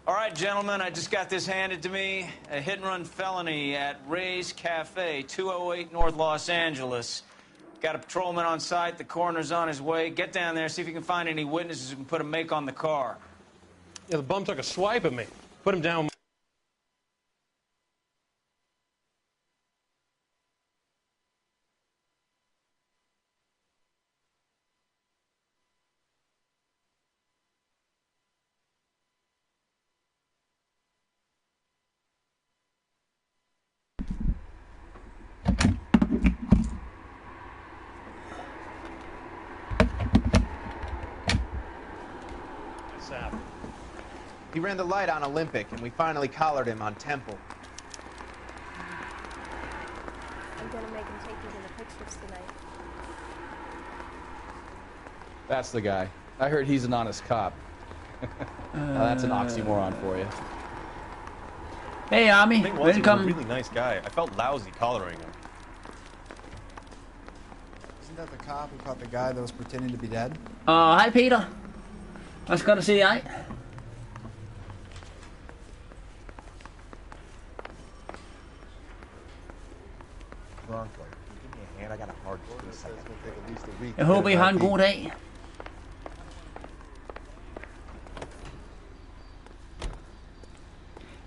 All right, gentlemen, I just got this handed to me. A hit-and-run felony at Ray's Cafe, 208 North Los Angeles. Got a patrolman on site. The coroner's on his way. Get down there, see if you can find any witnesses who can put a make on the car. Yeah, the bum took a swipe at me. Put him down. He ran the light on Olympic, and we finally collared him on Temple. I'm gonna make him take you to the pictures tonight. That's the guy. I heard he's an honest cop. Now that's an oxymoron for you. Hey Army, welcome. He's a really nice guy. I felt lousy collaring him. Isn't that the cop who caught the guy that was pretending to be dead? Hej Peter. Hvad skal du sige dig? Jeg håber I har en god dag.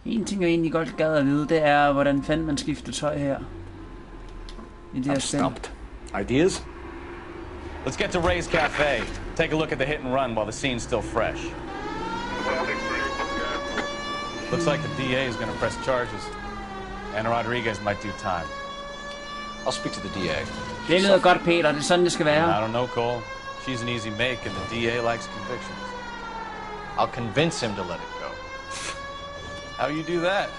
En ting jeg egentlig godt gad at vide, det er hvordan fanden man skifter tøj her. I det her spil. Ideas? Let's get to Ray's Cafe. Take a look at the hit and run while the scene's still fresh. Looks like the DA is going to press charges. And Rodriguez might do time. I'll speak to the DA. Det lyder godt, Peter. Det er sådan, det skal være. I don't know, Cole. She's an easy make, and the DA likes convictions. I'll convince him to let it go. How do you do that?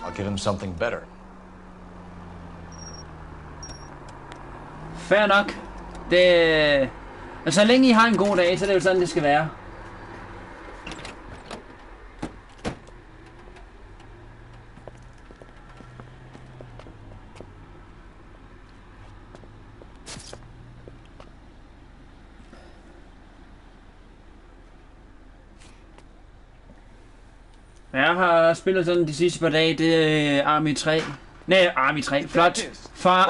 I'll give him something better. Fair nok. Det... Men så længe I har en god dag, så er det jo sådan, det skal være. Jeg har spillet sådan de sidste par dage, det er Army 3. Nej, Army 3, flot. Fra,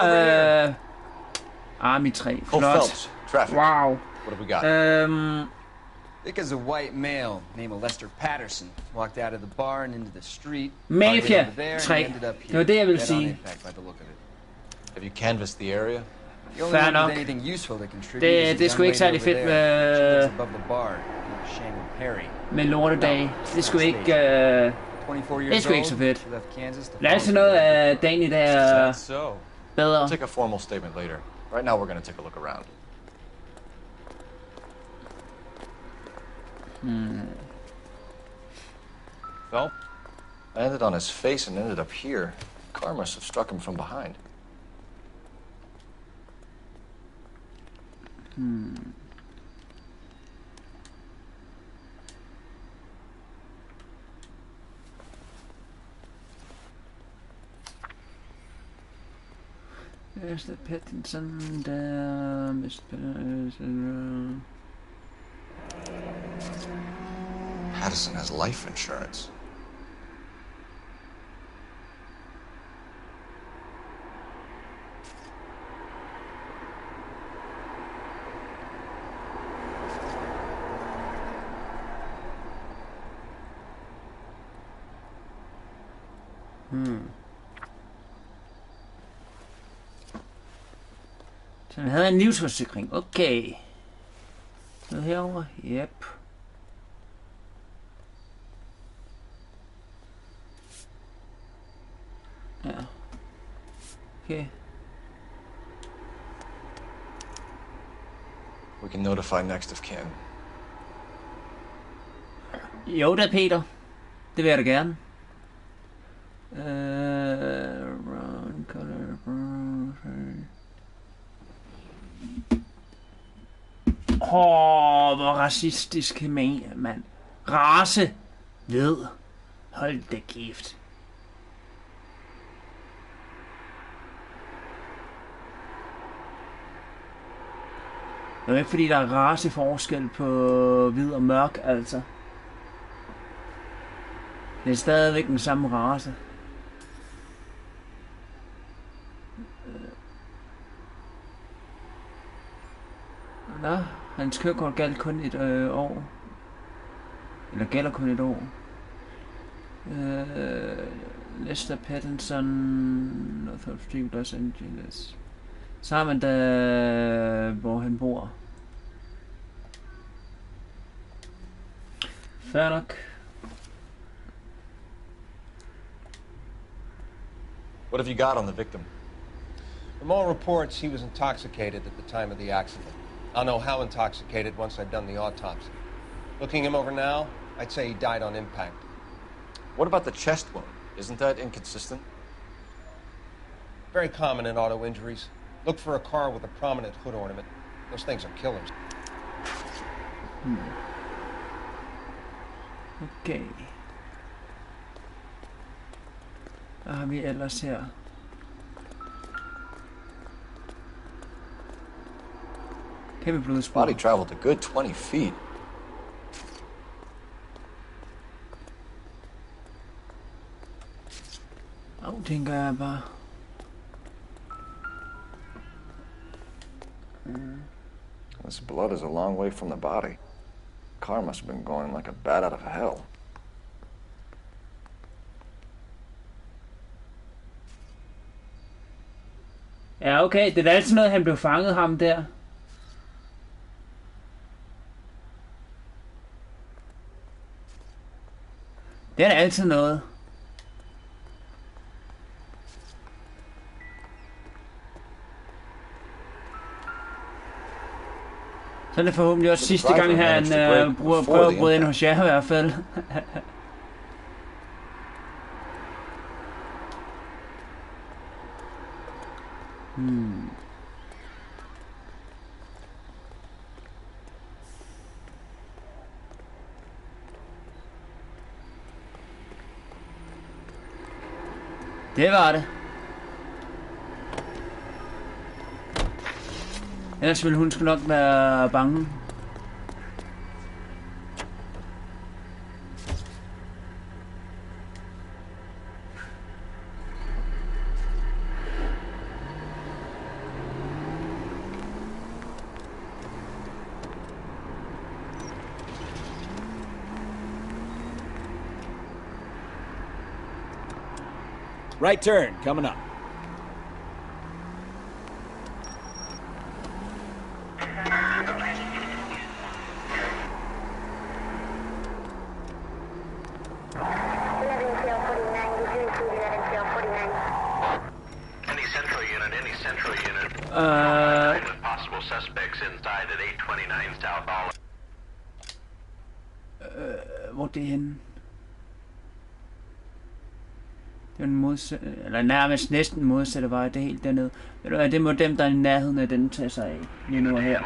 Army 3, flot. Wow. What have we got? Dick is a white male named Lester Patterson. Walked out of the bar and into the street. Mafia 3. Det var det, jeg ville sige. Have you canvassed the area? Fair nok. Det er sgu ikke særlig fedt med lortedage. Det er sgu ikke, det er sgu ikke så fedt. Der er altid noget af dagen i dag bedre. I'll take a formal statement later. Right now we're going to take a look around. Well, I ended on his face and ended up here. The car must have struck him from behind. There's the Pattinson there, Mr. Patterson has life insurance. Så han havde en livsforsikring. Okay. Så herovre. Yep. Ja. Okay. We can notify next of kin. Jo da, Peter. Det vil jeg da gerne. Hvor racistisk mand. Race. Ved. Hold da kæft. Det er ikke fordi der er raceforskel på hvid og mørk, altså. Det er stadigvæk den samme race. Nå, hans kørekort galt kun et år. Eller gælder kun et år. Lester Pattinson, North Los Angeles. Så har man da, hvor han bor. Fair nok. What have you got on the victim? From all reports, he was intoxicated at the time of the accident. I'll know how intoxicated once I've done the autopsy. Looking him over now, I'd say he died on impact. What about the chest wound? Isn't that inconsistent? Very common in auto injuries. Look for a car with a prominent hood ornament. Those things are killers. Okay. Hvad har vi ellers her? Kæmpe blodspor. Body traveled a good 20 feet. Tænker jeg bare. This blood is a long way from the body. Car must have been going like a bat out of hell. Ja, okay. Det er altid noget, han blev fanget ham der. Det er da altid noget. Så er det forhåbentlig også sidste gang, han prøver at bryde ind hos jer i hvert fald. Det var det. Ellers ville hun sgu nok være bange. Right turn, coming up. Possible suspects inside at 829 South Olive. Hvor det er henne? Det er en modsatte, eller nærmest næsten modsatte vej, det er helt dernede. Ved du hvad, det må dem, der er i nærheden af den, tage sig af lige nu her.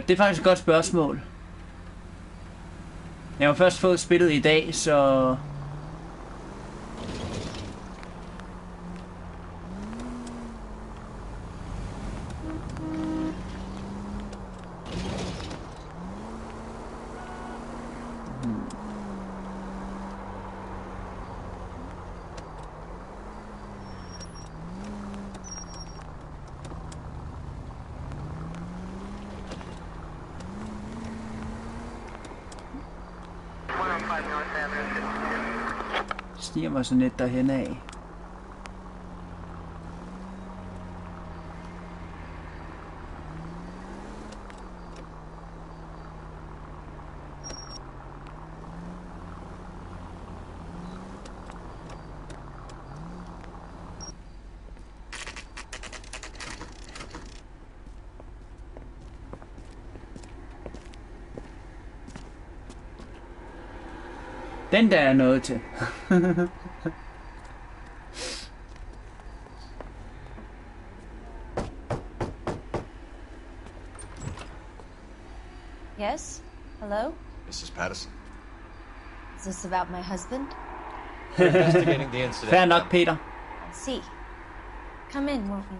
Det er faktisk et godt spørgsmål. Jeg har først fået spillet i dag, så... Stiger mig så net derhen af. Den der er noget til. Yes? Hello? Mrs. Patterson. Is this about my husband? We're investigating the incident. Fair nok, Peter. I see. Come in, won't you?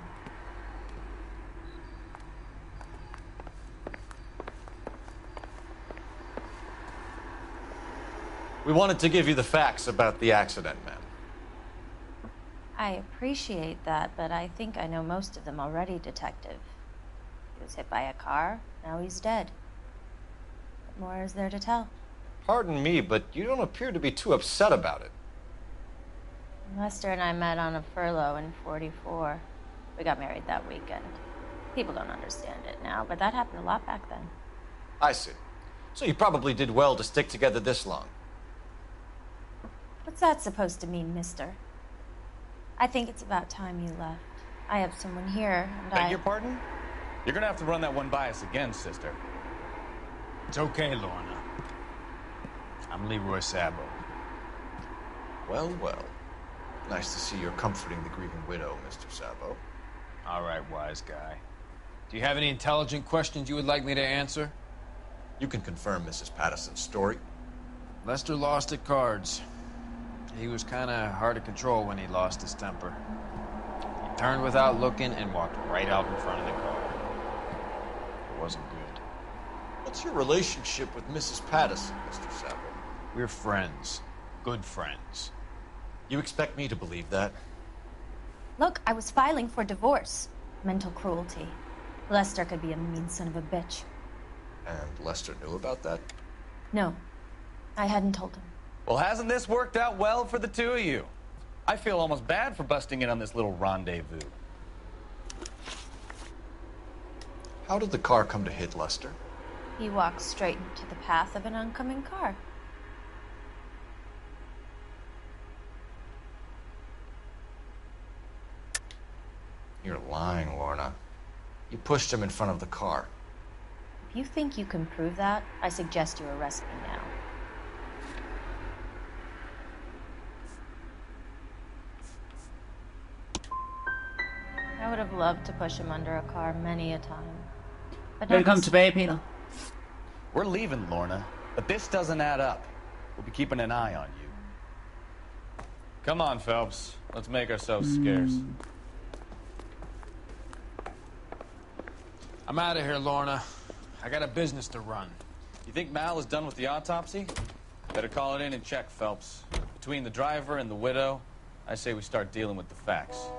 We wanted to give you the facts about the accident, ma'am. I appreciate that, but I think I know most of them already, Detective. He was hit by a car, now he's dead. What more is there to tell? Pardon me, but you don't appear to be too upset about it. Lester and I met on a furlough in '44. We got married that weekend. People don't understand it now, but that happened a lot back then. I see. So you probably did well to stick together this long. What's that supposed to mean, mister? I think it's about time you left. I have someone here, and Beg your pardon? You're gonna have to run that one by us again, sister. It's okay, Lorna. I'm Leroy Sabo. Well, well. Nice to see you're comforting the grieving widow, Mr. Sabo. All right, wise guy. Do you have any intelligent questions you would like me to answer? You can confirm Mrs. Patterson's story. Lester lost at cards. He was kind of hard to control when he lost his temper. He turned without looking and walked right out in front of the car. It wasn't good. What's your relationship with Mrs. Patterson, Mr. Sabo? We're friends. Good friends. You expect me to believe that? Look, I was filing for divorce. Mental cruelty. Lester could be a mean son of a bitch. And Lester knew about that? No, I hadn't told him. Well, hasn't this worked out well for the two of you? I feel almost bad for busting in on this little rendezvous. How did the car come to hit Lester? He walked straight into the path of an oncoming car. You're lying, Lorna. You pushed him in front of the car. If you think you can prove that, I suggest you arrest me now. I would have loved to push him under a car many a time. But Velkommen tilbage, Peter. We're leaving, Lorna, but this doesn't add up. We'll be keeping an eye on you. Come on, Phelps. Let's make ourselves scarce. I'm out of here, Lorna. I got a business to run. You think Mal is done with the autopsy? Better call it in and check, Phelps. Between the driver and the widow, I say we start dealing with the facts.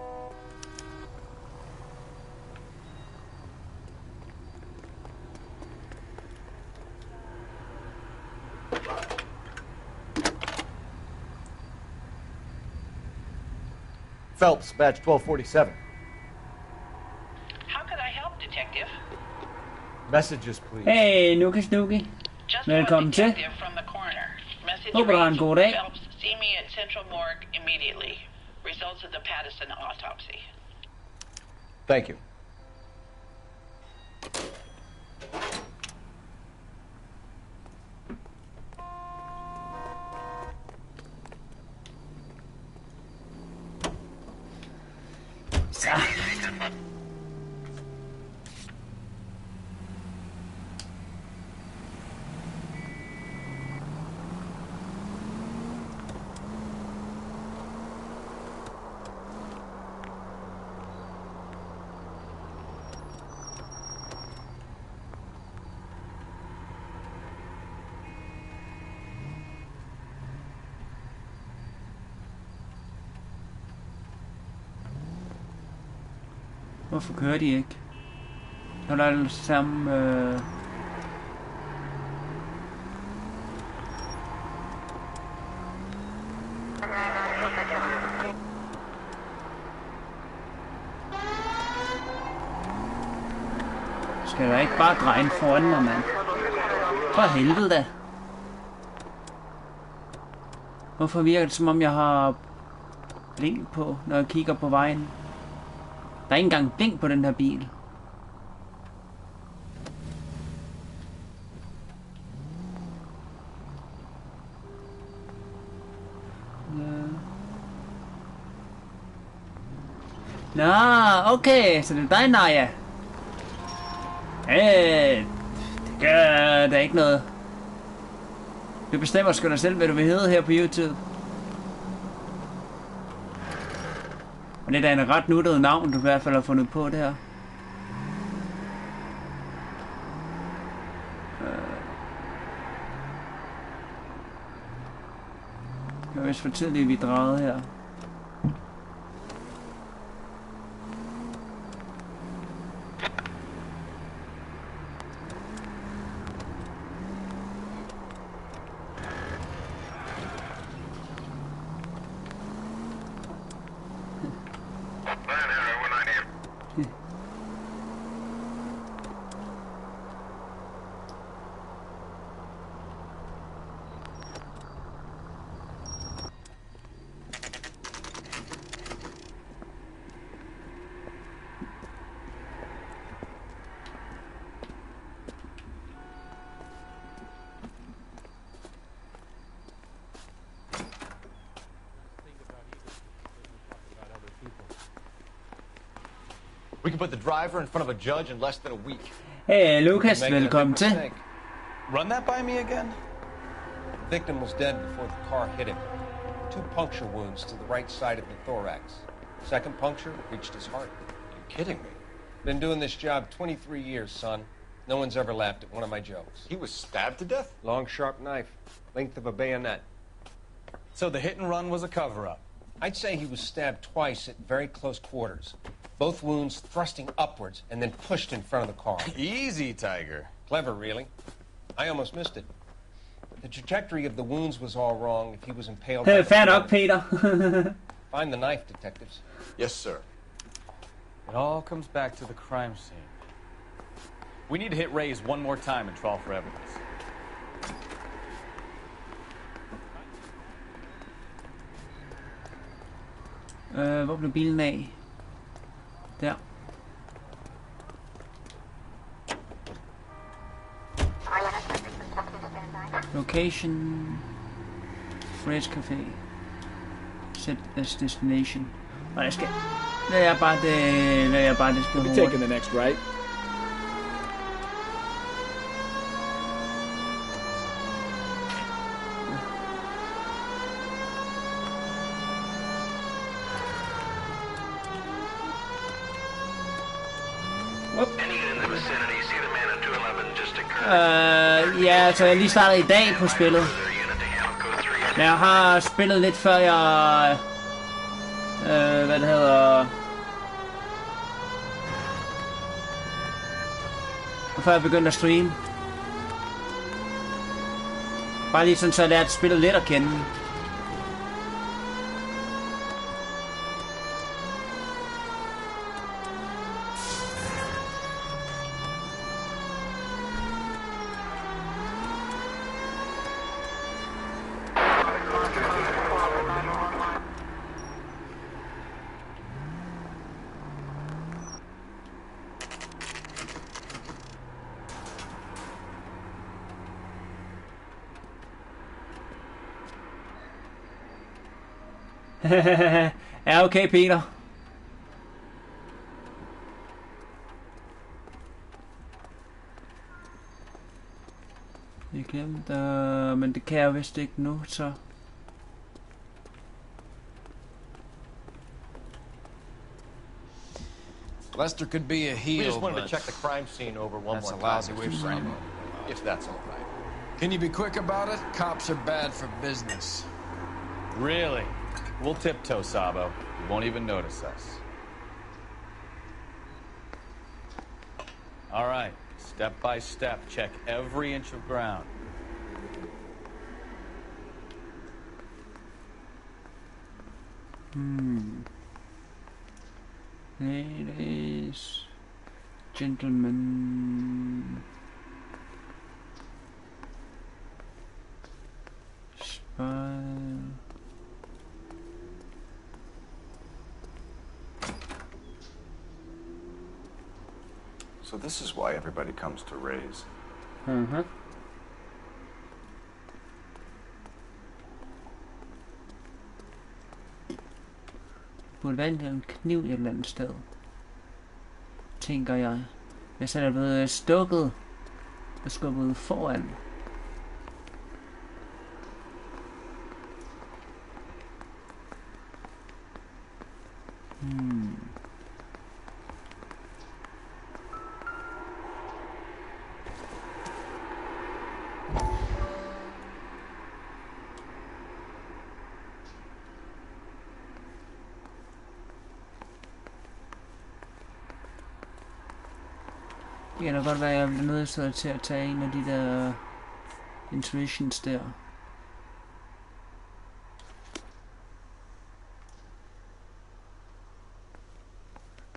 Phelps, badge 1247. How can I help, Detective? Messages, please. Hey, Nuki Snuki. Velkommen til. From the coroner. Message Håber, du har en god dag. Phelps, see me at Central Morgue immediately. Results of the Patterson autopsy. Thank you. Så. Hvorfor kører de ikke? Så er der alle sammen... Skal jeg ikke bare dreje foran mig, mand? For helvede da. Hvorfor virker det som om jeg har blink på, når jeg kigger på vejen? Der er ikke engang blink på den her bil. Nå, okay, så det er dig, Naja. Det gør da ikke noget. Du bestemmer sgu da selv, hvad du vil hedde her på YouTube. Og det er da en ret nuttet navn, du i hvert fald har fundet på det her. Det var vist for tidligt, vi drejede her. We can put the driver in front of a judge in less than a week. Hey, Lucas, velkommen til. Run that by me again? The victim was dead before the car hit him. 2 puncture wounds to the right side of the thorax. Second puncture reached his heart. You're kidding me. Been doing this job 23 years, son. No one's ever laughed at one of my jokes. He was stabbed to death? Long, sharp knife. Length of a bayonet. So the hit and run was a cover-up? I'd say he was stabbed twice at very close quarters. Both wounds thrusting upwards and then pushed in front of the car. Easy, Tiger. Clever, really. I almost missed it. The trajectory of the wounds was all wrong if he was impaled by the Fair nok, Peter. Find the knife, detectives. Yes, sir. It all comes back to the crime scene. We need to hit Ray's one more time and trawl for evidence. Hvor blev bilen af? Der. Location. Race Cafe. Set as destination. Og jeg skal... Lad jeg bare det skal We'll be taking the next right. Ja, altså jeg lige startet i dag på spillet. Men jeg har spillet lidt før jeg... hvad det hedder... Før jeg begyndte at streame. Bare lige sådan, så jeg lærte spillet lidt at kende. Ja, okay, Peter. Jeg glemte, men det kan jeg vist ikke nu, så... Lester could be a heel. We just wanted to check the crime scene over one more time. That's a lousy way of framing it. If that's all right. Can you be quick about it? Cops are bad for business. Really? We'll tiptoe, Sabo. You won't even notice us. All right, step by step, check every inch of ground. Ladies, gentlemen, spy. So this is why everybody comes to Ray's. Mhm. Burde vælge en kniv et eller andet sted, tænker jeg. Hvis han er blevet stukket og skubbet foran. Det kan da godt være, at jeg bliver nødt til at tage en af de der intuitions der.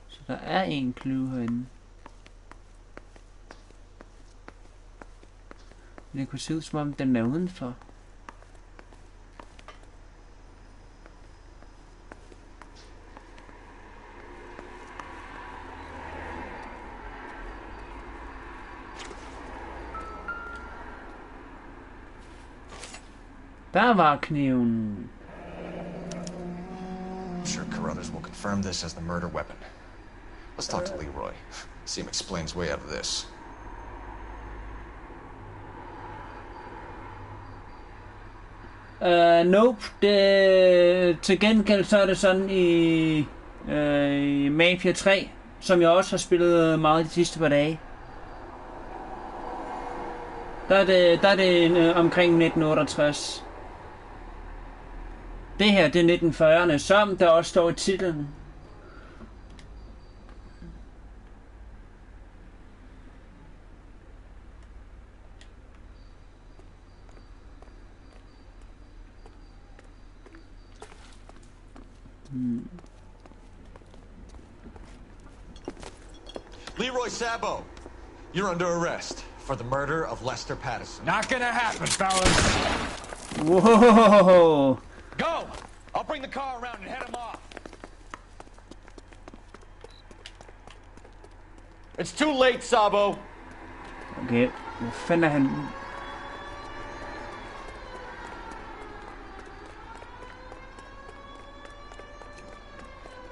Så der er en clue herinde. Men det kunne se ud som om den er udenfor. Der var kniven. I'm sure Carruthers will confirm this as the murder weapon. Let's talk to Leroy. See him explain his way out of this. Nope. Til gengæld så er det sådan i Mafia 3, som jeg også har spillet meget de sidste par dage. Der er det omkring 1968. Det her, det er 1940'erne, som der også står i titlen. Leroy Sabo, you're under arrest for the murder of Lester Patterson. Not gonna happen, fellas. Whoa! Go! I'll bring the car around and head him off. It's too late, Sabo. Okay, hvor fanden er han?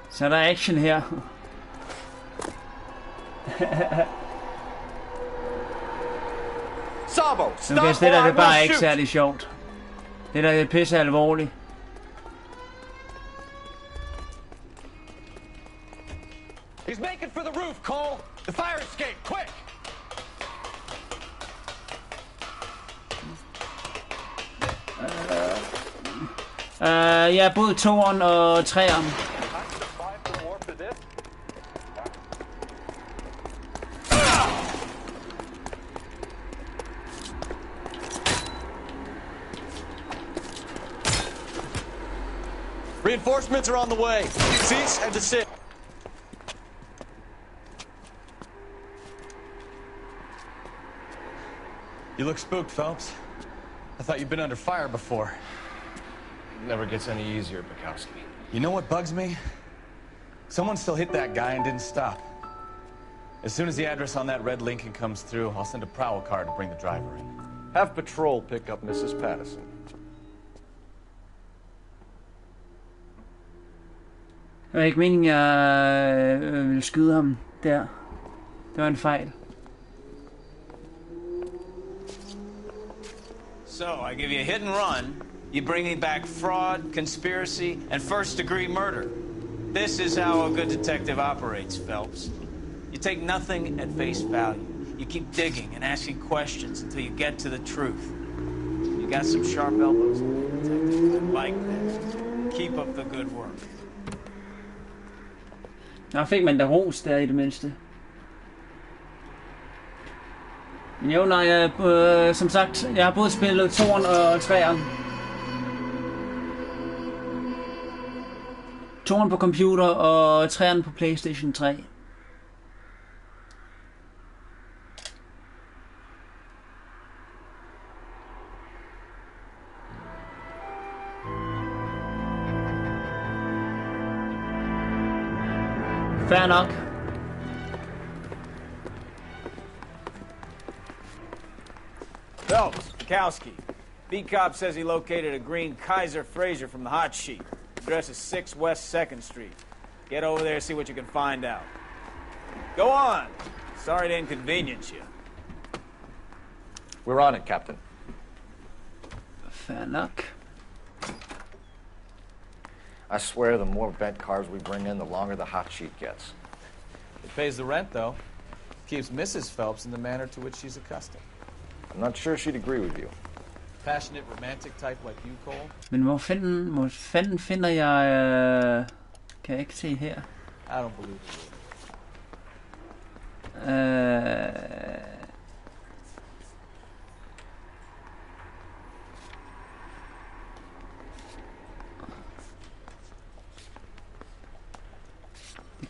Så er der action her. Sabo, stop! Okay, så det der er bare ikke særlig sjovt. Det der er pisse alvorligt. He's making for the roof, Cole. The fire escape, quick! Ja, både 2'eren og 3'eren. Reinforcements are on the way. Cease and desist. You look spooked, Phelps. I thought you'd been under fire before. Never gets any easier, Bukowski. You know what bugs me? Someone still hit that guy and didn't stop. As soon as the address on that red Lincoln comes through, I'll send a prowl car to bring the driver in. Have patrol pick up Mrs. Patterson. Det var ikke meningen, jeg ville skyde ham der. Det var en fejl. So, I give you a hit and run. You bring me back fraud, conspiracy, and first-degree murder. This is how a good detective operates, Phelps. You take nothing at face value. You keep digging and asking questions until you get to the truth. You got some sharp elbows, detective. I like that. Keep up the good work. Der fik man da ros der i det mindste. Men jo, nej, som sagt, jeg har både spillet 2'eren og 3'eren. 2'eren på computer og 3'eren på PlayStation 3. Fair nok. Phelps, Bukowski. Beat cop says he located a green Kaiser Fraser from the hot sheet. Address is 6 West 2nd Street. Get over there and see what you can find out. Go on. Sorry to inconvenience you. We're on it, Captain. Fair nok. I swear the more bent cars we bring in, the longer the hot sheet gets. It pays the rent, though. Keeps Mrs. Phelps in the manner to which she's accustomed. I'm not sure she'd agree with you. Passionate, romantic type like you, Cole? Men hvor fanden finder jeg... kan jeg ikke se her? I don't believe it.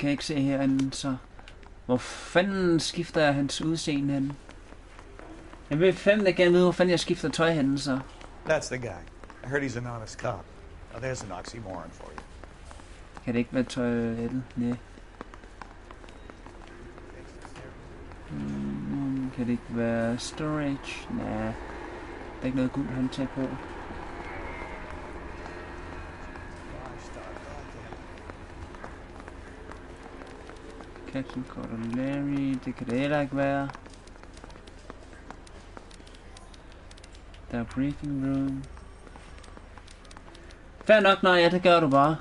kan jeg ikke se herinde, så... Hvor fanden skifter jeg hans udseende henne? Jeg vil fandme gerne vide, hvor fanden jeg skifter tøj henne, så... That's the guy. I heard he's an honest cop. Now there's an oxymoron for you. Kan det ikke være toilettet? Nej. Kan det ikke være storage? Nej. Der er ikke noget guld håndtag på. Captain Gordon Larry, det kan det heller ikke være. Der er briefing room. Fair nok, nej, ja, det gør du bare.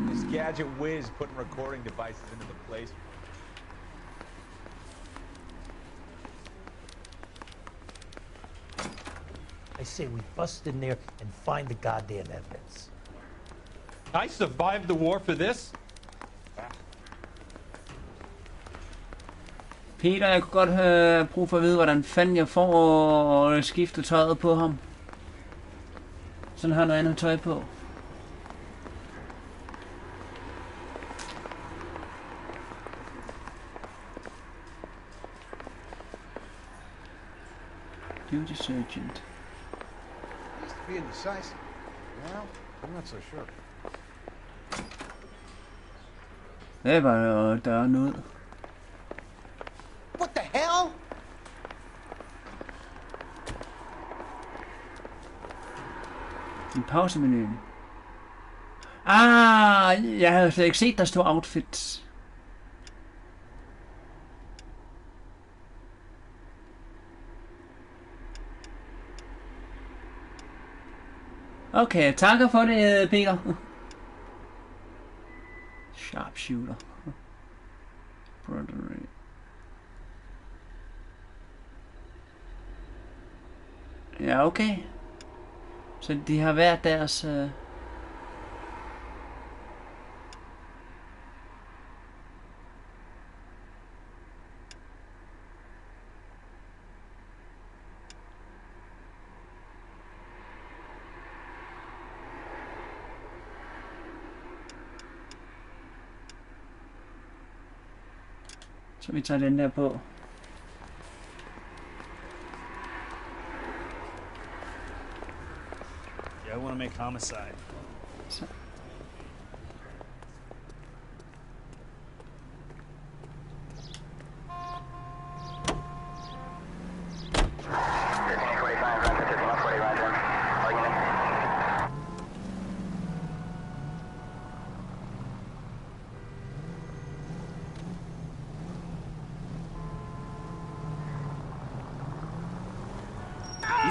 This gadget whiz putting recording devices into the place. I say we bust in there and find the goddamn evidence. I survived the war for this? Peter, jeg kunne godt have brug for at vide, hvordan fanden jeg får at skifte tøjet på ham. Sådan har noget andet tøj på. Duty sergeant. Used to be indecisive. Well, I'm not so sure. Det er bare døren ud. What the hell? En pausemenuen. Ah, jeg havde slet ikke set, der stod outfits. Okay, takker for det, Peter. Sharpshooter. Brother. Ja, okay. Så de har været deres... Så vi tager den der på. Yeah, I want to make homicide. Så.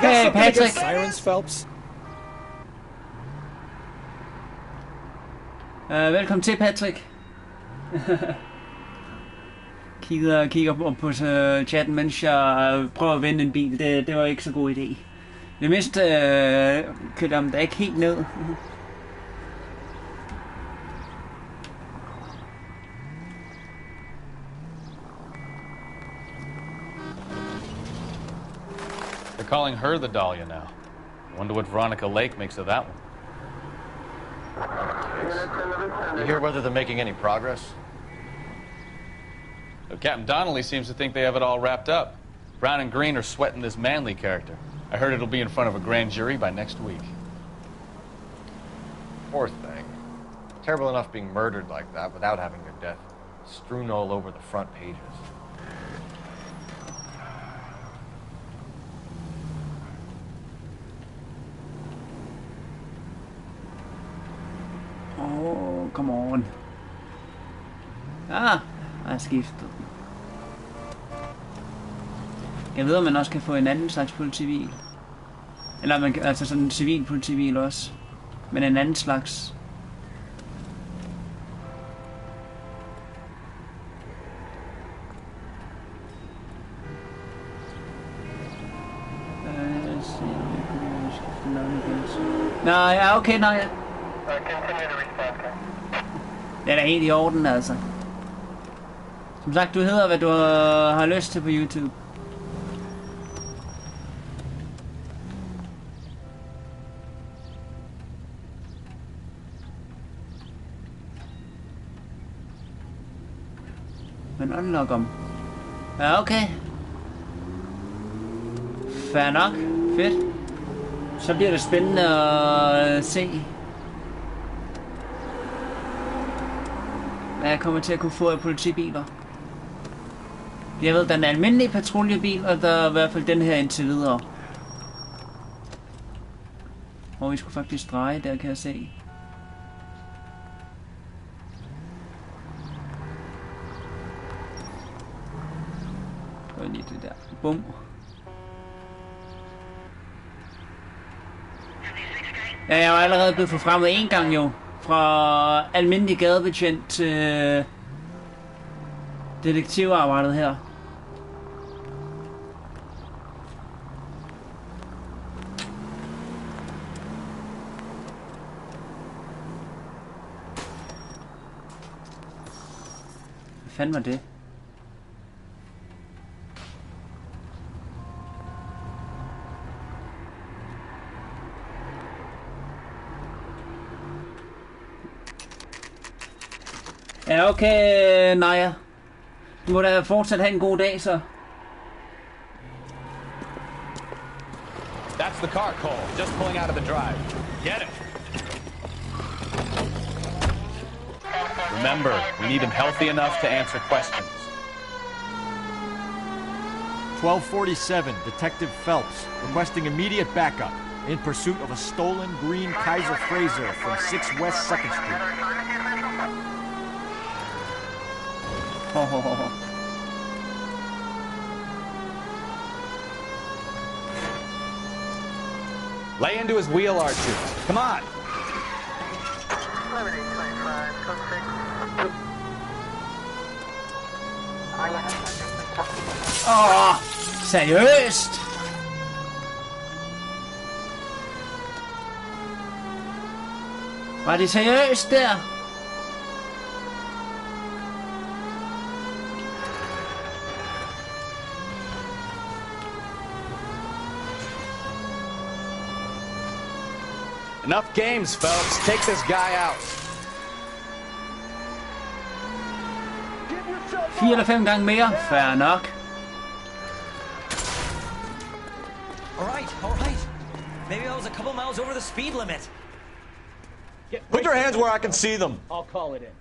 Hey, Patrick. Sirens, Phelps. Velkommen til, Patrick. kigger på chatten, mens jeg prøver at vende en bil. Det var ikke så god idé. Det mindste kørte om der ikke helt ned. They're calling her the Dahlia now. Wonder what Veronica Lake makes of that one. You hear whether they're making any progress? Well, Captain Donnelly seems to think they have it all wrapped up. Brown and Green are sweating this Manley character. I heard it'll be in front of a grand jury by next week. Poor thing. Terrible enough being murdered like that without having her death strewn all over the front pages. Oh, come on. Ah, jeg har skiftet. Jeg ved, om man også kan få en anden slags politibil. Eller man kan, altså sådan en civil politibil også. Men en anden slags. Nej, ja, okay, nej. Det er da helt i orden, altså. Som sagt, du hedder, hvad du har lyst til på YouTube. Men unlock om. Ja, okay. Fair nok. Fedt. Så bliver det spændende at se, hvad jeg kommer til at kunne få af politibiler. Jeg ved, der er en almindelig patruljebil, og der er i hvert fald den her indtil videre. Og vi skulle faktisk dreje, der kan jeg se. Og lige det der. Bum. Ja, jeg var allerede blevet forfremmet en gang jo. Fra almindelig gadebetjent til detektivarbejdet her. Hvad fanden var det? Ja, okay, Noire. Du må da fortsat have en god dag, så. That's the car, Cole. Just pulling out of the drive. Get it. Remember, we need him healthy enough to answer questions. 1247, Detective Phelps, requesting immediate backup in pursuit of a stolen green Kaiser Frazer from 6 West 2nd Street. Lay into his wheel arches. Come on. Seriøst? Var det seriøst der? Enough games, Phelps. Take this guy out. 4 eller 5 gange mere. Fair nok. All right. Maybe I was a couple miles over the speed limit. Put your hands where I can see them. I'll call it in.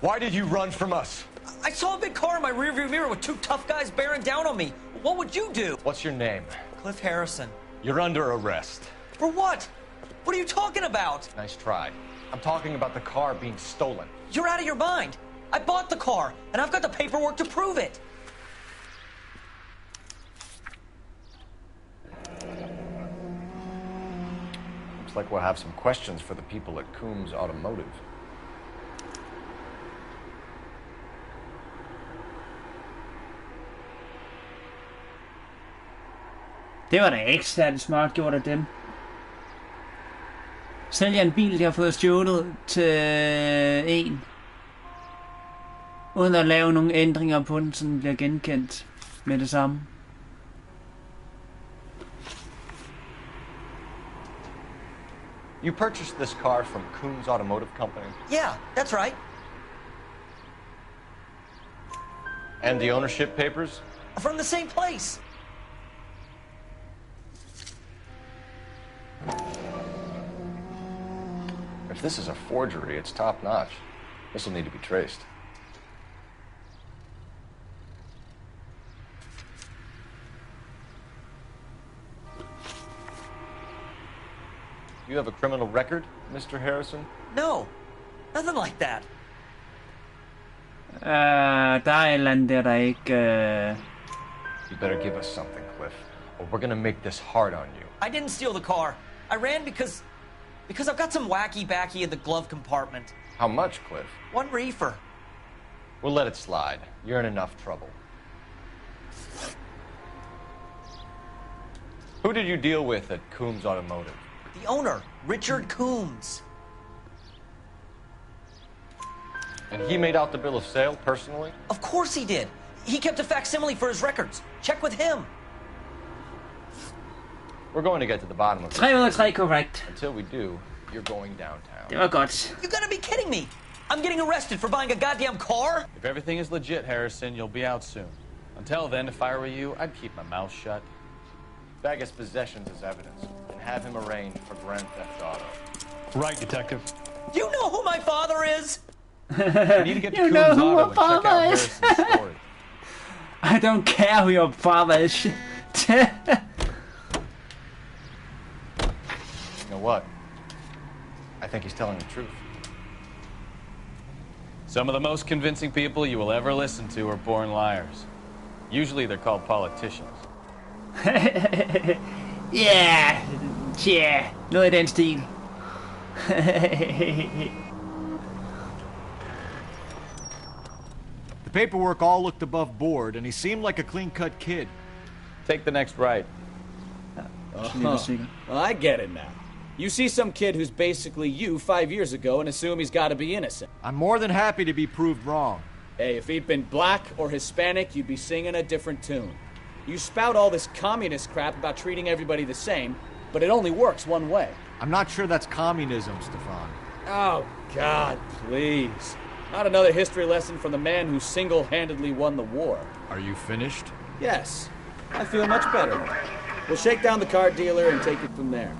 Why did you run from us? I saw a big car in my rearview mirror with 2 tough guys bearing down on me. What would you do? What's your name? Cliff Harrison. You're under arrest. For what? What are you talking about? Nice try. I'm talking about the car being stolen. You're out of your mind. I bought the car, and I've got the paperwork to prove it. Looks like we'll have some questions for the people at Coombs Automotive. Det var da ikke særlig smart gjort af dem. Sælger en bil, de har fået stjålet til en. Uden at lave nogle ændringer på den, så den bliver genkendt med det samme. You purchased this car from Coombs Automotive Company? Yeah, that's right. And the ownership papers? From the same place. If this is a forgery, it's top-notch. This will need to be traced. Do you have a criminal record, Mr. Harrison? No, nothing like that. Der er et eller andet der ikke... You better give us something, Cliff, or we're gonna make this hard on you. I didn't steal the car. I ran because I've got some wacky-backy in the glove compartment. How much, Cliff? 1 reefer. We'll let it slide. You're in enough trouble. Who did you deal with at Coombs Automotive? The owner, Richard Coombs. And he made out the bill of sale personally? Of course he did. He kept a facsimile for his records. Check with him. We're going to get to the bottom of it. 3 ud af 3 korrekt. Until we do, you're going downtown. Det var godt. You gotta be kidding me. I'm getting arrested for buying a goddamn car? If everything is legit, Harrison, you'll be out soon. Until then, if I were you, I'd keep my mouth shut. Bag his possessions as evidence and have him arraigned for grand theft auto. Right, Detective. You know who my father is? You need to get to Coon's Auto and check out Harrison's story. I don't care who your father is. Shit. You know what? I think he's telling the truth. Some of the most convincing people you will ever listen to are born liars. Usually they're called politicians. Yeah, noget i den stil. The paperwork all looked above board, and he seemed like a clean-cut kid. Take the next right. Well, I get it now. You see some kid who's basically you 5 years ago and assume he's got to be innocent. I'm more than happy to be proved wrong. Hey, if he'd been black or Hispanic, you'd be singing a different tune. You spout all this communist crap about treating everybody the same, but it only works one way. I'm not sure that's communism, Stefan. Oh, God, please. Not another history lesson from the man who single-handedly won the war. Are you finished? Yes. I feel much better. We'll shake down the car dealer and take it from there.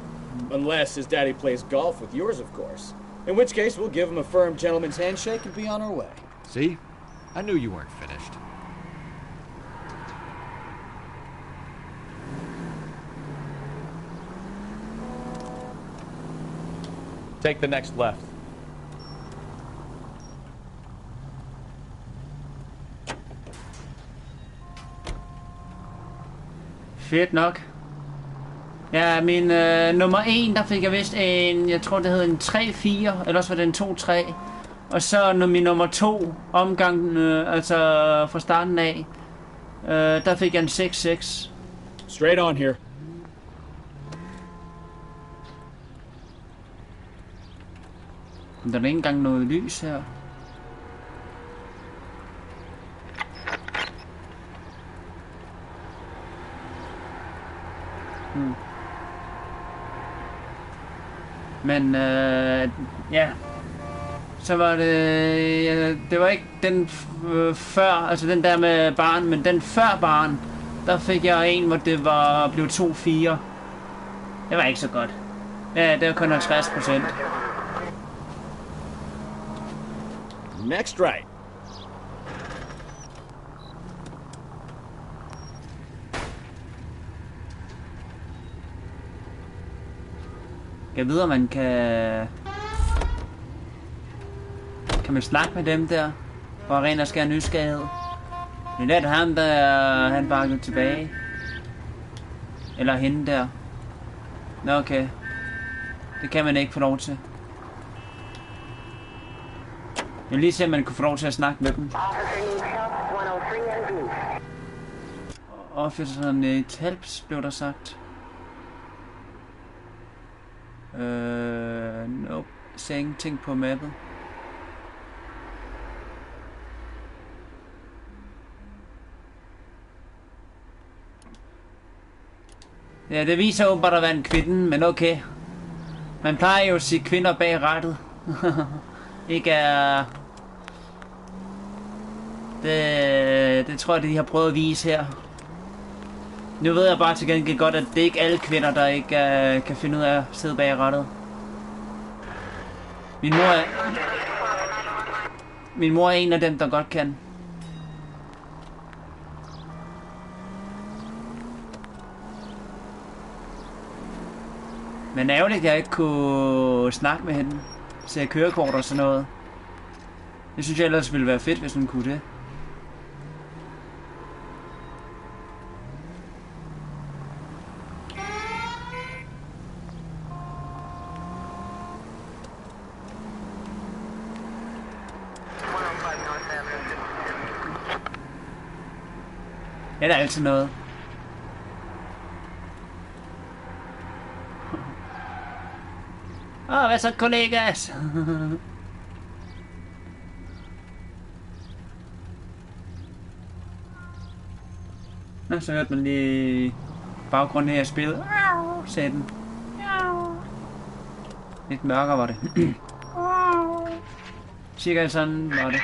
Unless his daddy plays golf with yours, of course. In which case, we'll give him a firm gentleman's handshake and be on our way. See? I knew you weren't finished. Take the next left. Fedt nok. Ja, min nummer 1, der fik jeg vist en, jeg tror det hed en 3-4, eller også var det en 2-3. Og så min nummer 2 omgang, altså fra starten af, der fik jeg en 6-6. Straight on here. Der er ikke engang noget lys her. Men ja, så var det, det var ikke den før, altså den der med barn, men den før barn, der fik jeg en, hvor det var blevet 2-4. Det var ikke så godt. Ja, det var kun 50%. Next right. Jeg ved, om man kan man snakke med dem der, for ren og skær nysgerrighed. Det er ham, der han bakket tilbage. Eller hende der. Nå, okay. Det kan man ikke få lov til. Jeg vil lige se, om man kunne få lov til at snakke med dem. Officeren i helps, blev der sagt. Nope. Ser ingenting på mappet. Ja, det viser åbenbart at være en kvinde, men okay. Man plejer jo at sige kvinder bag rattet. Ikke er... Det tror jeg, det de har prøvet at vise her. Nu ved jeg bare til gengæld godt, at det ikke er alle kvinder, der ikke kan finde ud af at sidde bag rattet. Min mor er en af dem, der godt kan. Men ærgerligt, at jeg ikke kunne snakke med hende. Se kørekort og sådan noget. Det synes jeg ellers ville være fedt, hvis hun kunne det. Ja, der er altid noget. Hvad så, kollegas? Nå, så hørte man lige baggrunden her i spillet. Sagde den. Lidt mørkere var det. Cirka sådan var det.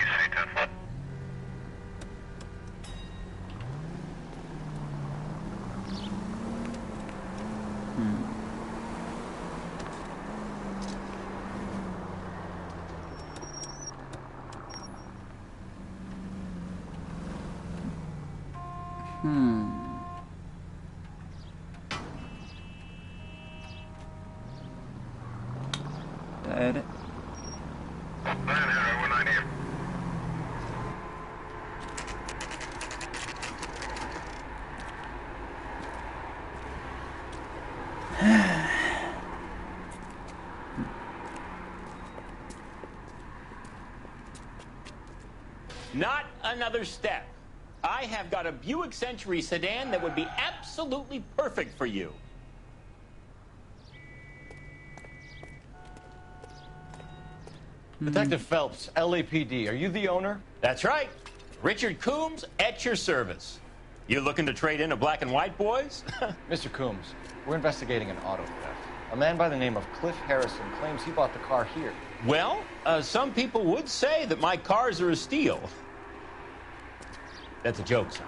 Der er det. Not another step. I have got a Buick Century sedan that would be absolutely perfect for you. Detective Phelps, LAPD, are you the owner? That's right. Richard Coombs at your service. You looking to trade in a black and white, boys? Mr. Coombs, we're investigating an auto theft. A man by the name of Cliff Harrison claims he bought the car here. Well, some people would say that my cars are a steal. That's a joke, son.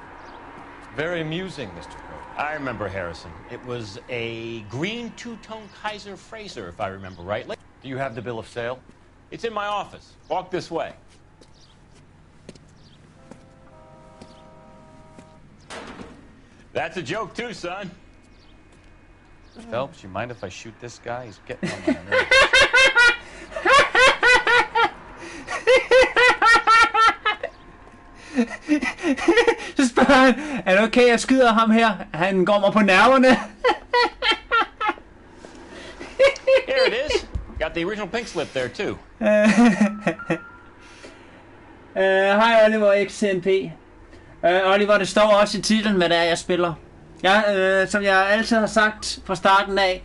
Very amusing, Mr. Coombs. I remember Harrison. It was a green two-tone Kaiser Frazer, if I remember rightly. Do you have the bill of sale? It's in my office. Walk this way. That's a joke too, son. Phelps, you mind if I shoot this guy? He's getting on my nerves. Så spørger han, er det okay, jeg skyder ham her? Han går mig på nerverne. Here it is. Got the original pink slip there too. Hej Oliver XNP. Oliver, det står også i titlen, hvad det er, jeg spiller. Som jeg altid har sagt fra starten af,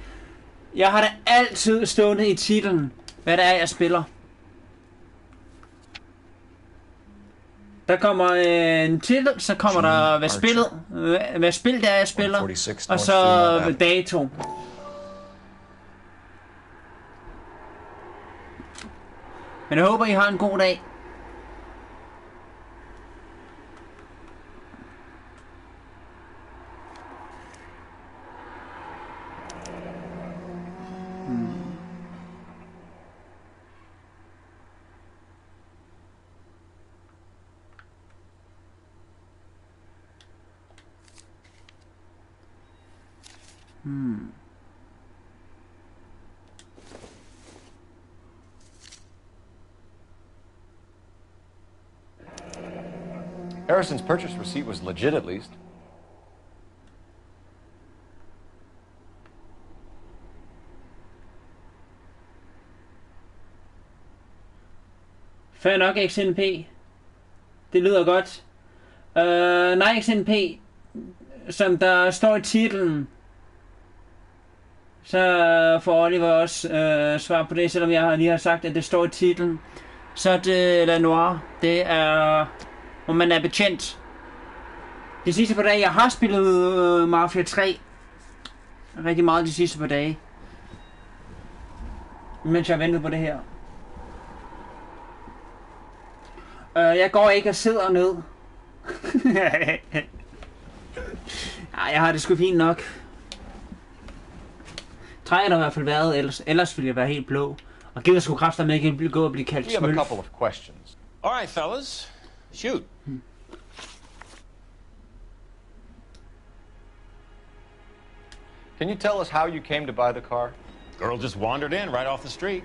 jeg har da altid stående i titlen, hvad det er, jeg spiller. Der kommer en titel, så kommer der hvad spil det er, jeg spiller, og så dato. Men jeg håber, I har en god dag. Harrison's purchase receipt was legit, at least. Fair nok, XNP. Det lyder godt. Nej, XNP, som der står i titlen, så får Oliver også svar på det, selvom jeg lige har sagt, at det står i titlen. Så er det Noire. Det er, hvor man er betjent. De sidste par dage, jeg har spillet Mafia 3 rigtig meget de sidste par dage, mens jeg ventede på det her. Jeg går ikke og sidder ned. Ej, jeg har det sgu fint nok. Træet har i hvert fald været, ellers ville jeg være helt blå. Og gider sgu kræfter med ikke gå og blive kaldt smølf. We have a couple of questions. All right, fellas. Shoot. Can you tell us how you came to buy the car? Girl just wandered in right off the street.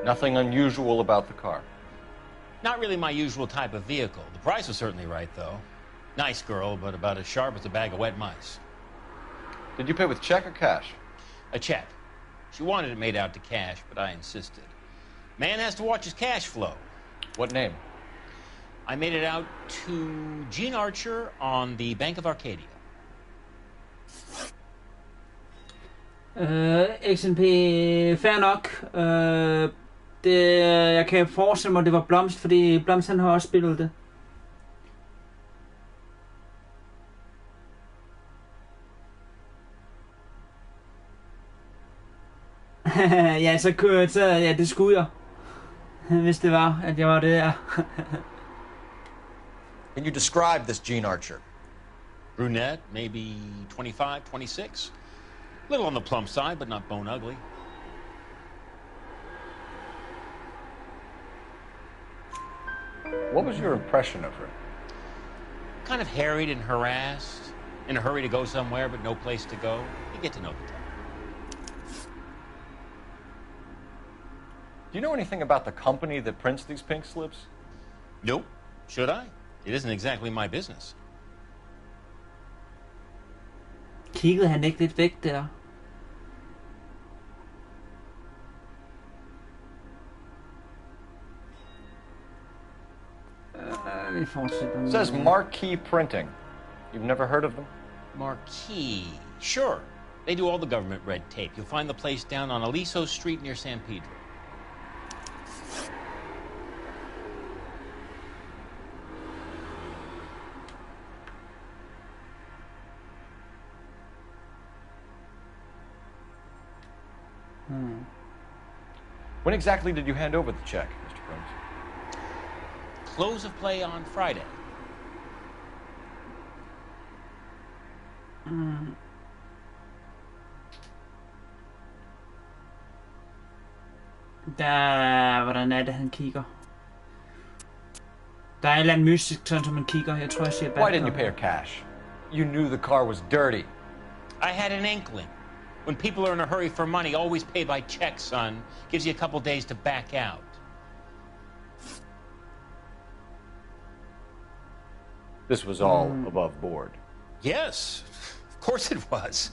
Nothing unusual about the car. Not really my usual type of vehicle. The price was certainly right, though. Nice girl, but about as sharp as a bag of wet mice. Did you pay with check or cash? A check. She wanted it made out to cash, but I insisted. Man has to watch his cash flow. What name? I made it out to Gene Archer on the Bank of Arcadia. XNP, fair nok. Jeg kan forestille mig, at det var Blomst, fordi Blomst han har også spillet det. Ja, så det skulle jeg. Hvis det var, at jeg var det der. Can you describe this Gene Archer? Brunette, maybe 25, 26. Little on the plump side, but not bone ugly. What was your impression of her? Kind of harried and harassed. In a hurry to go somewhere, but no place to go. You get to know the type. Do you know anything about the company that prints these pink slips? Nope. Should I? It isn't exactly my business. Kiggede han ikke lidt væk der? Vi fortsætter. It says Marquee Printing. You've never heard of them? Marquee. Sure. They do all the government red tape. You'll find the place down on Aliso Street near San Pedro. When exactly did you hand over the check, Mr. Prince? Close of play on Friday. Hvordan er det, han kigger? Der er et eller andet mystisk, sådan som man kigger. Jeg tror, jeg siger Why didn't you pay her cash? You knew the car was dirty. I had an inkling. When people are in a hurry for money, always pay by check, son. Gives you a couple days to back out. This was all above board. Yes, of course it was.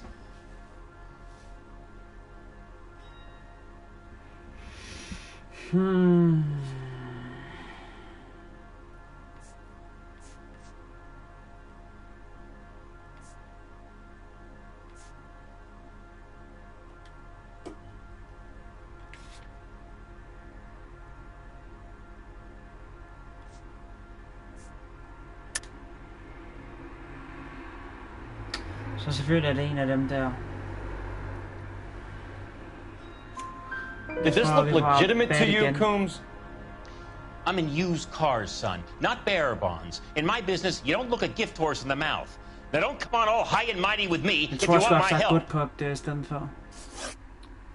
Så selvfølgelig er det en af dem der. Did this look legitimate to you, Coombs? I'm in used cars, son, not bearer bonds. In my business, you don't look a gift horse in the mouth. Now don't come on all high and mighty with me if you want my help. Good pop der i stedet for.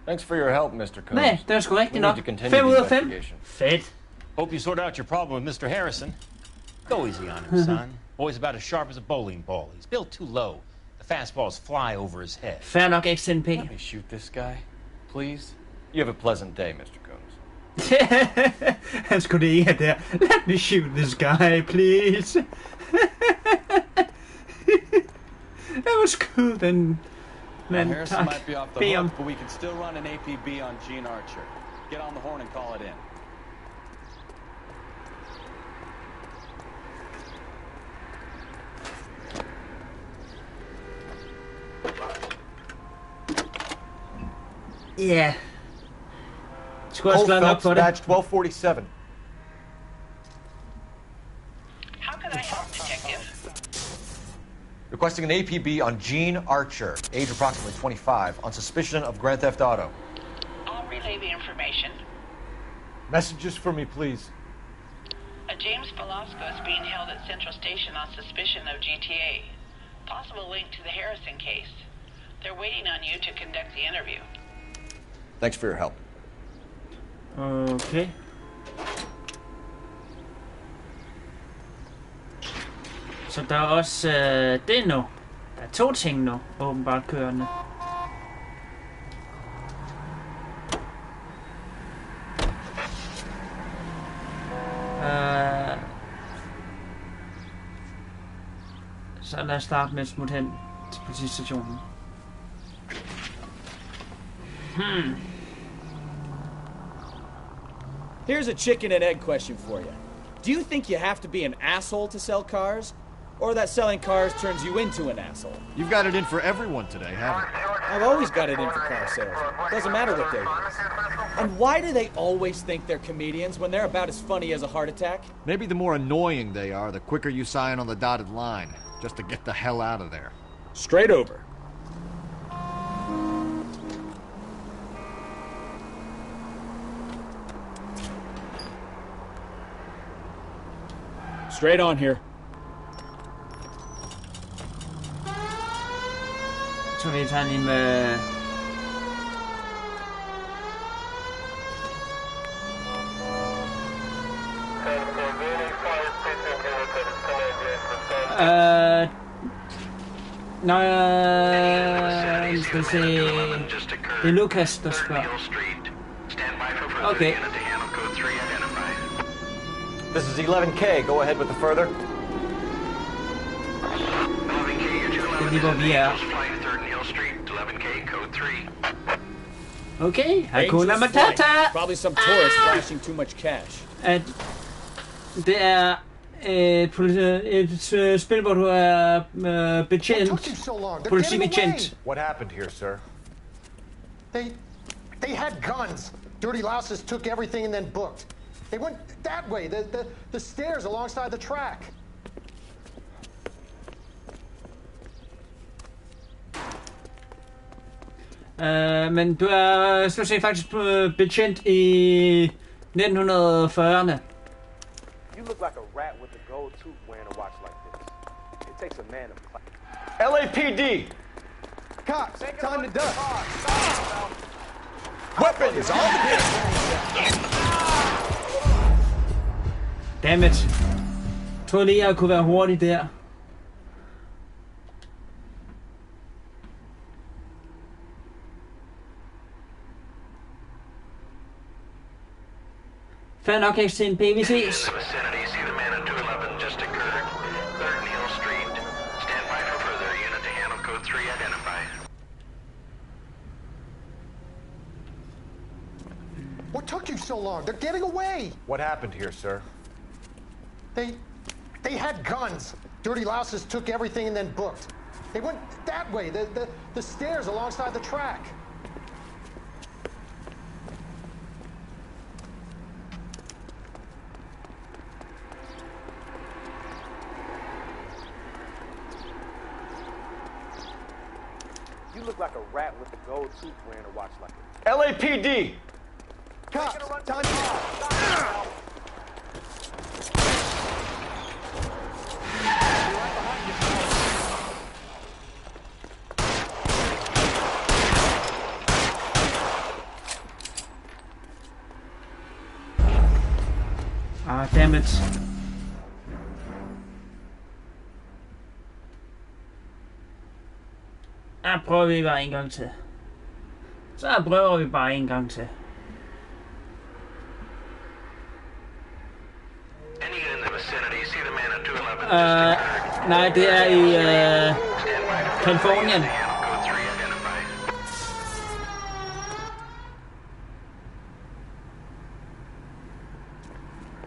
Thanks for your help, Mr. Coombs. Nej, det er sgu rigtigt nok. 5 ud af 5. Fedt. Hope you sort out your problem with Mr. Harrison. Go easy on him, son. Boy's about as sharp as a bowling ball. He's built too low. The fastballs fly over his head. Fair nok, XNP. Let me shoot this guy, please. You have a pleasant day, Mr. Coombs. Han skulle det ikke der. Let me shoot this guy, please. That was cool, then. Man, Harrison might be off the hook, but we can still run an APB on Gene Archer. Get on the horn and call it in. Yeah. Cole Phelps, badge 1247. How can I help, Detective? Requesting an APB on Gene Archer, age approximately 25, on suspicion of Grand Theft Auto. I'll relay the information. Messages for me, please. A James Velasco is being held at Central Station on suspicion of GTA. Possible link to the Harrison case. They're waiting on you to conduct the interview. Thanks for your help. Okay. Så der er også det nu. Der er 2 ting nu, åbenbart kørende. Så lad os starte med at smutte hen til politistationen. Here's a chicken and egg question for you. Do you think you have to be an asshole to sell cars? Or that selling cars turns you into an asshole? You've got it in for everyone today, haven't you? I've always got it in for car salesmen. Doesn't matter what they do. And why do they always think they're comedians when they're about as funny as a heart attack? Maybe the more annoying they are, the quicker you sign on the dotted line, just to get the hell out of there. Straight over. Straight on here. Så vi tager lige med... skal vi se... Det er Lucas, der spørger. Okay. This is 11K. Go ahead with the further. Det er lige, hvor vi er. Okay, Hakuna Matata! Probably some tourist flashing too much cash. Det er et spil, hvor du er betjent, politibetjent. What happened here, sir? They had guns. Dirty louses took everything and then booked. They went that way, the stairs alongside the track. Men du er, skal du se, faktisk betjent i 1940'erne. You look like a rat with a gold tooth wearing a watch like this. It takes a man of... LAPD! Cops, time to duck. Weapons on the Dammit. Jeg troede lige, jeg kunne være hurtig der. Fair nok, jeg til en PVC's. What took you so long? They're getting away. What happened here, sir? They had guns. Dirty louses took everything and then booked. They went that way, the stairs alongside the track. You look like a rat with a gold tooth wearing a watch like this. LAPD! Cops, time to damn it. Så prøver vi bare en gang til. Så prøver vi bare en gang til. Nej, det er i Californien.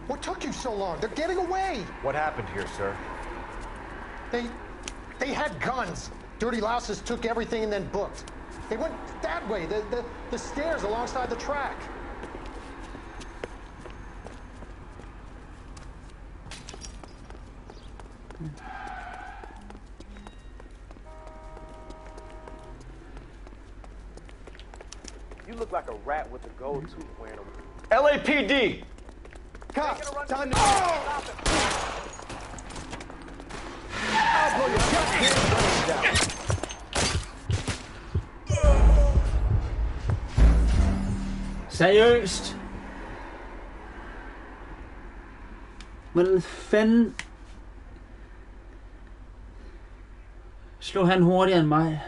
What took you so long? They're getting away. What happened here, sir? They had guns. Dirty louses took everything and then booked. They went that way, the stairs alongside the track. You look like a rat with a gold tooth wearing a... LAPD! Cops, time to... Stop it! I'll blow your goddamn brains down. Seriøst? Hvordan fanden slog han hurtigere end mig?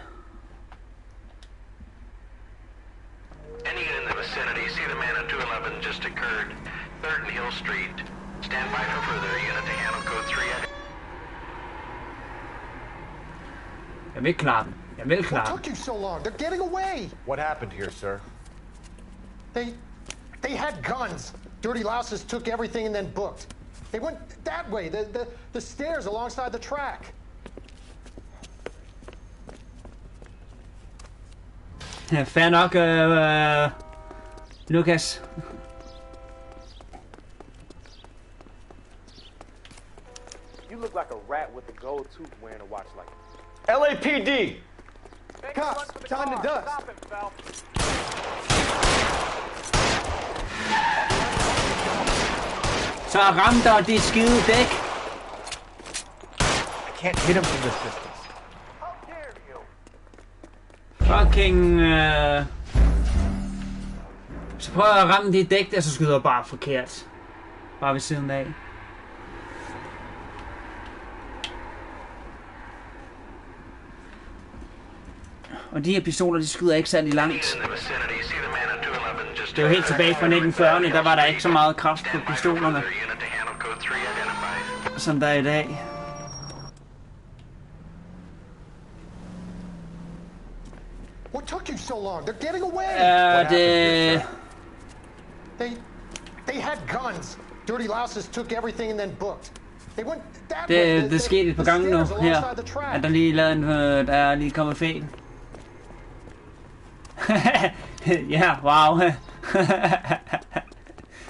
Jeg vil klare den. Jeg vil klare den. What took you so long? They're getting away. What happened here, sir? They had guns. Dirty louses took everything and then booked. They went that way, the stairs alongside the track. Fair nok, Lucas. You look like a rat with a gold tooth wearing a watch like this. LAPD! Cops, time to dust. Stop it, Phelps. Så ramte de skide dæk. can't hit him from this distance. Fucking... Så prøver jeg at ramme det dæk der, så skyder jeg bare forkert. Bare ved siden af. Og de her pistoler, de skyder ikke særlig langt. Det er jo helt tilbage fra 1940'erne, der var der ikke så meget kraft på pistolerne, som der er i dag. What took you so long? They're getting away. They had guns. Dirty louses took everything and then booked. They went that way. Det skete et par gange nu her, at der lige lavede en, der er lige kommet fejl. Ja, wow.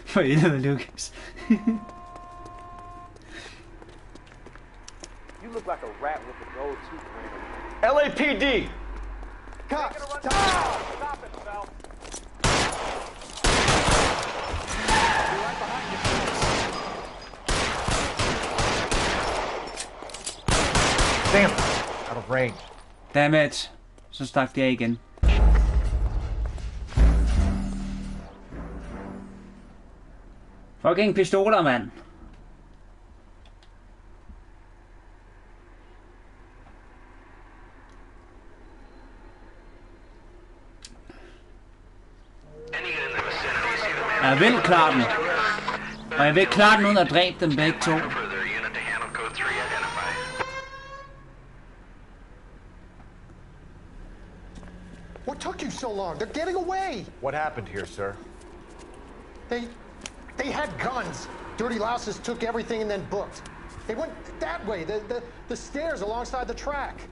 For helvede, Lucas. You look like a rat with a gold tooth. LAPD! Cops! Stop it, Phelps. Damn! Out of range. Damn it. Så stak jeg igen. Fucking pistoler, mand. Jeg vil klare den. Og jeg vil klare den uden at dræbe dem begge to. What took you so long? They're getting away. What happened here, sir? They had guns. Dirty louses took everything and then booked. They went that way, the stairs alongside the track.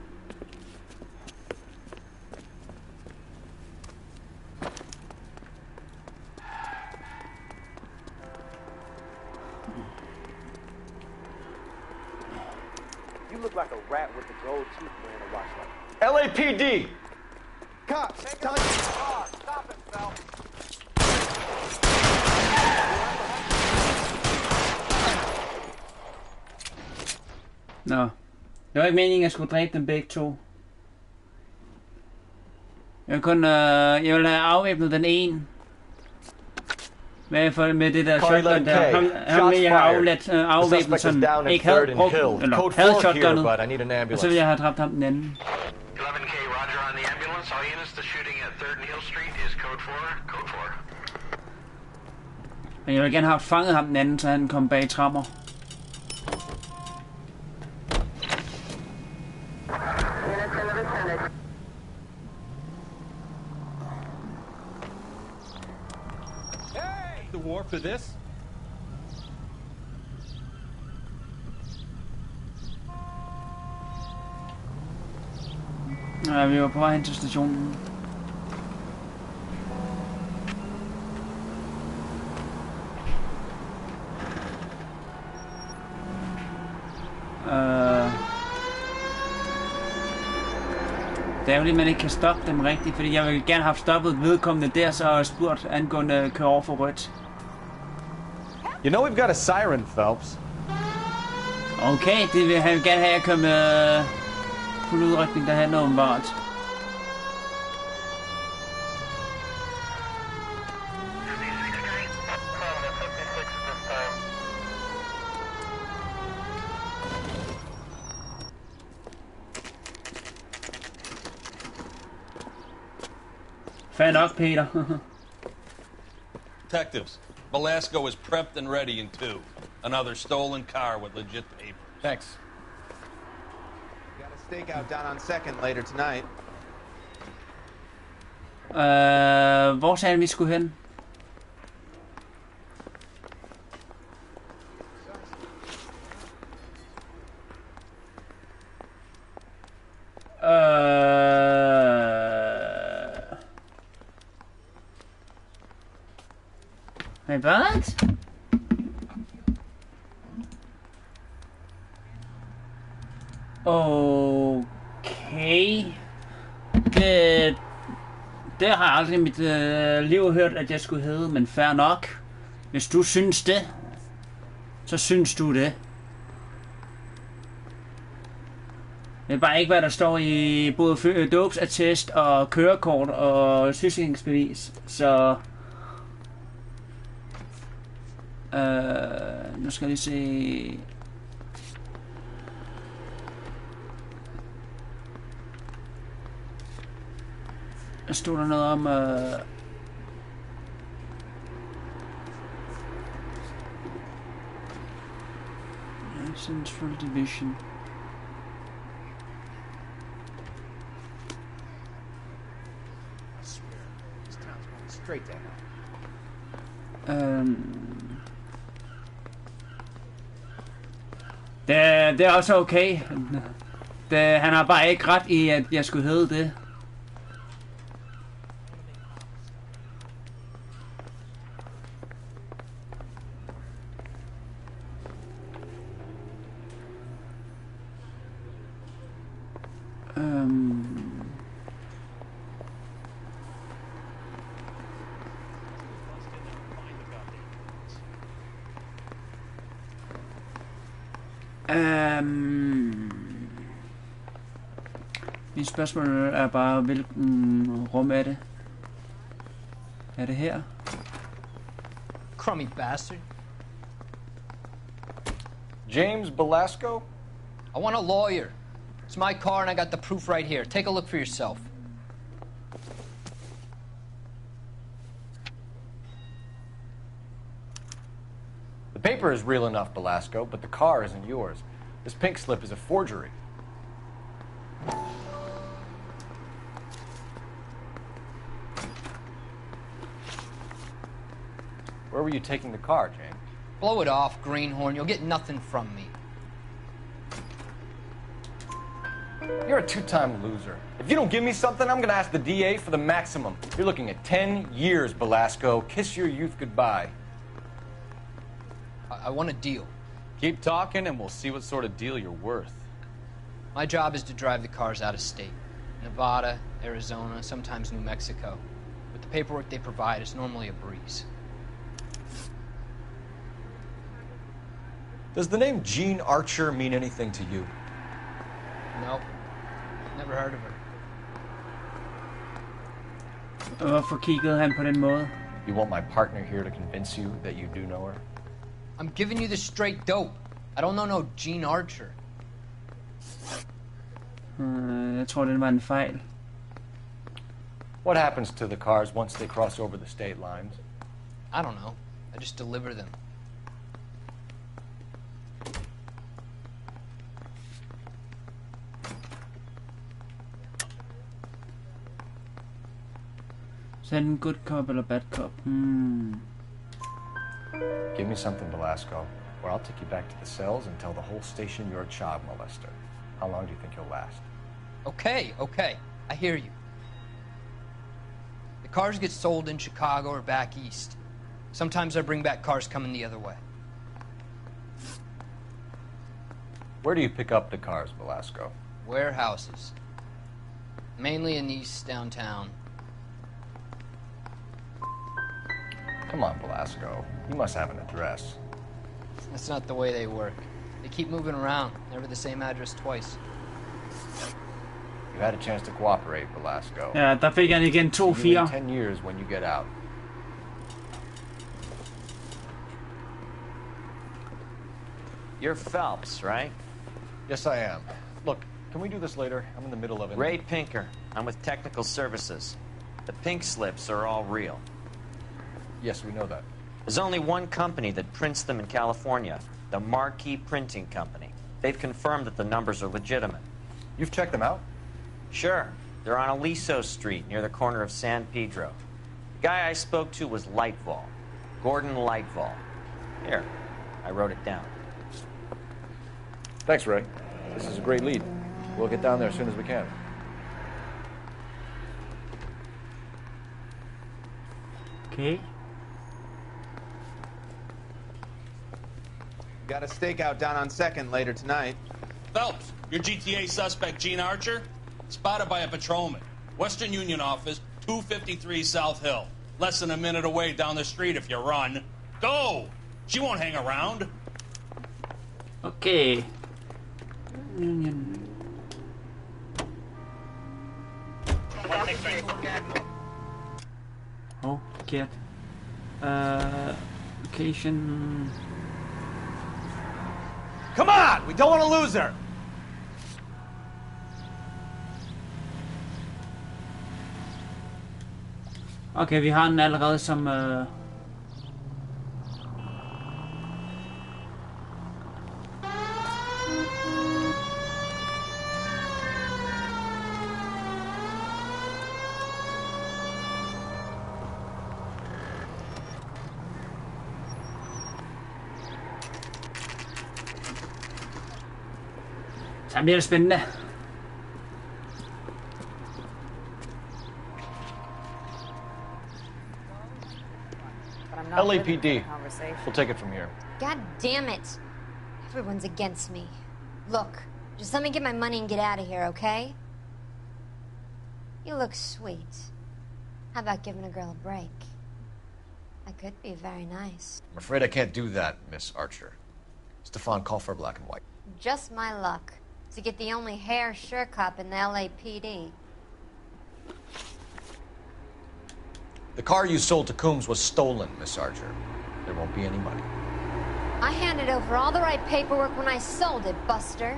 You look like a rat with a gold tooth wearing a watch like that. LAPD! Cops! Stop it, Phelps. Nå. Det var ikke meningen, at jeg skulle dræbe dem begge to. Jeg vil have afvæbnet den ene. Med det der shotgun der. Ham vil jeg have afvæbnet sådan. Ikke havde brugt, eller havde shotgunnet. Og så vil jeg have dræbt ham den anden. 11K, roger on the ambulance. All units, the shooting at 3rd and Hill Street is code 4. Code 4. Men jeg vil gerne have fanget ham den anden, så han kom bag trammer. The war for this? Ja, vi var på vej hen til stationen. Det er jo lige, man ikke kan stoppe dem rigtigt, fordi jeg vil gerne have stoppet vedkommende der, så har jeg spurgt angående køre over for rødt. You know we've got a siren, Phelps. Okay, det vil han gerne have, at jeg kører med fuld udrykning, der handler åbenbart. Fair nok, Peter. Detectives, Velasco is prepped and ready in 2. Another stolen car with legit papers. Thanks. Got a stakeout down on 2nd later tonight. Hvor sagde vi skulle hen? Wait, what? Okay. Det har jeg aldrig i mit liv hørt, at jeg skulle hedde, men fair nok. Hvis du synes det, så synes du det. Det er bare ikke, hvad der står i både dåbsattest og kørekort og sygesikringsbevis. Så... nu skal jeg lige se... Der stod der noget om... Central Division. Straight down. Det er også okay. Han har bare ikke ret i, at jeg skulle hedde det. Mit spørgsmål er bare, hvilken rum er det? Er det her? Crummy bastard. James Belasco? I want a lawyer. It's my car and I got the proof right here. Take a look for yourself. The paper is real enough, Belasco, but the car isn't yours. This pink slip is a forgery. Where were you taking the car, James? Blow it off, greenhorn. You'll get nothing from me. You're a two-time loser. If you don't give me something, I'm gonna ask the DA for the maximum. You're looking at 10 years, Belasco. Kiss your youth goodbye. I want a deal. Keep talking and we'll see what sort of deal you're worth. My job is to drive the cars out of state. Nevada, Arizona, sometimes New Mexico. With the paperwork they provide, it's normally a breeze. Does the name Jean Archer mean anything to you? Nope. Never heard of her. Hvorfor kiggede han på den måde? You want my partner here to convince you that you do know her? I'm giving you the straight dope. I don't know no Jean Archer. Jeg tror, det var en fejl. What happens to the cars once they cross over the state lines? I don't know. I just deliver them. Send good cop eller bad cop? Give me something, Belasco, or I'll take you back to the cells and tell the whole station you're a child molester. How long do you think you'll last? Okay, okay. I hear you. The cars get sold in Chicago or back east. Sometimes I bring back cars coming the other way. Where do you pick up the cars, Belasco? Warehouses. Mainly in East downtown. Come on, Belasco. You must have an address. That's not the way they work. They keep moving around, never the same address twice. You had a chance to cooperate, Belasco. Ja, der fik han igen 2-4. 10 years when you get out. You're Phelps, right? Yes, I am. Look, can we do this later? I'm in the middle of it. Ray Pinker. I'm with Technical Services. The pink slips are all real. Yes, we know that. There's only one company that prints them in California, the Marquee Printing Company. They've confirmed that the numbers are legitimate. You've checked them out? Sure. They're on Aliso Street, near the corner of San Pedro. The guy I spoke to was Lightval. Gordon Lightval. Here, I wrote it down. Thanks, Ray. This is a great lead. We'll get down there as soon as we can. Okay. Got a stakeout down on 2nd later tonight. Phelps, your GTA suspect, Jean Archer, spotted by a patrolman. Western Union office, 253 South Hill. Less than a minute away down the street if you run. Go! She won't hang around. Okay. Oh, forkert. Location... Come on! We don't want to lose her! Okay, vi har den allerede som... Så bliver det spændende. LAPD. We'll take it from here. God damn it. Everyone's against me. Look, just let me get my money and get out of here, okay? You look sweet. How about giving a girl a break? I could be very nice. I'm afraid I can't do that, Miss Archer. Stefan, call for black and white. Just my luck to get the only hair sure cop in the LAPD. The car you sold to Coombs was stolen, Miss Archer. There won't be any money. I handed over all the right paperwork when I sold it, Buster.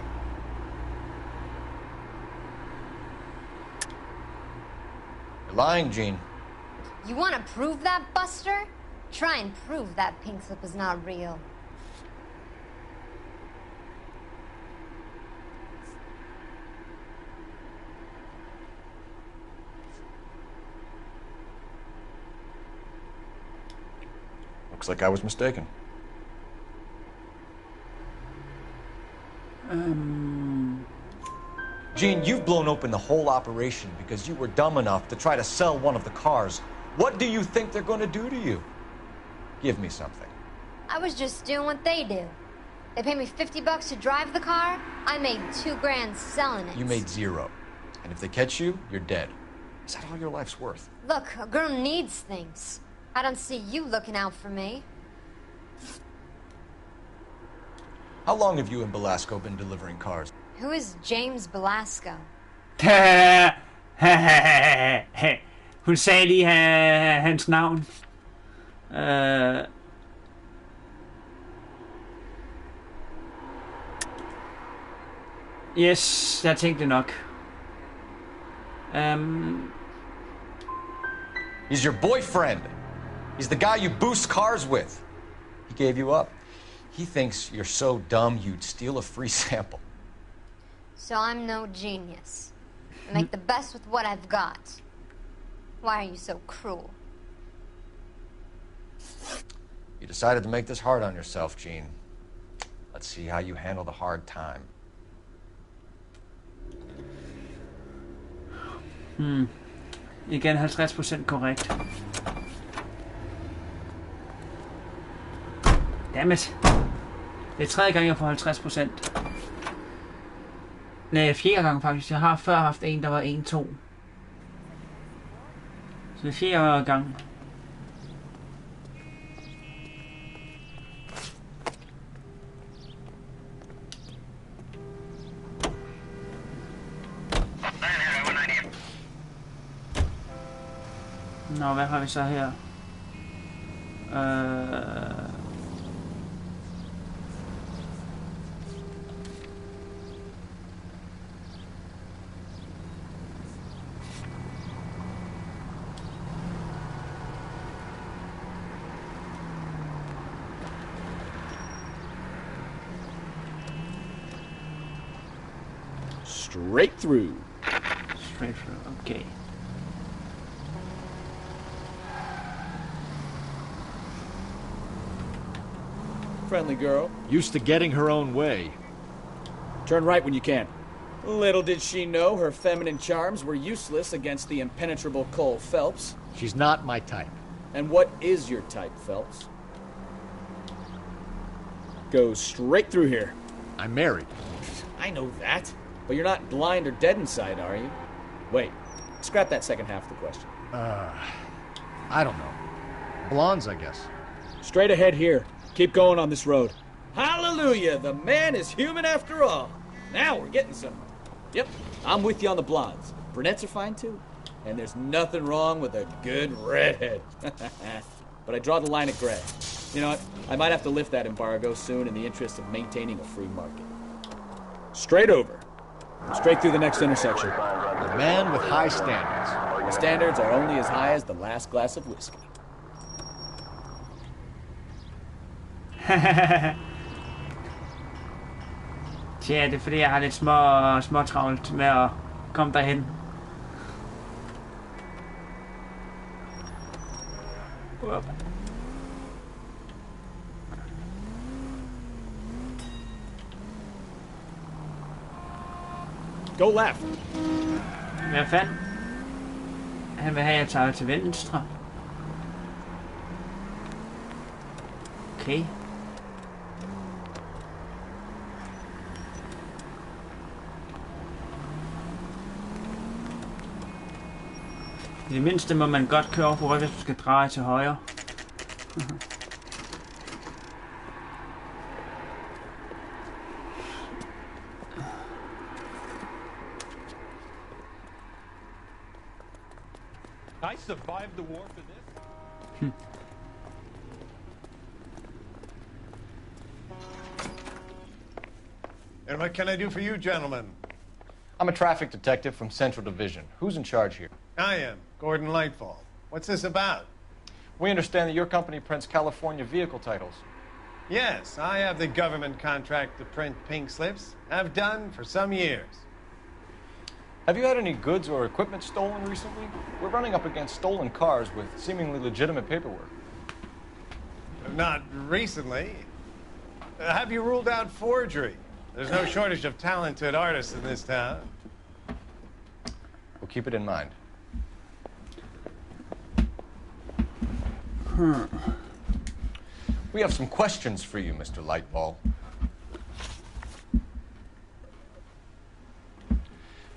You're lying, Gene. You want to prove that, Buster? Try and prove that pink slip is not real. Looks like I was mistaken. Gene, you've blown open the whole operation because you were dumb enough to try to sell one of the cars. What do you think they're going to do to you? Give me something. I was just doing what they do. They paid me $50 to drive the car. I made $2 grand selling it. You made $0. And if they catch you, you're dead. Is that all your life's worth? Look, a girl needs things. I don't see you looking out for me. How long have you and Belasco been delivering cars? Who is James Belasco? Hun sagde lige hans navn. Yes, jeg tænkte nok. He's your boyfriend. He's the guy you boost cars with. He gave you up. He thinks you're so dumb you'd steal a free sample. So I'm no genius. I make the best with what I've got. Why are you so cruel? You decided to make this hard on yourself, Gene. Let's see how you handle the hard time. Igen 50% korrekt. Dammit. Det er tredje gang, jeg får 50%. Nej, fjerde gang faktisk. Jeg har før haft en, der var 1-2. Så det er fjerde gang. Nå, hvad har vi så her? Straight through. Straight through, okay. Friendly girl. Used to getting her own way. Turn right when you can. Little did she know her feminine charms were useless against the impenetrable Cole Phelps. She's not my type. And what is your type, Phelps? Go straight through here. I'm married. I know that. But you're not blind or dead inside, are you? Wait. Scrap that second half of the question. I don't know. Blondes, I guess. Straight ahead here. Keep going on this road. Hallelujah! The man is human after all. Now we're getting somewhere. Yep, I'm with you on the blondes. Brunettes are fine too. And there's nothing wrong with a good redhead. But I draw the line at gray. You know what? I might have to lift that embargo soon in the interest of maintaining a free market. Straight over. Straight through the next intersection. A man with high standards. The standards are only as high as the last glass of whiskey. Tja, det er fordi jeg har lidt små travlt med at komme derhen. Go left. Hvad fanden? Han vil have, at jeg tager til venstre. Okay. I det mindste må man godt køre over på rødt, hvis du skal dreje til højre. I survived the war for this. And what can I do for you, gentlemen? I'm a traffic detective from Central Division. Who's in charge here? I am, Gordon Lightfall. What's this about? We understand that your company prints California vehicle titles. Yes, I have the government contract to print pink slips. Have done for some years. Have you had any goods or equipment stolen recently? We're running up against stolen cars with seemingly legitimate paperwork. Not recently. Have you ruled out forgery? There's no shortage of talented artists in this town. We'll keep it in mind. We have some questions for you, Mr. Lightball.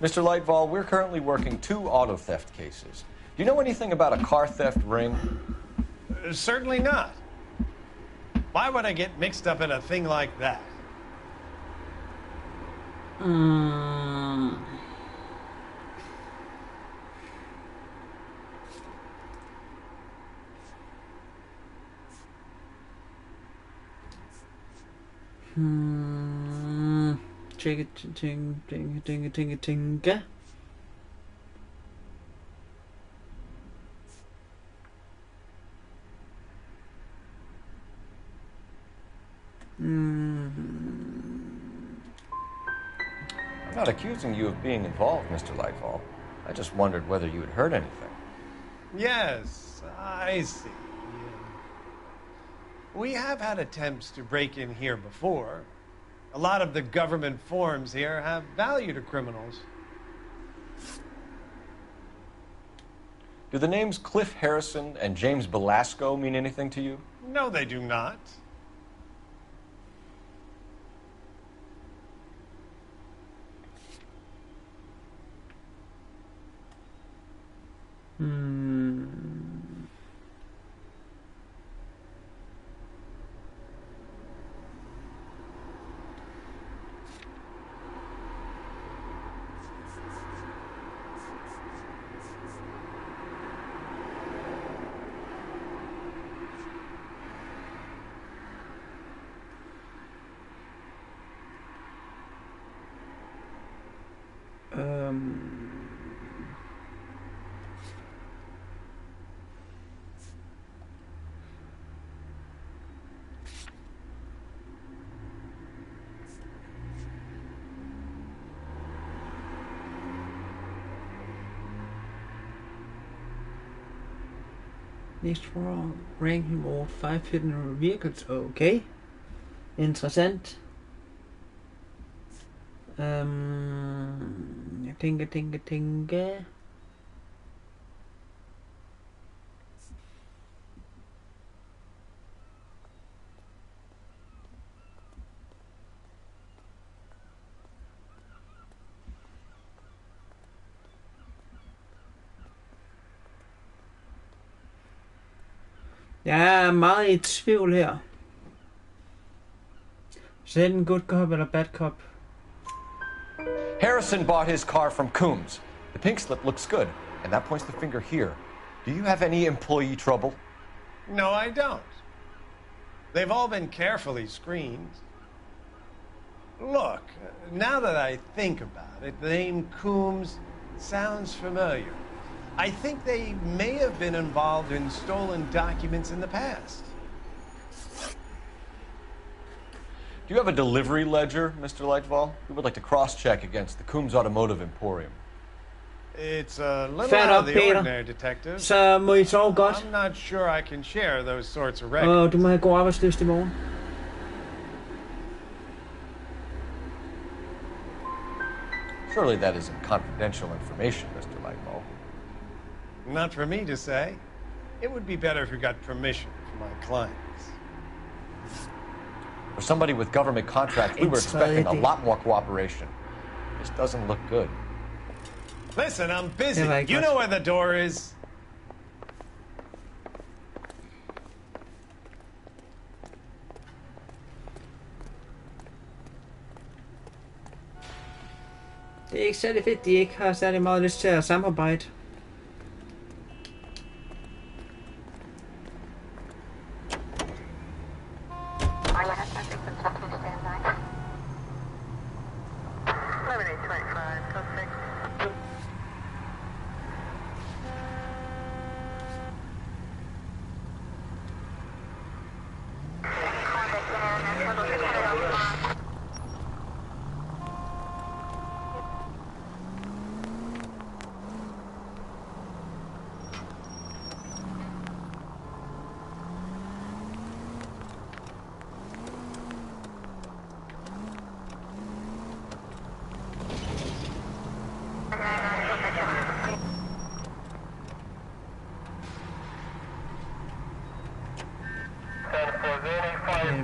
Mr. Lightball, we're currently working 2 auto theft cases. Do you know anything about a car theft ring? Certainly not. Why would I get mixed up in a thing like that? Tinga. I'm not accusing you of being involved, Mr. Lightfall. I just wondered whether you had heard anything. Yes, I see. We have had attempts to break in here before. A lot of the government forms here have value to criminals. Do the names Cliff Harrison and James Belasco mean anything to you? No, they do not. Next for ranking more 5 hidden vehicles. Okay. Interessant. Jeg tænker. Jeg er meget i tvivl her. Så er den good cop eller bad cop? Harrison bought his car from Coombs. The pink slip looks good. And that points the finger here. Do you have any employee trouble? No, I don't. They've all been carefully screened. Look, now that I think about it, the name Coombs sounds familiar. I think they may have been involved in stolen documents in the past. Do you have a delivery ledger, Mr. Lightval? We would like to cross-check against the Coombs Automotive Emporium. It's a little Fair out nok, of the Peter. ordinary, detective. Så må I sove godt. I'm not sure I can share those sorts of records. Og du må have god arbejdslyst i morgen. Surely that isn't confidential information, Mr. Lightval. Not for me to say. It would be better if you got permission from my clients. For somebody with government contracts, we were expecting a lot more cooperation. This doesn't look good. Listen, I'm busy. Det var ikke You godt. know where the door is. Det er ikke særlig fedt, de ikke har særlig meget lyst til at samarbejde.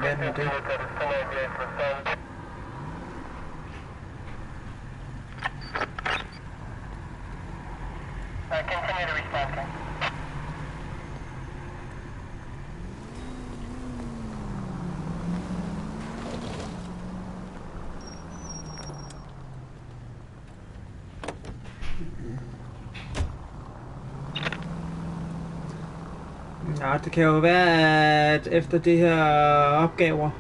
Hvad med det? Ja, det kan jo være, at efter de her opgaver,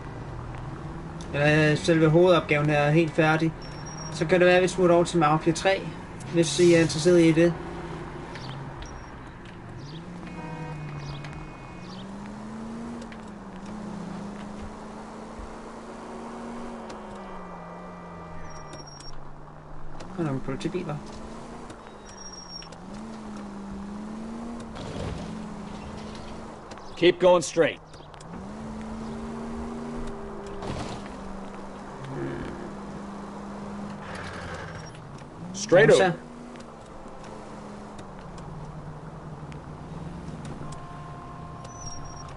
eller selve hovedopgaven her er helt færdig, så kan det være, at vi smutter over til Mafia 3, hvis I er interesseret i det. Der er nogle politibiler. Keep going straight. Straight over.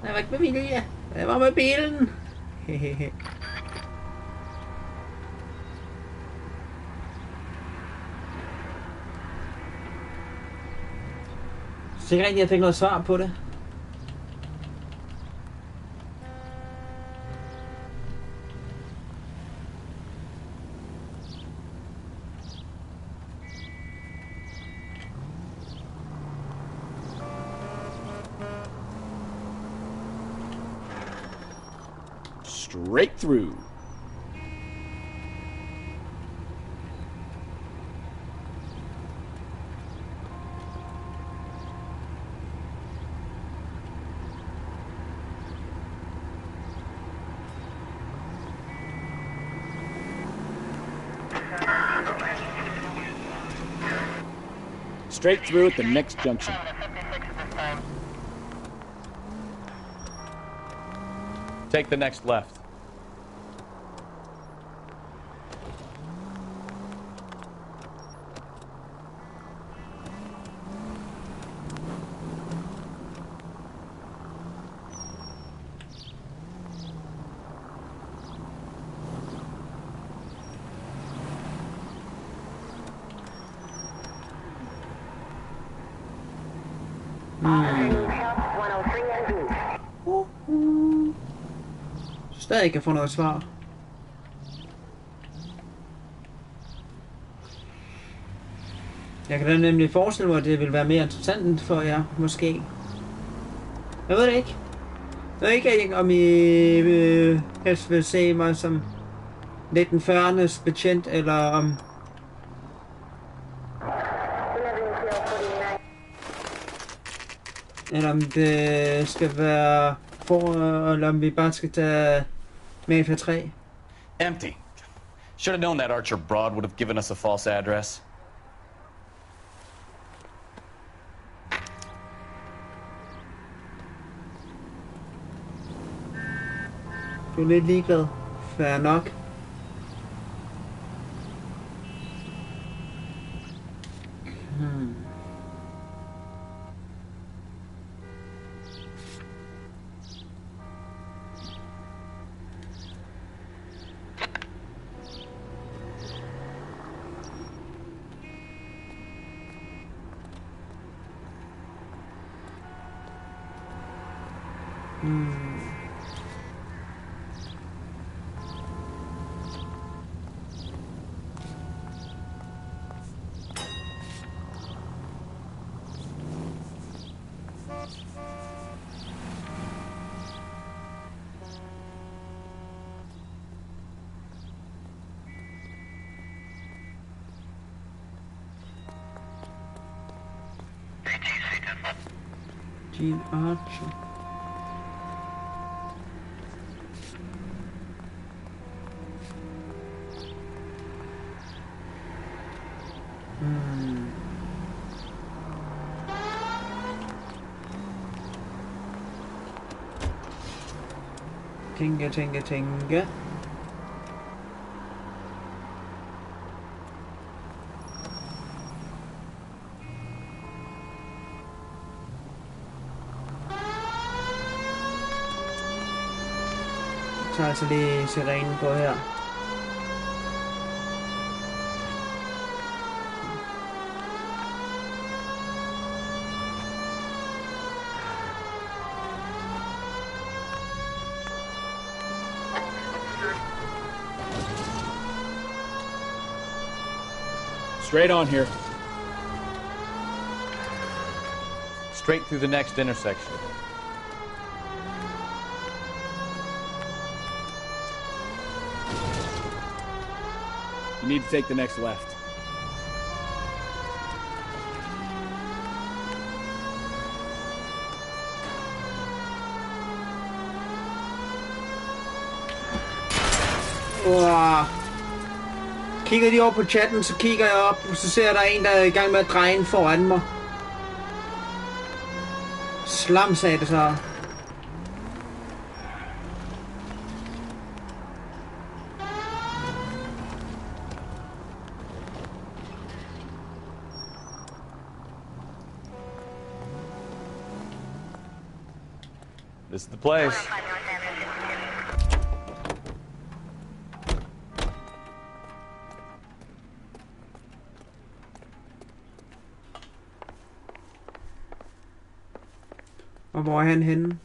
Jeg var ikke med vilje. Jeg var med bilen. Hehehe. Så ikke rigtig, jeg fik noget svar på det. Straight through. Straight through at the next junction. Take the next left. Stadig kan få noget svar. Jeg kan da nemlig forestille mig, at det vil være mere interessant for jer, måske. Jeg ved det ikke. Jeg ved ikke, om I helst vil se mig som 1940'ernes betjent, eller om... Eller om det skal være eller om vi bare skal tage Mafia 3. Empty. Should have known that Archer broad would have given us a false address. Du er lidt ligeglad. Fair nok. Gene Archer. Tænke. Så altså lige sirenen på her. Straight on here. Straight through the next intersection. You need to take the next left. Wow. Kigger de over på chatten, så kigger jeg op, og så ser jeg, der er en, der er i gang med at dreje ind foran mig. Slam, sagde det så. This is the place. Og hvor er han henne?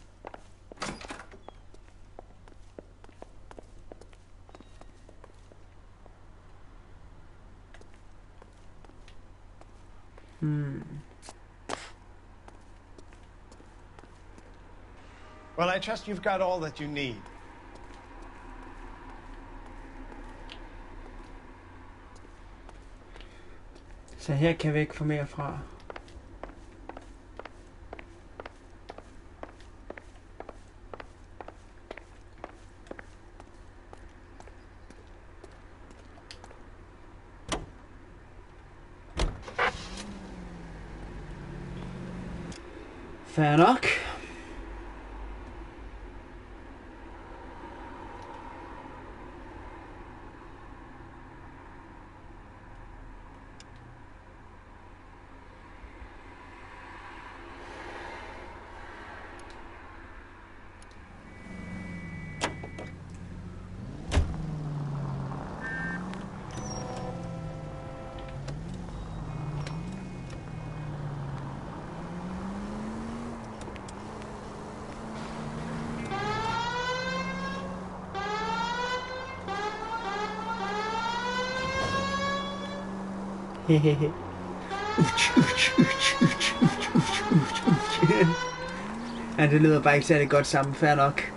Well, I trust you've got all that you need. Så her kan vi ikke få mere fra. Fair nok. Ja, det lyder bare ikke særlig godt sammen, fair nok.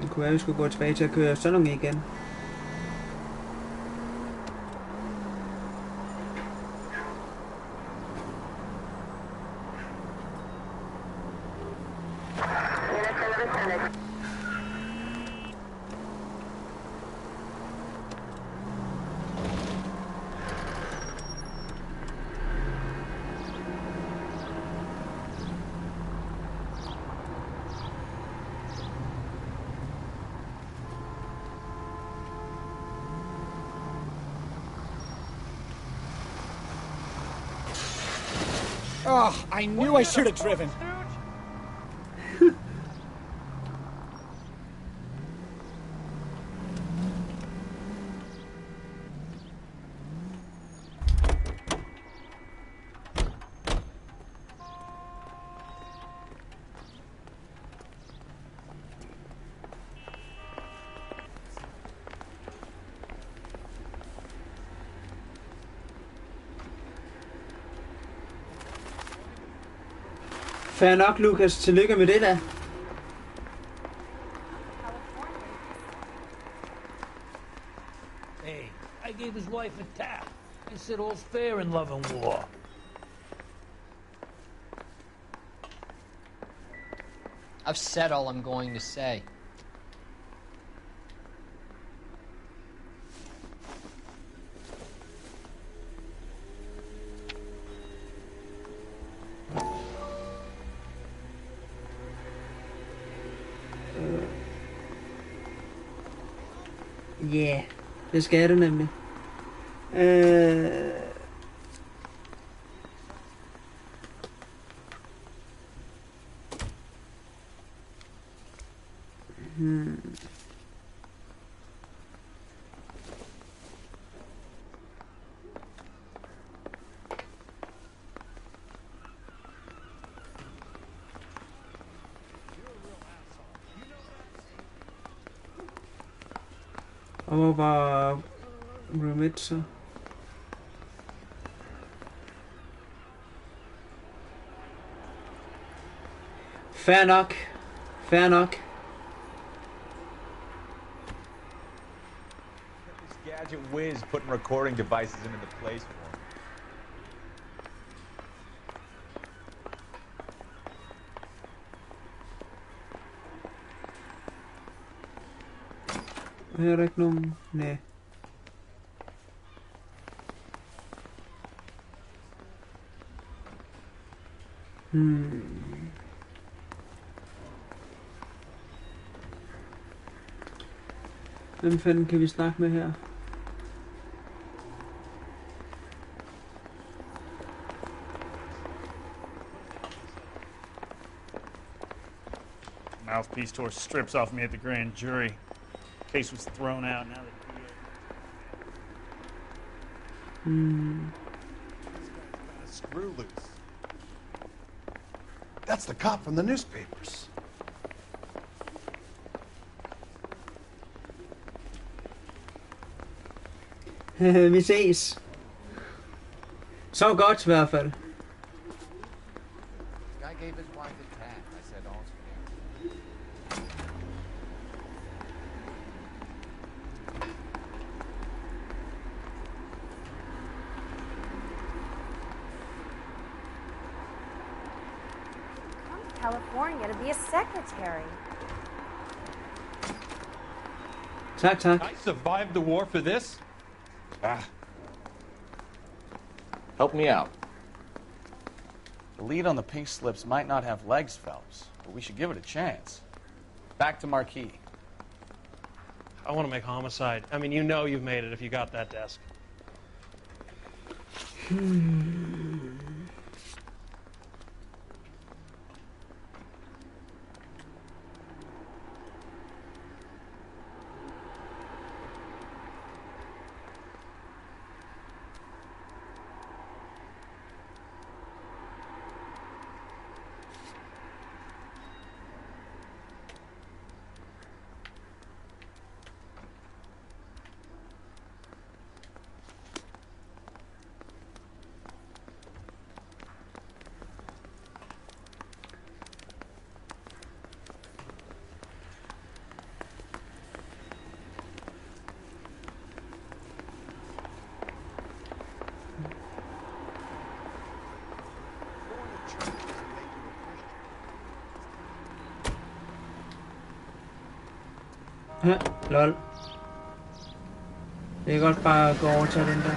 Det kunne være, vi skulle gå tilbage til at køre sådan nogle igen. Oh, I knew I should have driven. Fair nok, Lukas. Tillykke med det da. Hey, I gave his wife a tap. I said all's fair in love and war. I've said all I'm going to say. Ja, yeah, det skal du nemlig. Og hvor var Remit så? Fair nok. Fair nok. This gadget whiz putting recording devices into the place for him. Her er der ikke nogen... Næh. Hvem fanden kan vi snakke med her? Mouthpiece tore strips off me at the grand jury. Case was thrown out. Now that screw loose. That's the cop from the newspapers. Vi ses. Så godt i hvert fald. Guy gave his wife a tap. I said all's fair. California to be a secretary. Tak, tak. I survived the war for this? Help me out. The lead on the pink slips might not have legs, Phelps, but we should give it a chance. Back to Marquis. I want to make homicide. I mean, you know you've made it if you got that desk. Lol. Det kan godt bare gå over til den der.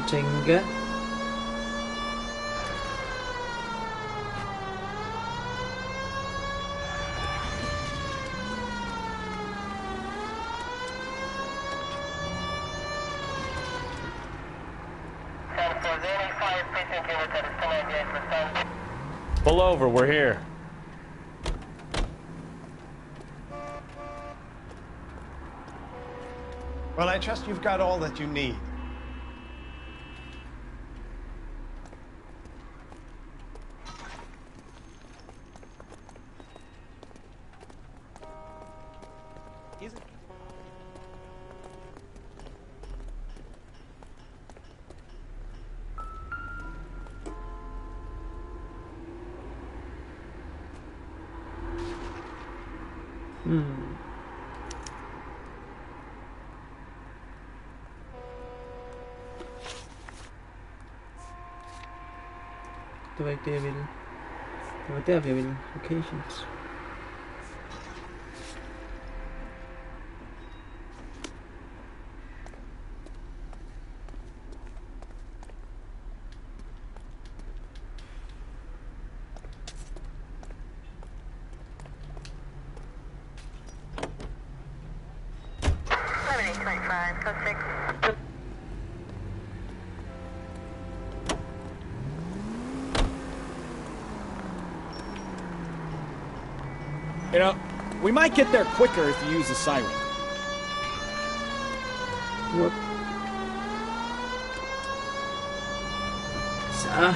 Tænke. Pull over, we're here. Well, I trust you've got all that you need. Det var ikke det, jeg ville. Det var der, jeg ville. Locations. You know, we might get there quicker if you use the siren. What? Så.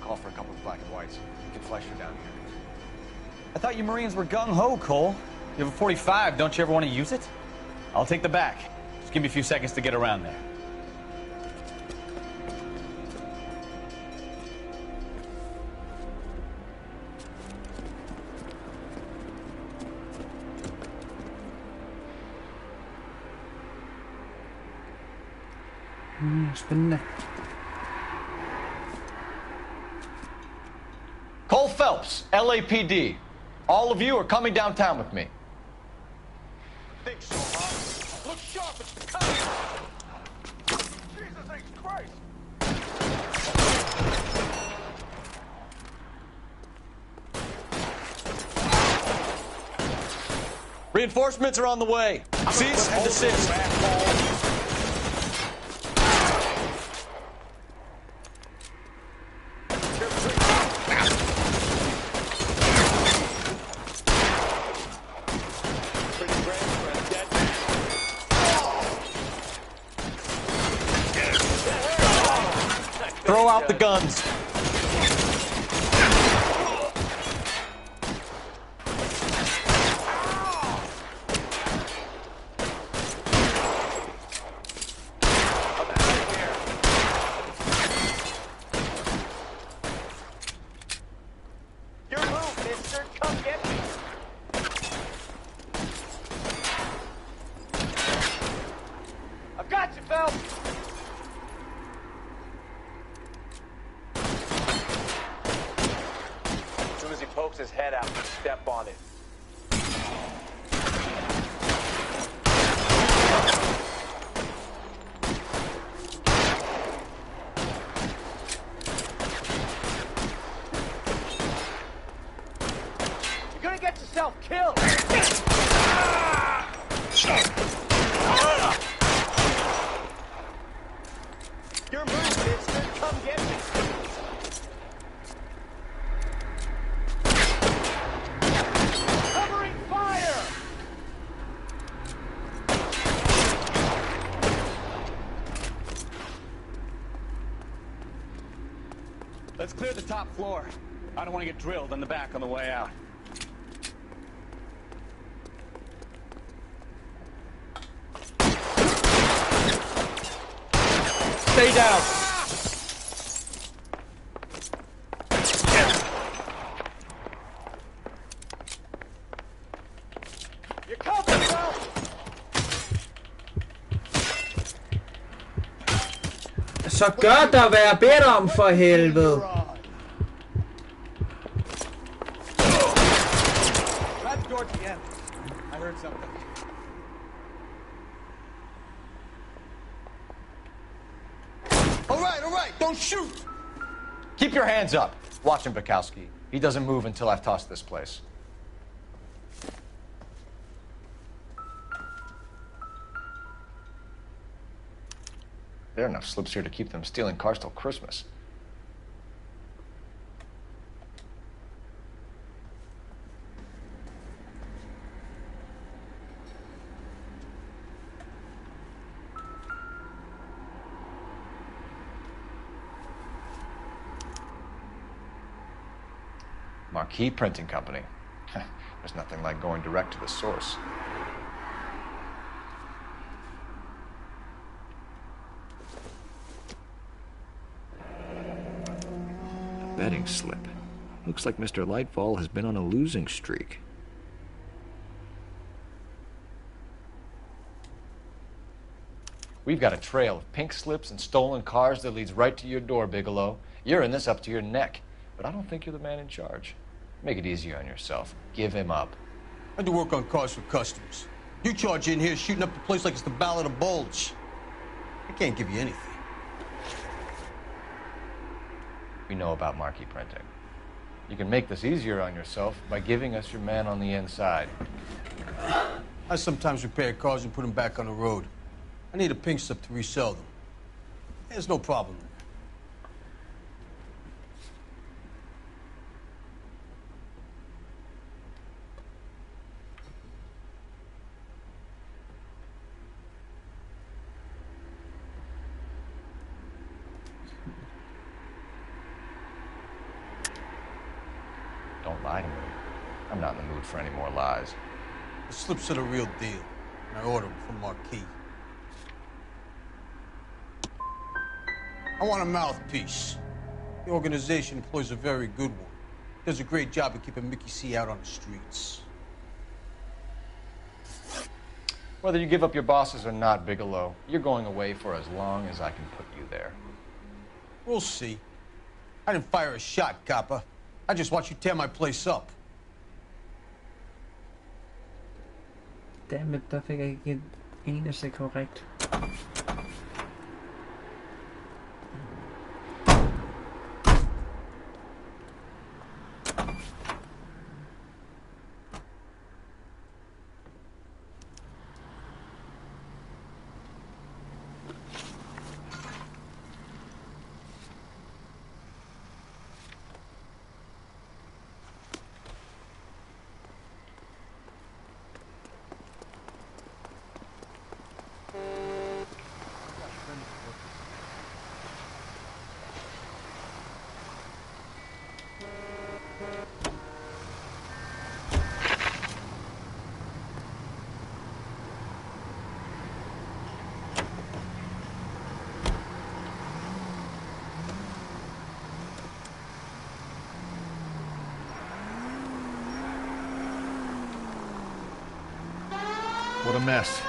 Call for a couple of black and whites. You can flash her down here. I thought you Marines were gung-ho, Cole. You have a 45, don't you ever want to use it? I'll take the back. Just give me a few seconds to get around there. Spændende. Cole Phelps, LAPD. All of you are coming downtown with me. Think so, huh? Look sharp, it's coming! Jesus H. Christ! Reinforcements are on the way. Cease and desist. Throw out the guns. His head out and step on it. You're gonna get yourself killed. Your move, mister. Come get me. Let's clear the top floor. I don't want to get drilled in the back on the way out. Stay down. You're covered, bro. Så gør der være bedt om for helvede. Grab the door at the end. I heard something. All right, don't shoot! Keep your hands up. Watch him, Bukowski. He doesn't move until I've tossed this place. There are enough slips here to keep them stealing cars till Christmas. Marquee Printing Company. There's nothing like going direct to the source. Betting slip. Looks like Mr. Lightfall has been on a losing streak. We've got a trail of pink slips and stolen cars that leads right to your door, Bigelow. You're in this up to your neck, but I don't think you're the man in charge. Make it easier on yourself. Give him up. I do work on cars for customers. You charge in here shooting up the place like it's the Ballad of Bulge. I can't give you anything. We know about marquee printing. You can make this easier on yourself by giving us your man on the inside. I sometimes repair cars and put them back on the road. I need a pink slip to resell them. There's no problem. Don't lie to me. I'm not in the mood for any more lies. The slips are the real deal, and I ordered them from Marquis. I want a mouthpiece. The organization employs a very good one. Does a great job of keeping Mickey C out on the streets. Whether you give up your bosses or not, Bigelow, you're going away for as long as I can put you there. We'll see. I didn't fire a shot, copper. I just watched you tear my place up. Dammit, der fik jeg ikke en eneste korrekt. What a mess.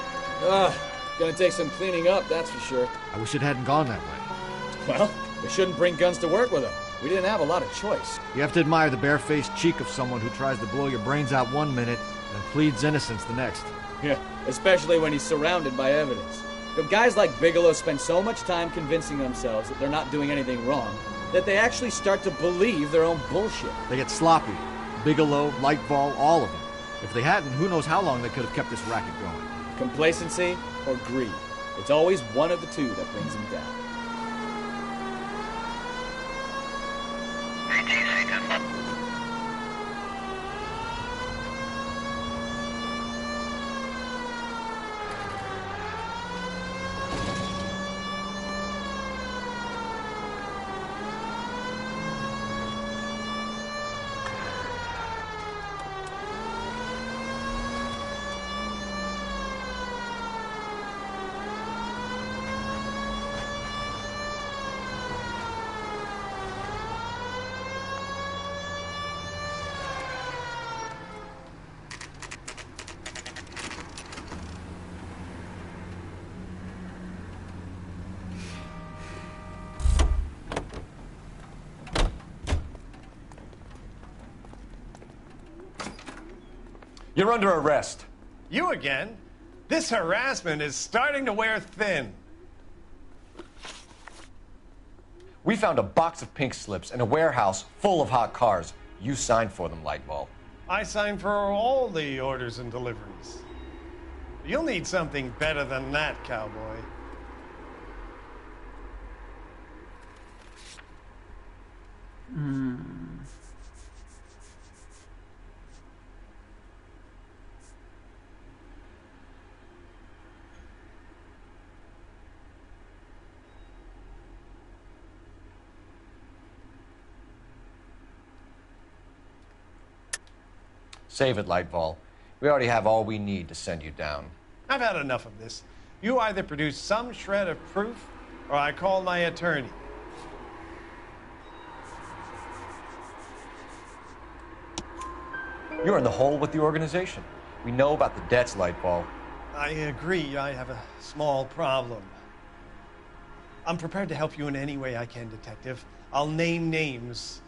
Ugh, gonna take some cleaning up, that's for sure. I wish it hadn't gone that way. Well, we shouldn't bring guns to work with them. We didn't have a lot of choice. You have to admire the barefaced cheek of someone who tries to blow your brains out one minute and pleads innocence the next. Yeah, especially when he's surrounded by evidence. You know, guys like Bigelow spend so much time convincing themselves that they're not doing anything wrong that they actually start to believe their own bullshit. They get sloppy. Bigelow, Lightball, all of them. If they hadn't, who knows how long they could have kept this racket going. Complacency or greed. It's always one of the two that brings them down. You're under arrest. You again? This harassment is starting to wear thin. We found a box of pink slips in a warehouse full of hot cars. You signed for them, Lightball. I signed for all the orders and deliveries. You'll need something better than that, cowboy. Save it, Lightball. We already have all we need to send you down. I've had enough of this. You either produce some shred of proof, or I call my attorney. You're in the hole with the organization. We know about the debts, Lightball. I agree. I have a small problem. I'm prepared to help you in any way I can, Detective. I'll name names.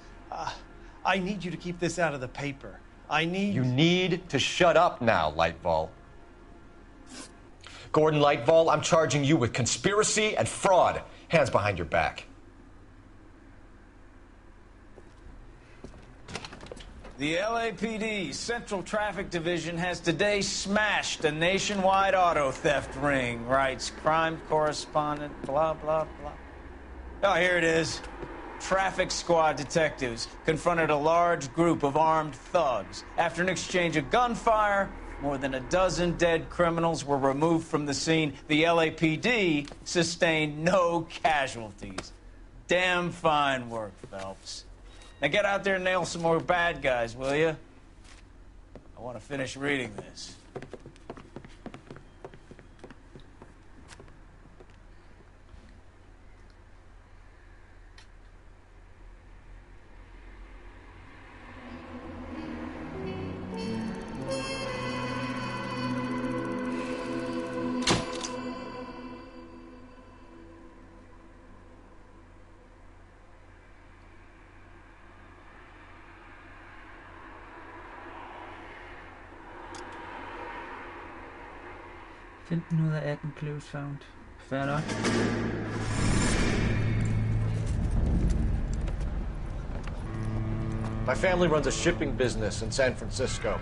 I need you to keep this out of the paper. You need to shut up now, Lightball. Gordon Lightball, I'm charging you with conspiracy and fraud. Hands behind your back. The LAPD Central Traffic Division has today smashed a nationwide auto theft ring, writes crime correspondent, blah, blah, blah. Oh, here it is. Traffic squad detectives confronted a large group of armed thugs. After an exchange of gunfire, more than a dozen dead criminals were removed from the scene. The LAPD sustained no casualties. Damn fine work, Phelps. Now get out there and nail some more bad guys, will you? I want to finish reading this. Clues found. Fair nok. My family runs a shipping business in San Francisco.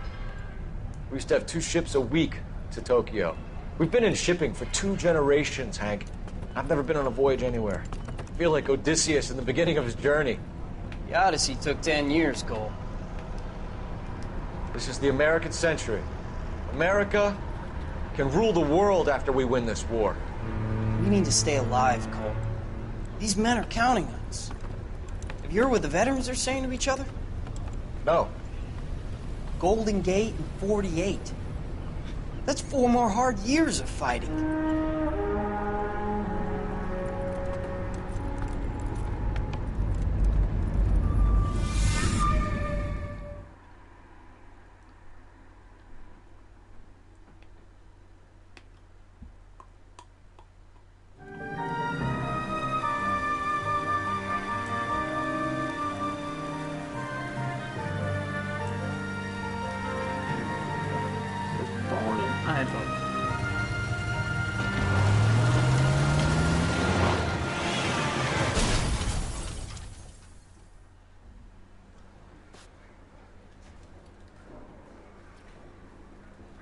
We used to have 2 ships a week to Tokyo. We've been in shipping for 2 generations, Hank. I've never been on a voyage anywhere. I feel like Odysseus in the beginning of his journey. The Odyssey took 10 years, Cole. This is the American century. America can rule the world after we win this war. We need to stay alive, Cole. These men are counting on us. Have you heard what the veterans are saying to each other? No. Golden Gate and 48. That's 4 more hard years of fighting. einfach.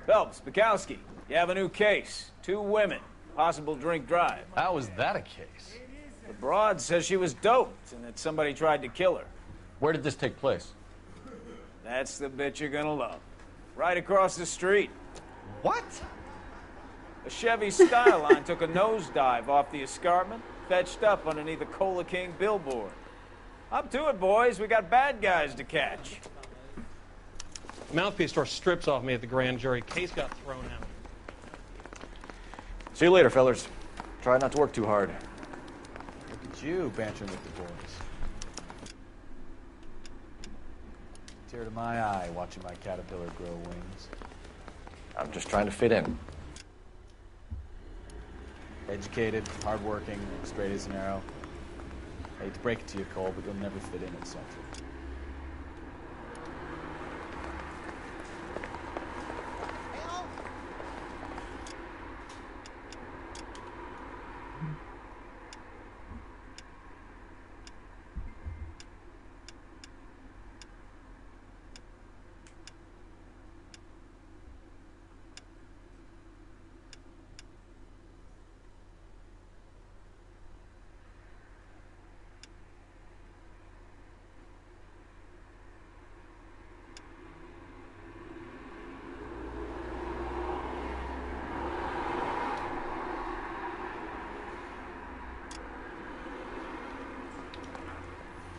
Phelps, Bukowski, you have a new case. 2 women, possible drink drive. How was that a case? The broad says she was doped and that somebody tried to kill her. Where did this take place? That's the bit you're gonna love. Right across the street. What? A Chevy Skyline took a nosedive off the escarpment, fetched up underneath a Cola King billboard. Up to it, boys. We got bad guys to catch. Mouthpiece tore strips off me at the grand jury. Case got thrown out. See you later, fellers. Try not to work too hard. Look at you bantering with the boys. Tear to my eye watching my caterpillar grow wings. I'm just trying to fit in. Educated, hardworking, straight as an arrow. I hate to break it to you, Cole, but you'll never fit in at Central.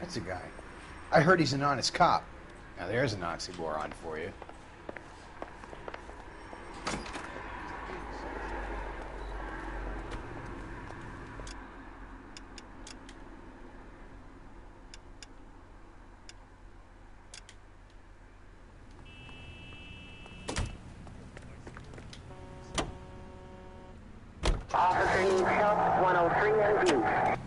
That's a guy. I heard he's an honest cop. Now there's an oxymoron for you. Officer needs help. 103 and view.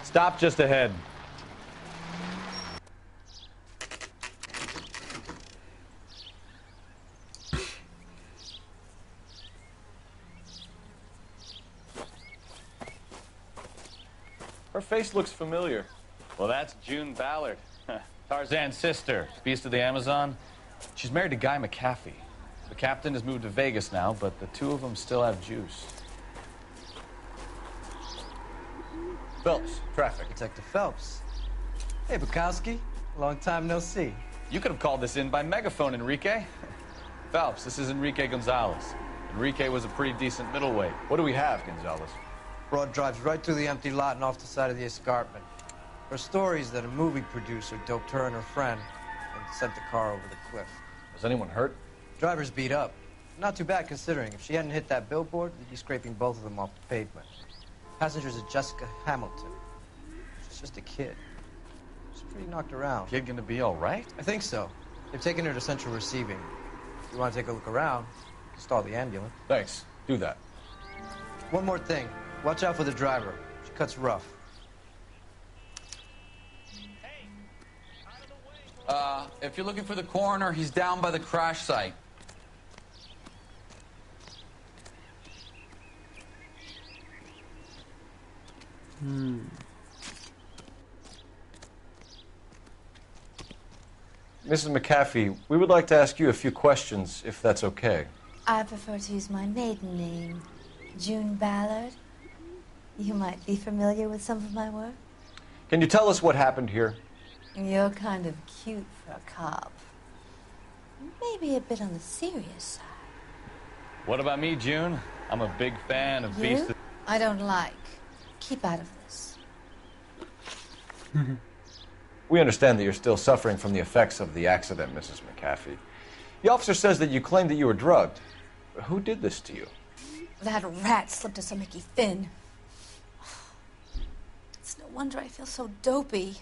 Stop just ahead. Her face looks familiar. Well, that's June Ballard, Tarzan's sister, beast of the Amazon. She's married to Guy McAfee. The captain has moved to Vegas now, but the two of them still have juice. Phelps, traffic. Detective Phelps. Hey, Bukowski. Long time no see. You could have called this in by megaphone, Enrique. Phelps, this is Enrique Gonzalez. Enrique was a pretty decent middleweight. What do we have, Gonzalez? Broad drives right through the empty lot and off the side of the escarpment. Her story is that a movie producer doped her and her friend and sent the car over the cliff. Was anyone hurt? Driver's beat up. Not too bad considering. If she hadn't hit that billboard, they'd be scraping both of them off the pavement. Passenger's a Jessica Hamilton. She's just a kid. She's pretty knocked around. Kid gonna be all right? I think so. They've taken her to central receiving. If you want to take a look around, you can stall the ambulance. Thanks. Do that. One more thing. Watch out for the driver. She cuts rough. If you're looking for the coroner, he's down by the crash site. Mrs. McAfee, we would like to ask you a few questions, if that's okay. I prefer to use my maiden name, June Ballard. You might be familiar with some of my work. Can you tell us what happened here? You're kind of cute for a cop. Maybe a bit on the serious side. What about me, June? I'm a big fan of Hvis. I don't like. Keep out of this. We understand that you're still suffering from the effects of the accident, Mrs. McAfee. The officer says that you claimed that you were drugged. Who did this to you? That rat slipped us some Mickey Finn. It's no wonder I feel so dopey.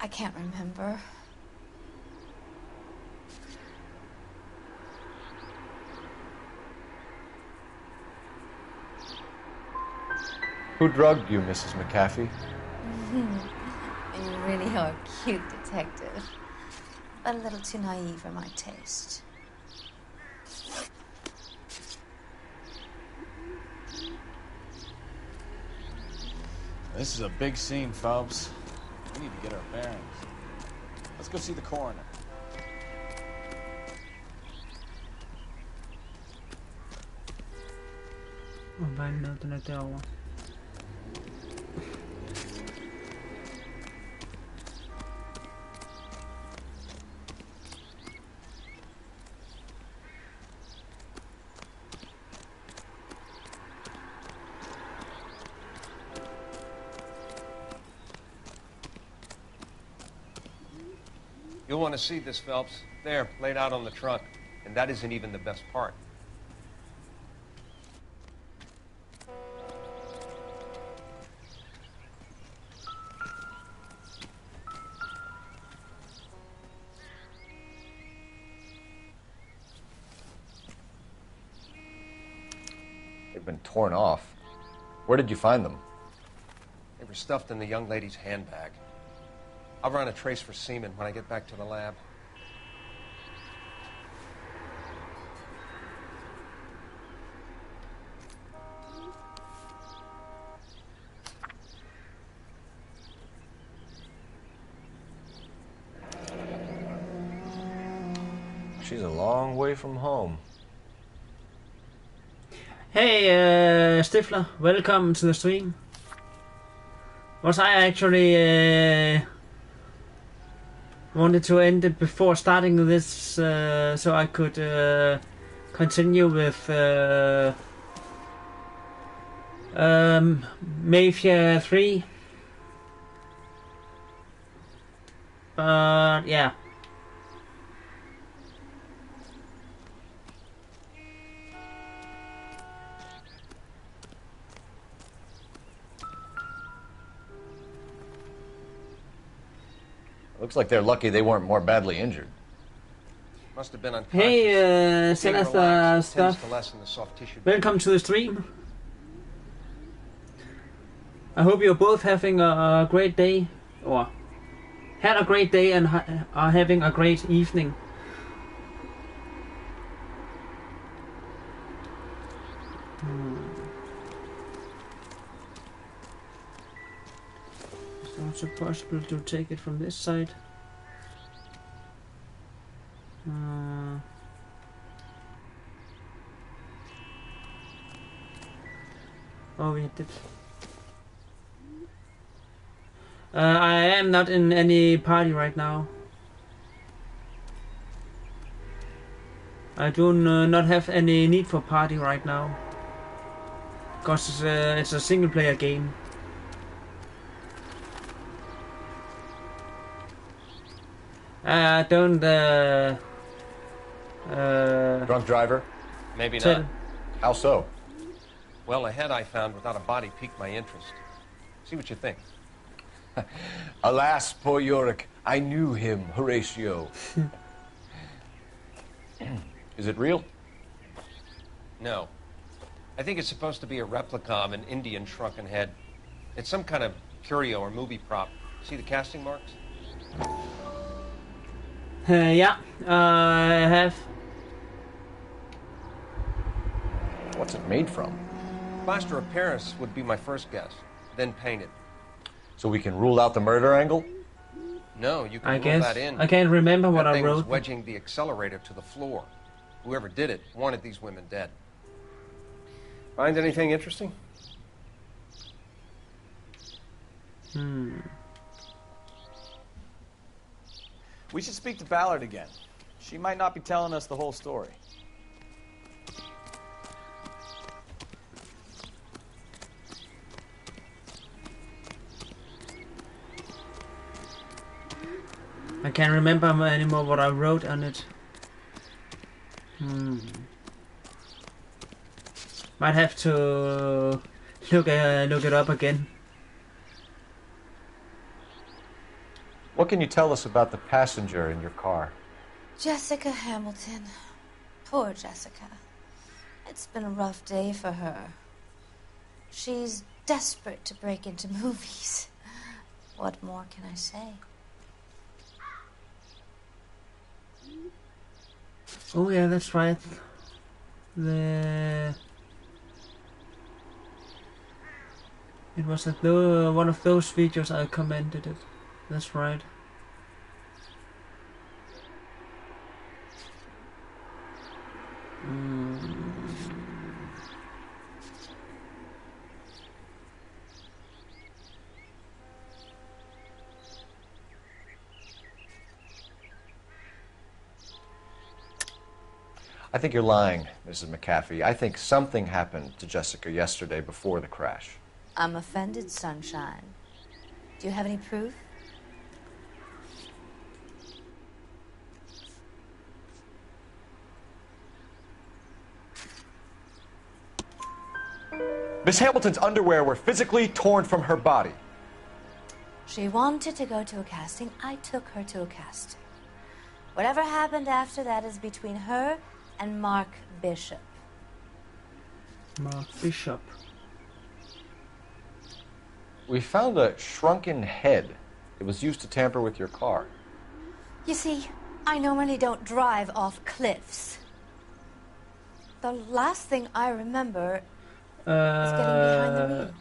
I can't remember. Who drugged you, Mrs. McAfee? You really are a cute detective, but a little too naive for my taste. This is a big scene, Phelps. We need to get our bearings. Let's go see the coroner. Hvad er det, den er derovre? You'll want to see this, Phelps. There, laid out on the trunk. And that isn't even the best part. They've been torn off. Where did you find them? They were stuffed in the young lady's handbag. I'll run a trace for semen when I get back to the lab. She's a long way from home. Hey, Stifler, welcome to the stream. Was I actually wanted to end it before starting this, so I could continue with Mafia 3. But yeah. Looks like they're lucky they weren't more badly injured. Must have been unconscious. Hey, Sinister Stuff. Welcome to the stream. I hope you're both having a great day, or had a great day and are having a great evening. It's also possible to take it from this side. Oh, we did. I am not in any party right now. I do not have any need for party right now. Because it's a single player game. Don't Drunk driver? Maybe not. How so? Well, a head I found without a body piqued my interest. See what you think. Alas, poor Yorick, I knew him, Horatio. Is it real? No. I think it's supposed to be a replica of an Indian shrunken head. It's some kind of curio or movie prop. See the casting marks? Yeah, I have. What's it made from? Plaster of Paris would be my first guess, then painted. So we can rule out the murder angle? No, you can I move guess. that in. I can't remember what that I thing was wrote. wedging the accelerator to the floor. Whoever did it wanted these women dead. Find anything interesting? We should speak to Ballard again. She might not be telling us the whole story. I can't remember anymore what I wrote on it. Might have to look it up again. What can you tell us about the passenger in your car? Jessica Hamilton. Poor Jessica. It's been a rough day for her. She's desperate to break into movies. What more can I say? Oh yeah, that's right. It was at one of those videos I commented it. That's right. I think you're lying, Mrs. McAfee. I think something happened to Jessica yesterday before the crash. I'm offended, Sunshine. Do you have any proof? Miss Hamilton's underwear were physically torn from her body. She wanted to go to a casting. I took her to a casting. Whatever happened after that is between her and Mark Bishop. Mark Bishop. We found a shrunken head. It was used to tamper with your car. You see, I normally don't drive off cliffs. The last thing I remember is getting behind the wheel.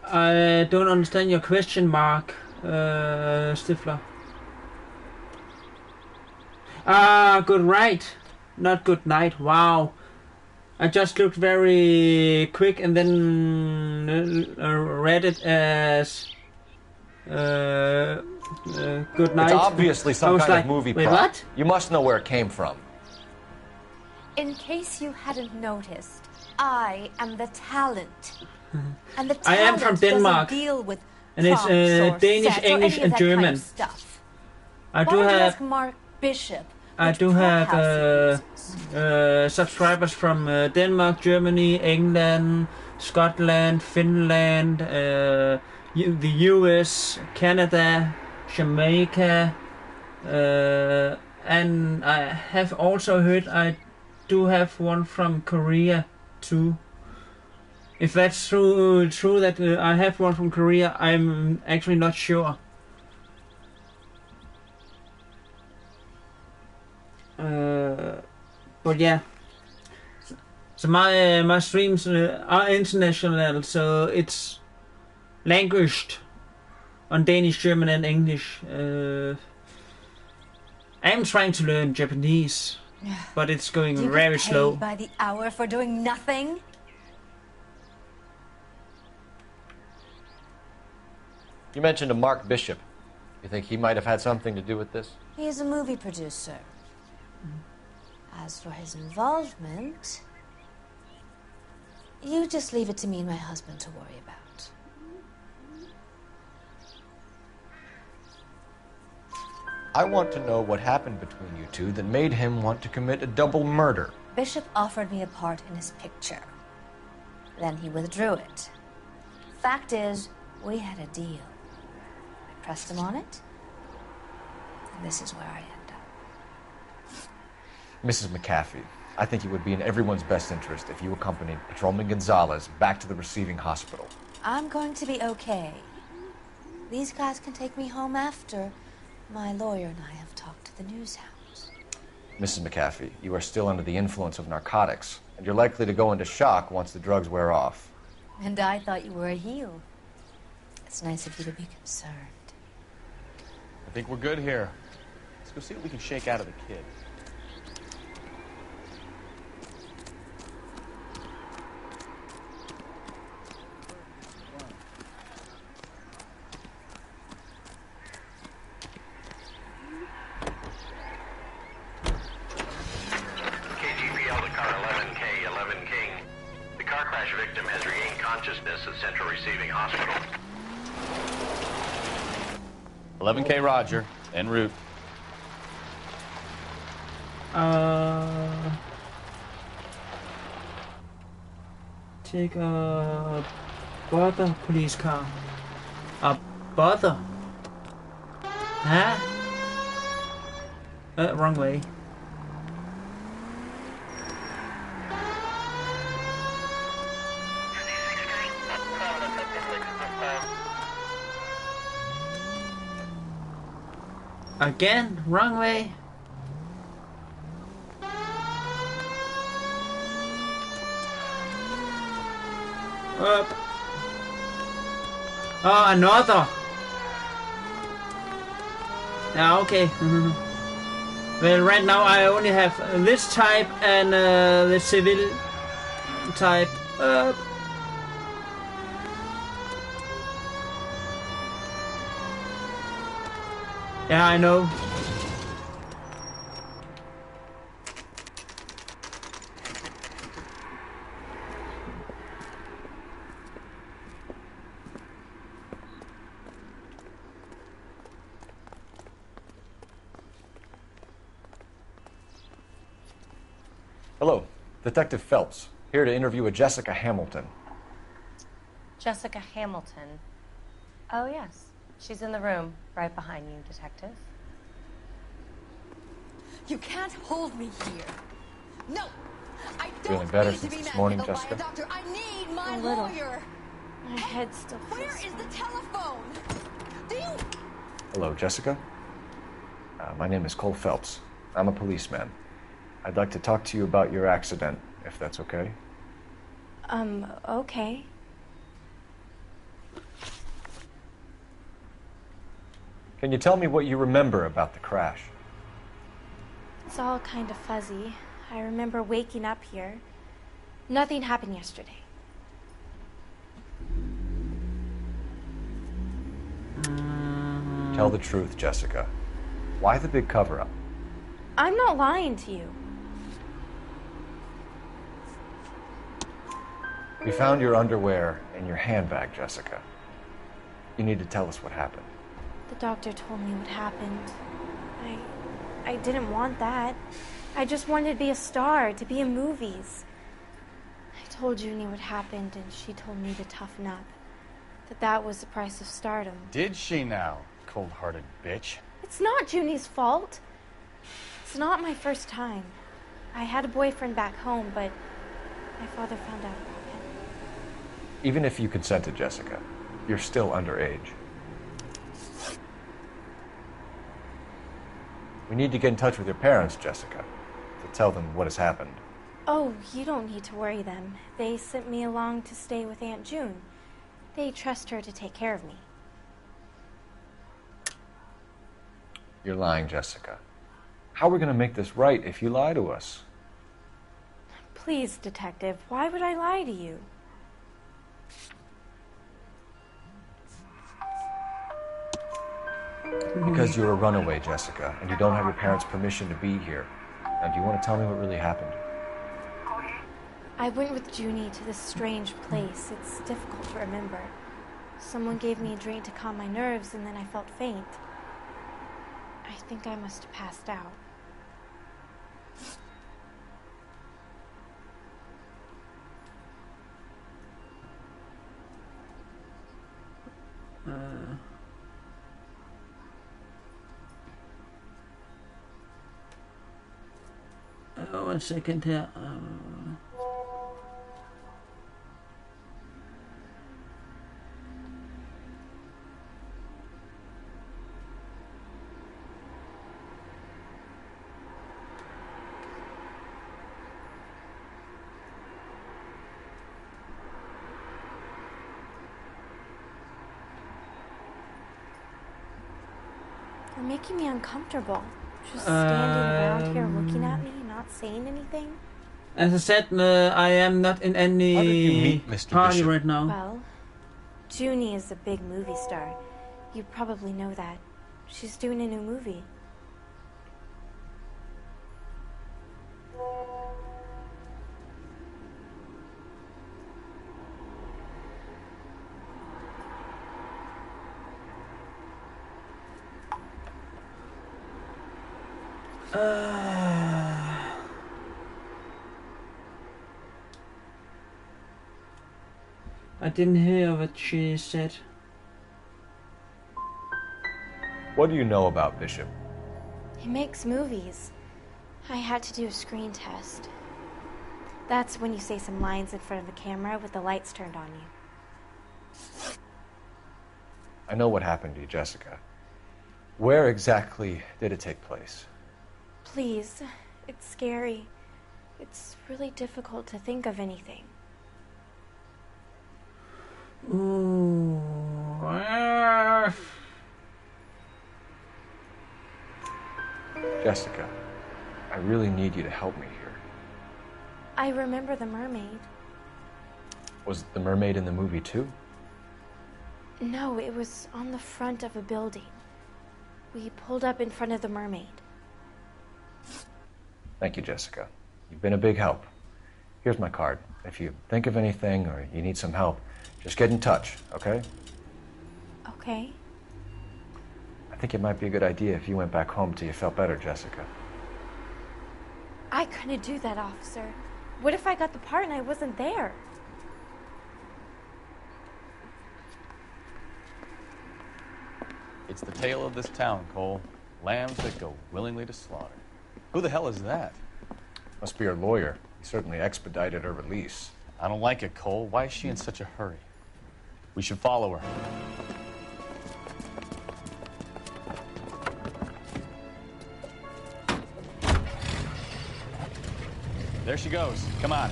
I don't understand your question, Mark Stifler. Good right, not good night. Wow. I just looked very quick and then read it as good night. It's obviously some kind of movie wait, prop. what? You must know where it came from. In case you hadn't noticed, I am the talent. And the I am talent from Denmark, doesn't deal with and it's prompts or Danish, sets or English, any of and that German. kind of stuff. I Why do don't you have ask Mark Bishop? I do have subscribers from Denmark, Germany, England, Scotland, Finland, the US, Canada, Jamaica, and I have also heard I do have one from Korea too. If that's true that I have one from Korea, I'm actually not sure. But yeah, so my streams are international, so it's languaged on Danish, German, and English. I'm trying to learn Japanese, but it's going Do you very get paid slow. by the hour for doing nothing? You mentioned a Mark Bishop. You think he might have had something to do with this? He is a movie producer. As for his involvement, you just leave it to me and my husband to worry about. I want to know what happened between you two that made him want to commit a double murder. Bishop offered me a part in his picture. Then he withdrew it. Fact is, we had a deal. I pressed him on it, and this is where I end up. Mrs. McAfee, I think it would be in everyone's best interest if you accompanied Patrolman Gonzalez back to the receiving hospital. I'm going to be okay. These guys can take me home after. My lawyer and I have talked to the news hounds. Mrs. McAfee, you are still under the influence of narcotics, and you're likely to go into shock once the drugs wear off. And I thought you were a heel. It's nice of you to be concerned. I think we're good here. Let's go see what we can shake out of the kid. KGPL to car 11K, 11 King. The car crash victim has regained consciousness at Central Receiving Hospital. 11K Roger, en route. Take a bother police car. A bother? Huh? Wrong way. Again, wrong way. Up. Oh, another. Yeah, okay. Well, right now I only have this type and the civil type. Yeah, I know. Hello, Detective Phelps, here to interview a Jessica Hamilton. Jessica Hamilton. Oh, yes. She's in the room, right behind you, Detective. You can't hold me here. No! I don't Feeling better need to since be this morning, manhandled by Jessica? a doctor. I need my A little. lawyer. My head still feels Where is the telephone? Do you... Hello, Jessica. My name is Cole Phelps. I'm a policeman. I'd like to talk to you about your accident, if that's okay. Okay. Can you tell me what you remember about the crash? It's all kind of fuzzy. I remember waking up here. Nothing happened yesterday. Tell the truth, Jessica. Why the big cover-up? I'm not lying to you. We found your underwear in your handbag, Jessica. You need to tell us what happened. The doctor told me what happened. I didn't want that. I just wanted to be a star, to be in movies. I told Junie what happened, and she told me to toughen up. That was the price of stardom. Did she now, cold-hearted bitch? It's not Junie's fault. It's not my first time. I had a boyfriend back home, but my father found out about him. Even if you consented, Jessica, you're still underage. We need to get in touch with your parents, Jessica, to tell them what has happened. Oh, you don't need to worry them. They sent me along to stay with Aunt June. They trust her to take care of me. You're lying, Jessica. How are we going to make this right if you lie to us? Please, Detective, why would I lie to you? Because you're a runaway, Jessica, and you don't have your parents' permission to be here. Now, do you want to tell me what really happened? I went with Junie to this strange place. It's difficult to remember. Someone gave me a drink to calm my nerves, and then I felt faint. I think I must have passed out. One second here. You're making me uncomfortable. Just standing around here looking at me, not saying anything. As I said, I am not in any How did you meet Mr. party Bishop? right now. Well, Junie is a big movie star. You probably know that. She's doing a new movie. I didn't hear what she said. What do you know about Bishop? He makes movies. I had to do a screen test. That's when you say some lines in front of the camera with the lights turned on you. I know what happened to you, Jessica. Where exactly did it take place? Please, it's scary. It's really difficult to think of anything. Ooh. Jessica, I really need you to help me here. I remember the mermaid. Was the mermaid in the movie too? No, it was on the front of a building. We pulled up in front of the mermaid. Thank you, Jessica. You've been a big help. Here's my card. If you think of anything or you need some help, just get in touch, okay? Okay. I think it might be a good idea if you went back home till you felt better, Jessica. I couldn't do that, officer. What if I got the part and I wasn't there? It's the tale of this town, Cole. Lambs that go willingly to slaughter. Who the hell is that? Must be her lawyer. He certainly expedited her release. I don't like it, Cole. Why is she in such a hurry? We should follow her. There she goes. Come on.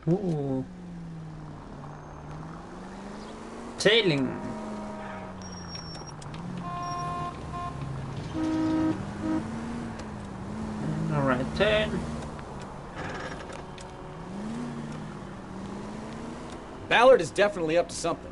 Ooh. Tailing. Alright, turn. Ballard is definitely up to something.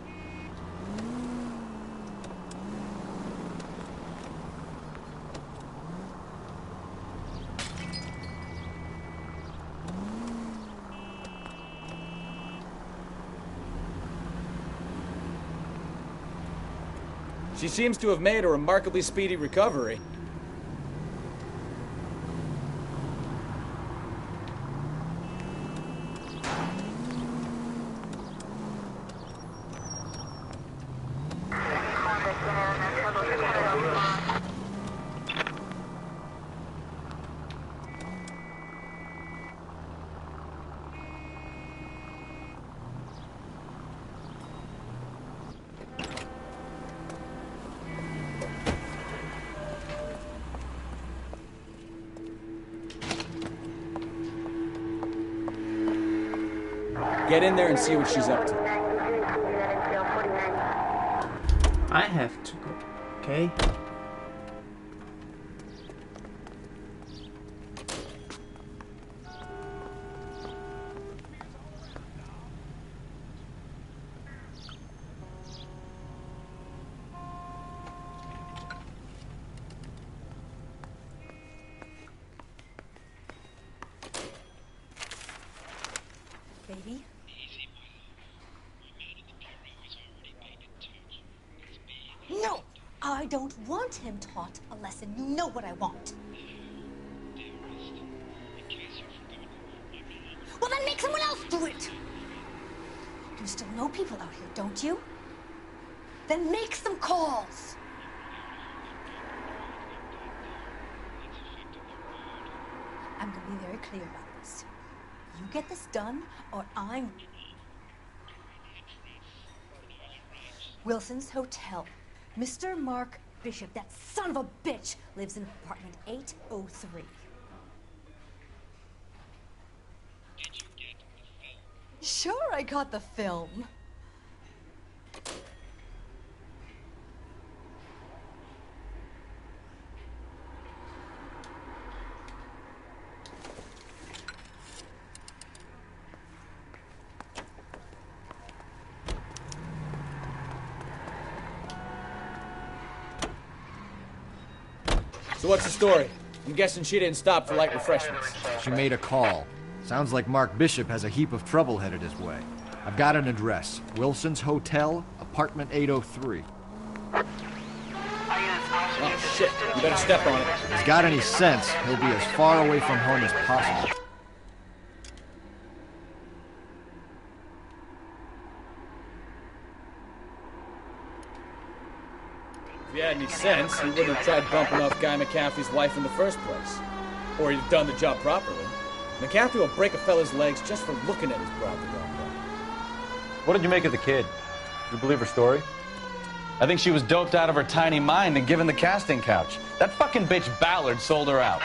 She seems to have made a remarkably speedy recovery. Get in there and see what she's up to. I have to go. Okay. Baby? No! I don't want him taught a lesson. You know what I want. Well, then make someone else do it! You still know people out here, don't you? Then make some calls! I'm gonna be very clear about this. You get this done, or I'm... Wilson's Hotel. Mr. Mark Bishop, that son of a bitch, lives in apartment 803. Sure, I got the film. So what's the story? I'm guessing she didn't stop for light refreshments. She made a call. Sounds like Mark Bishop has a heap of trouble headed his way. I've got an address. Wilson's Hotel, apartment 803. Oh, shit. You better step on it. If he's got any sense, he'll be as far away from home as possible. If he had any sense, he wouldn't have tried bumping off Guy McCaffrey's wife in the first place. Or he'd have done the job properly. McCaffrey will break a fella's legs just for looking at his broad the wrong way. What did you make of the kid? You believe her story? I think she was doped out of her tiny mind and given the casting couch. That fucking bitch Ballard sold her out.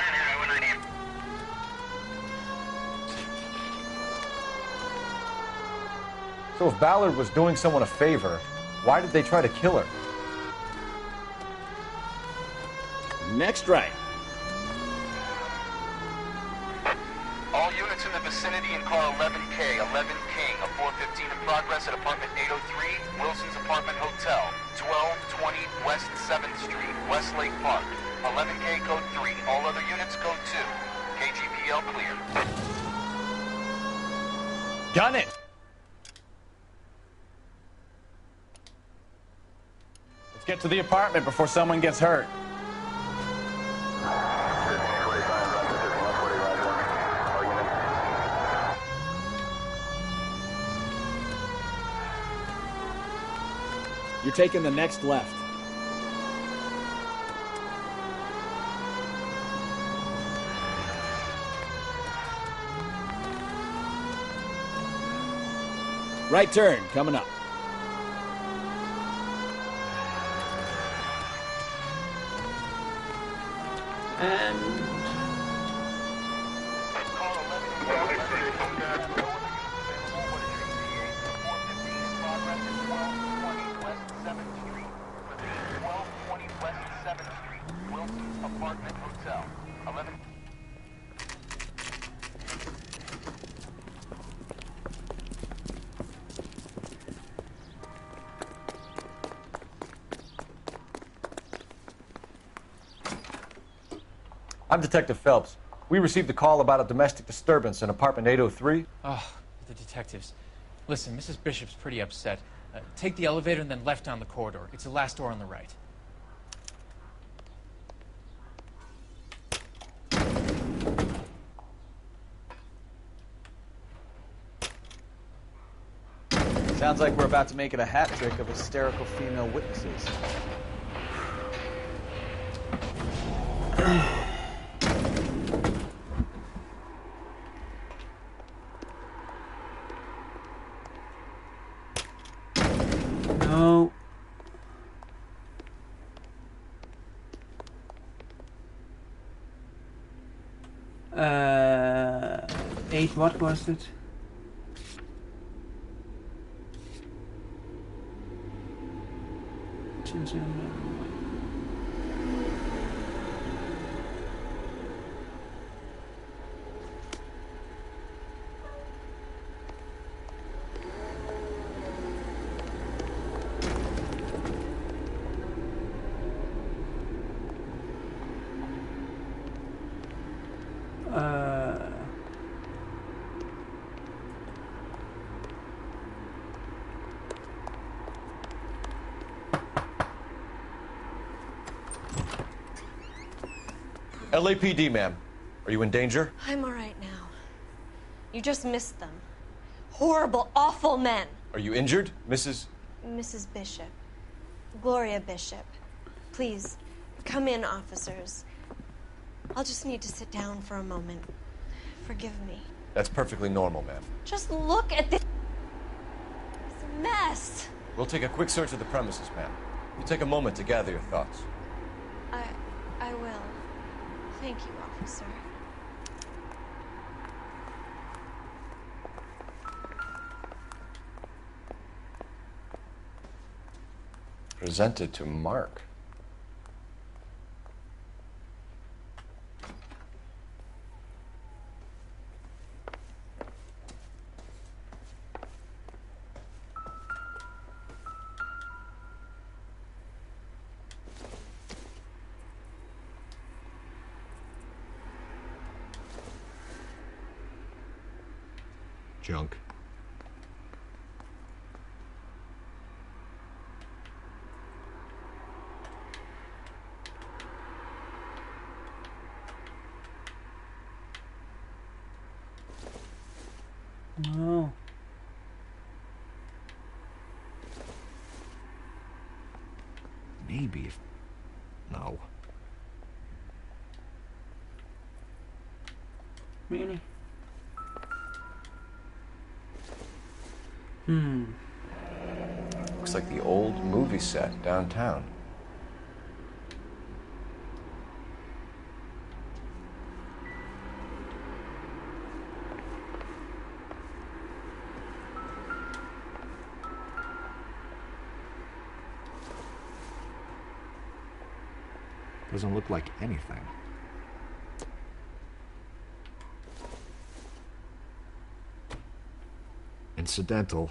So if Ballard was doing someone a favor, why did they try to kill her? Next right. All units in the vicinity in car 11K, 11 King, a 415 in progress at apartment 803, Wilson's Apartment Hotel, 1220 West 7th Street, Westlake Park. 11K code 3, all other units code 2. KGPL clear. Gun it! Let's get to the apartment before someone gets hurt. You're taking the next left. Right turn, coming up. And Apartment Hotel, 11. I'm Detective Phelps. We received a call about a domestic disturbance in apartment 803. Oh, the detectives. Listen, Mrs. Bishop's pretty upset. Take the elevator and then left down the corridor. It's the last door on the right. Sounds like we're about to make it a hat trick of hysterical female witnesses. no. Eight, what was it? LAPD, ma'am. Are you in danger? I'm all right now. You just missed them. Horrible, awful men. Are you injured, Mrs.? Mrs. Bishop. Gloria Bishop. Please, come in, officers. I'll just need to sit down for a moment. Forgive me. That's perfectly normal, ma'am. Just look at this. It's a mess. We'll take a quick search of the premises, ma'am. You take a moment to gather your thoughts. I will. Thank you, officer. Presented to Mark. Junk. No. Maybe if... No. Really? Looks like the old movie set downtown. Doesn't look like anything. Incidental.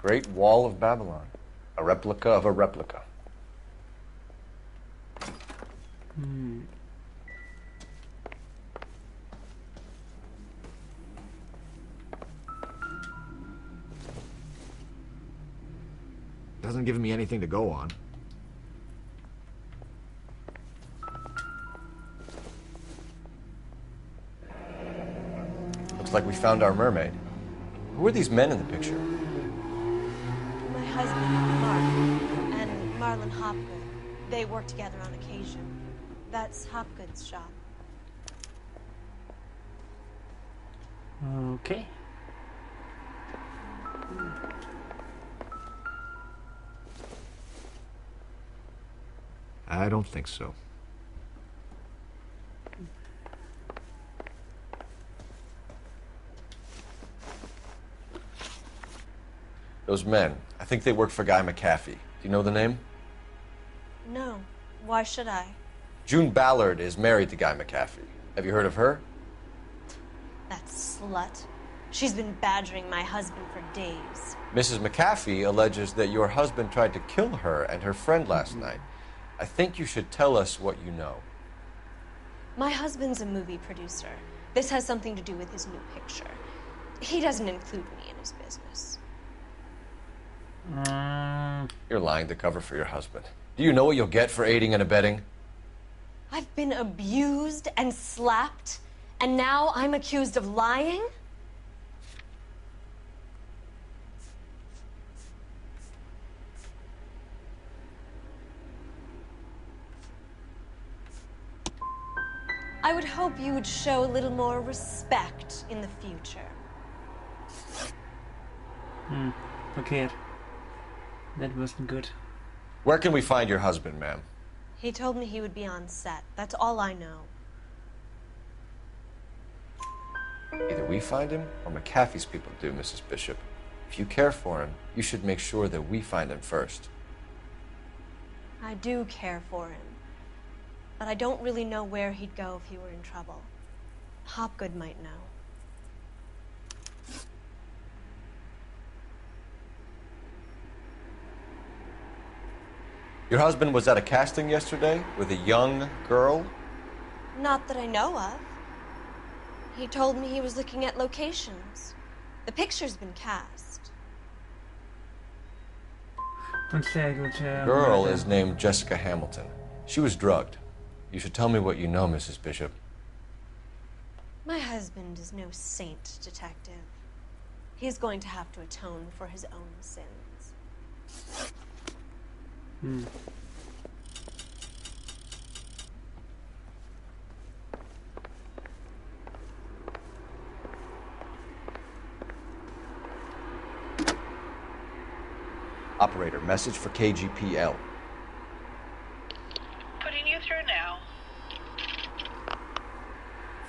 Great Wall of Babylon. A replica of a replica. Doesn't give me anything to go on. Looks like we found our mermaid. Who are these men in the picture? My husband, Mark, and Marlon Hopgood. They work together on occasion. That's Hopgood's shop. Okay. I don't think so. Those men, I think they work for Guy McAfee. Do you know the name? No. Why should I? June Ballard is married to Guy McAfee. Have you heard of her? That slut. She's been badgering my husband for days. Mrs. McAfee alleges that your husband tried to kill her and her friend last night. I think you should tell us what you know. My husband's a movie producer. This has something to do with his new picture. He doesn't include me in his business. You're lying to cover for your husband. Do you know what you'll get for aiding and abetting? I've been abused and slapped, and now I'm accused of lying? I would hope you would show a little more respect in the future. Okay. That wasn't good. Where can we find your husband, ma'am? He told me he would be on set. That's all I know. Either we find him or McAfee's people do, Mrs. Bishop. If you care for him, you should make sure that we find him first. I do care for him. But I don't really know where he'd go if he were in trouble. Hopgood might know. Your husband was at a casting yesterday with a young girl? Not that I know of. He told me he was looking at locations. The picture's been cast. The girl is named Jessica Hamilton. She was drugged. You should tell me what you know, Mrs. Bishop. My husband is no saint, Detective. He's going to have to atone for his own sins. Operator, message for KGPL. Putting you through now.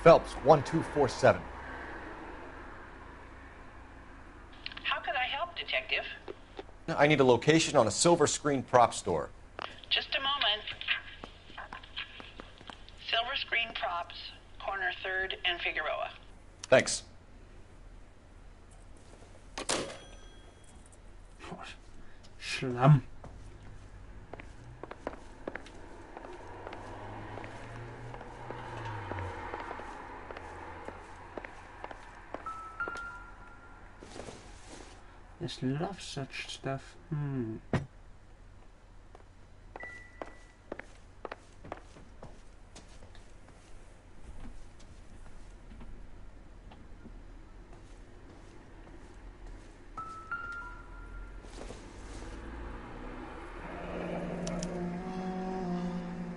Phelps, 1247. How can I help, Detective? I need a location on a silver screen prop store. Just a moment. Silver Screen Props, corner 3rd and Figueroa. Thanks. Slam. Just love such stuff.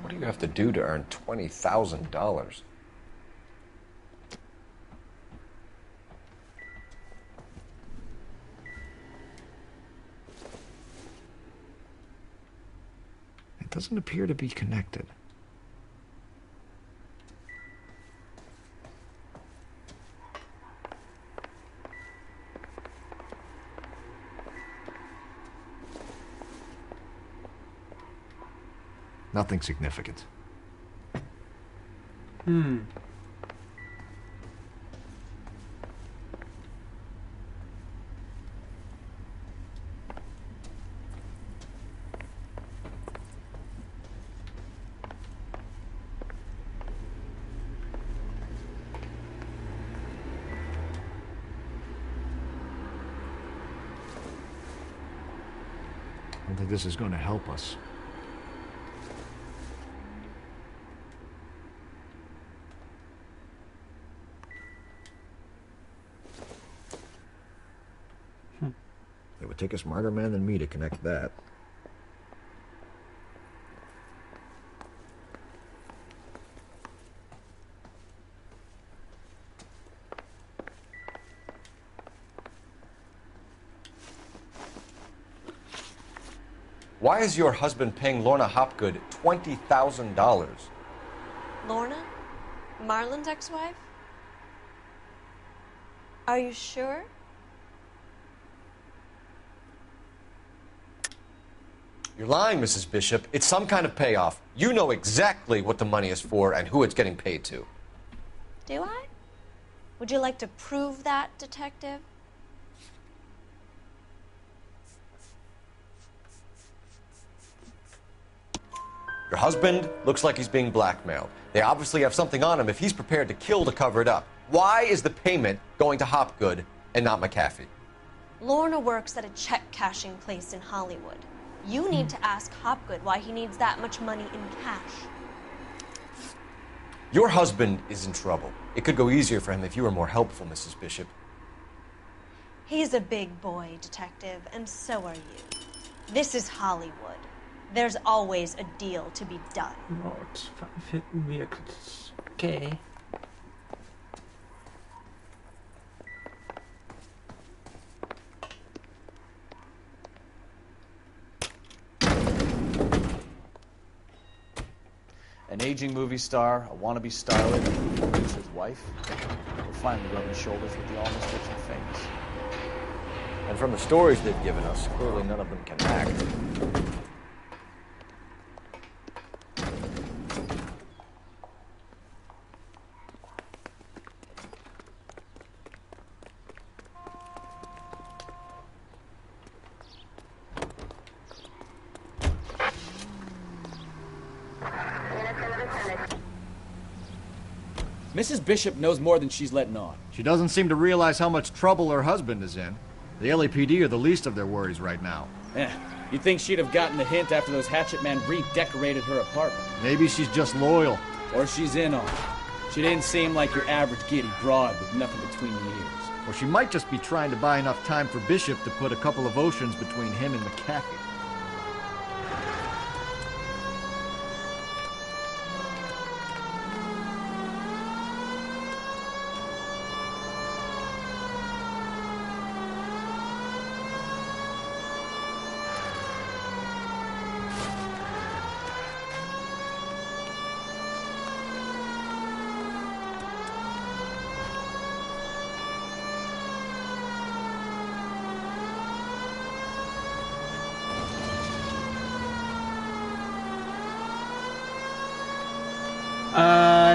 What do you have to do to earn $20,000? It doesn't appear to be connected. Nothing significant. I don't think this is going to help us. It would take a smarter man than me to connect that. Why is your husband paying Lorna Hopgood $20,000? Lorna? Marlon's ex-wife? Are you sure? You're lying, Mrs. Bishop. It's some kind of payoff. You know exactly what the money is for and who it's getting paid to. Do I? Would you like to prove that, Detective? Your husband looks like he's being blackmailed. They obviously have something on him if he's prepared to kill to cover it up. Why is the payment going to Hopgood and not McAfee? Lorna works at a check-cashing place in Hollywood. You need to ask Hopgood why he needs that much money in cash. Your husband is in trouble. It could go easier for him if you were more helpful, Mrs. Bishop. He's a big boy, Detective, and so are you. This is Hollywood. There's always a deal to be done. What? Okay. An aging movie star, a wannabe starlet, and a producer's wife. We're finally rubbing shoulders with the almost rich and famous. And from the stories they've given us, clearly none of them can act. Mrs. Bishop knows more than she's letting on. She doesn't seem to realize how much trouble her husband is in. The LAPD are the least of their worries right now. You'd think she'd have gotten the hint after those hatchet men redecorated her apartment. Maybe she's just loyal. Or she's in on it. She didn't seem like your average giddy broad with nothing between the ears. Or she might just be trying to buy enough time for Bishop to put a couple of oceans between him and McAfee.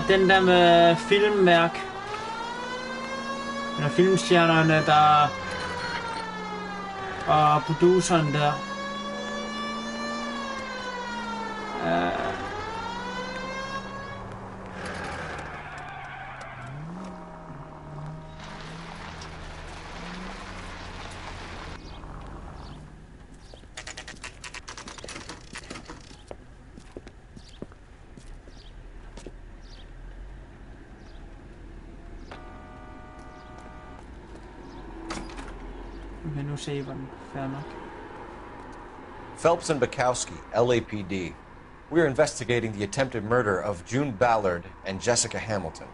den der med filmværk. Eller filmstjernerne, der... Og produceren der. Nu se, hvor den fair nok. Phelps and Bukowski, LAPD. We're investigating the attempted murder of June Ballard and Jessica Hamilton.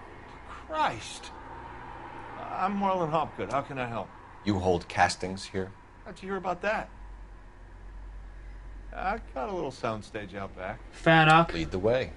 Christ. I'm Marlon Hopgood. How can I help? You hold castings here? How'd you hear about that? I got a little soundstage out back. Fair nok. Lead the way.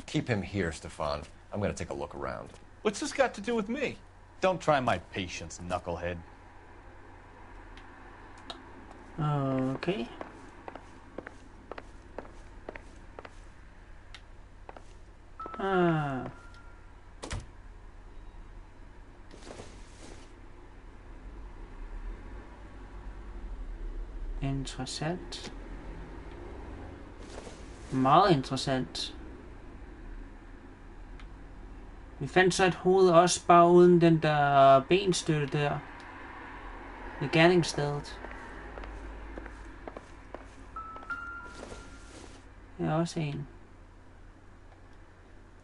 Keep him here, Stefan. I'm gonna take a look around. What's this got to do with me? Don't try my patience, knucklehead. Okay. Interessant. Meget interessant. Vi fandt så et hoved også bare uden den der benstøtte der. Ved gerningsstedet. Der er også en.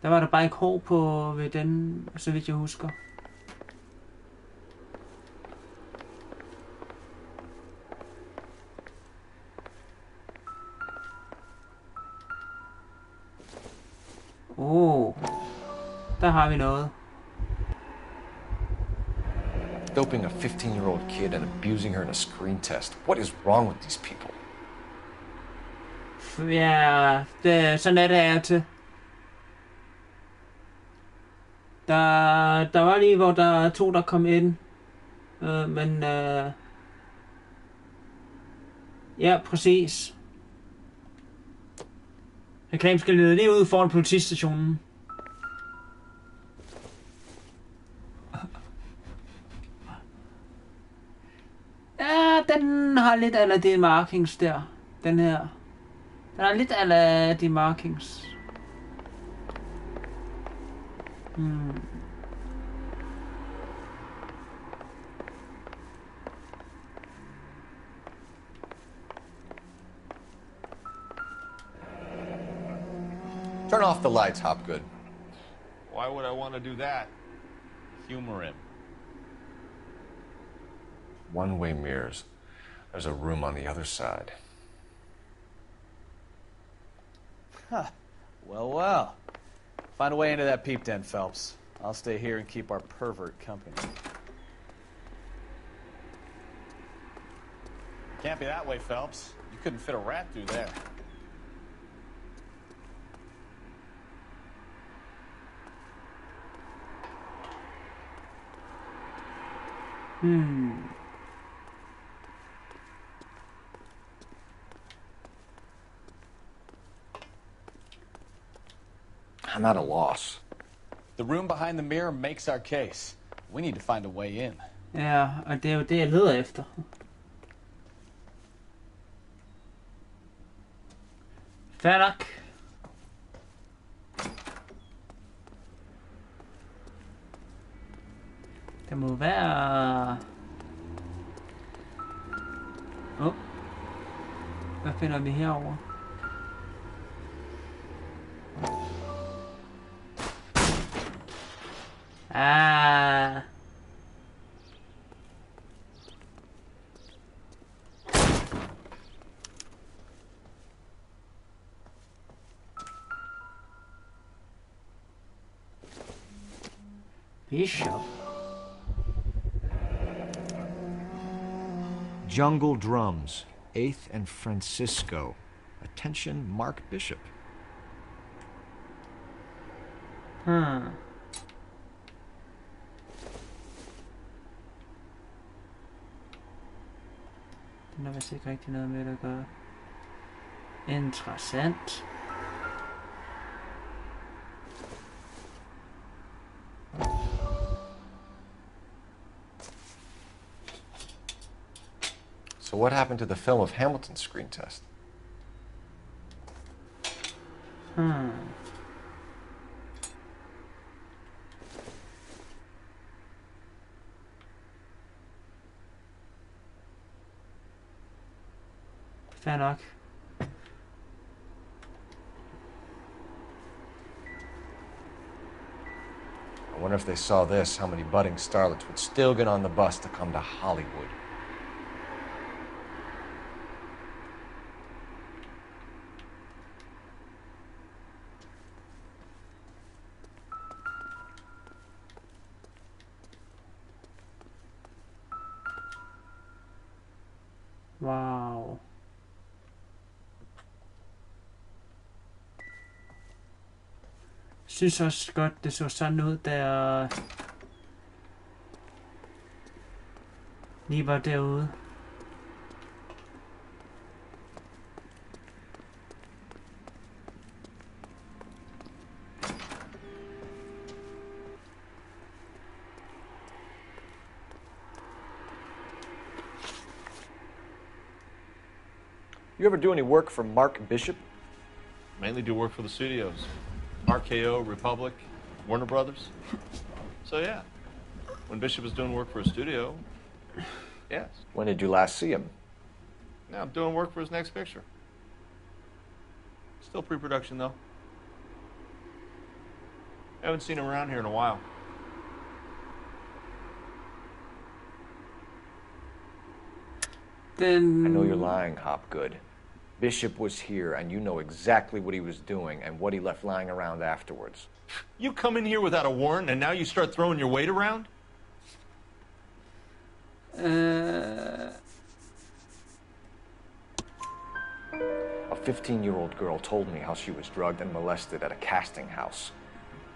Der var der bare ikke hår på ved den, så vidt jeg husker. Der har vi noget. Doping a 15-year-old kid and abusing her in a screen test. What is wrong with these people? Ja, sådan er det af til. Der var lige, hvor der er to, der kom ind. Men ja, præcis. Reklameskiltet lige ude foran politistationen. Ja, den har lidt af de markings der. Den her. Den har lidt af de markings. Turn off the lights, Hopgood. Why would I want to do that? Humor him. One-way mirrors. There's a room on the other side. Huh. Well. Find a way into that peep den, Phelps. I'll stay here and keep our pervert company. Can't be that way, Phelps. You couldn't fit a rat through there. I'm at a loss. The room behind the mirror makes our case. We need to find a way in. Ja, og det er jo det, jeg leder efter. Fair nok. Det må være... Hvad finder vi herovre? Bishop. Jungle Drums, 8th and Francisco. Attention, Mark Bishop. Hmm. Den har vist ikke rigtig noget med at gøre. Interessant. So what happened to the film of Hamilton's screen test? Fair nok. I wonder if they saw this, how many budding starlets would still get on the bus to come to Hollywood. Wow. Jeg synes også godt, det så sådan ud, der lige var derude. You ever do any work for Mark Bishop? Mainly do work for the studios. RKO, Republic, Warner Brothers. So yeah, when Bishop was doing work for a studio, yes. When did you last see him? Now I'm doing work for his next picture. Still pre-production though. Haven't seen him around here in a while. Then I know you're lying, Hopgood. Bishop was here, and you know exactly what he was doing and what he left lying around afterwards. You come in here without a warrant, and now you start throwing your weight around? A 15-year-old girl told me how she was drugged and molested at a casting house.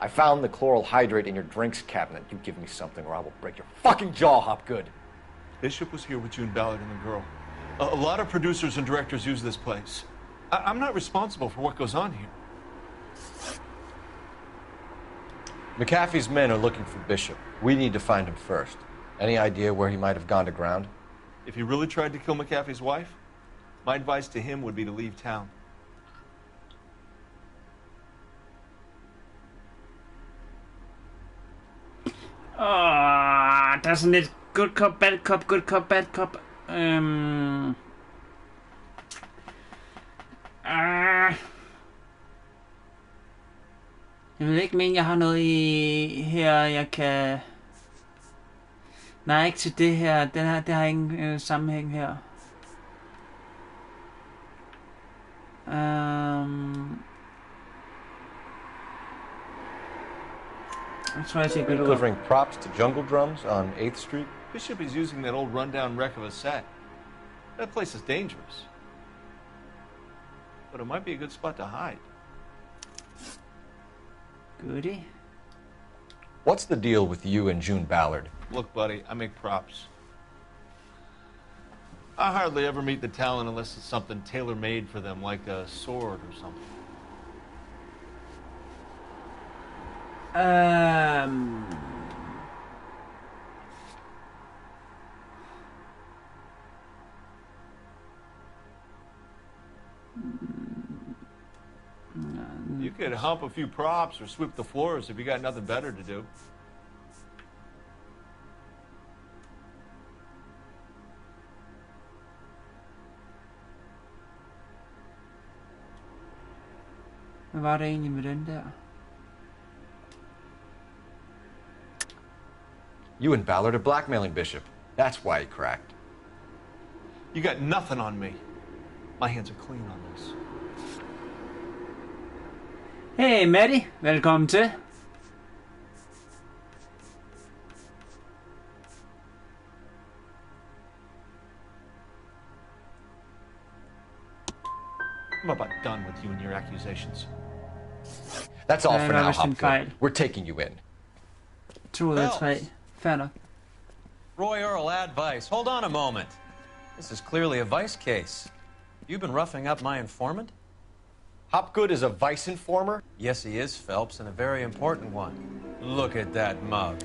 I found the chloral hydrate in your drinks cabinet. You give me something or I will break your fucking jaw, Hopgood. Bishop was here with June Ballard and the girl. A lot of producers and directors use this place. I'm not responsible for what goes on here. McAfee's men are looking for Bishop. We need to find him first. Any idea where he might have gone to ground? If he really tried to kill McAfee's wife, my advice to him would be to leave town. Der er sådan lidt good cop, bad cop, good cop, bad cop. Jeg ved ikke, men jeg har noget i her, jeg kan... Nej, ikke til det her. Det har ingen sammenhæng her. Jeg tror, jeg siger good cop. Delivering props to Jungle Drums on 8th Street? Bishop is using that old rundown wreck of a set. That place is dangerous. But it might be a good spot to hide. Goody. What's the deal with you and June Ballard? Look, buddy, I make props. I hardly ever meet the talent unless it's something tailor-made for them, like a sword or something. You could hump a few props or sweep the floors if you got nothing better to do. Hvad var det egentlig med den der? You and Ballard are blackmailing Bishop. That's why he cracked. You got nothing on me. My hands are clean on this. Hey, Maddie. Velkommen til. I'm about done with you and your accusations. That's all for now, vist en fejl. Hopgood. We're taking you in. 2 ud af 3. Fair nok. Roy Earl, ad Vice. Hold on a moment. This is clearly a Vice case. You've been roughing up my informant? Hopgood is a Vice informer? Yes, he is, Phelps, and a very important one. Look at that mug.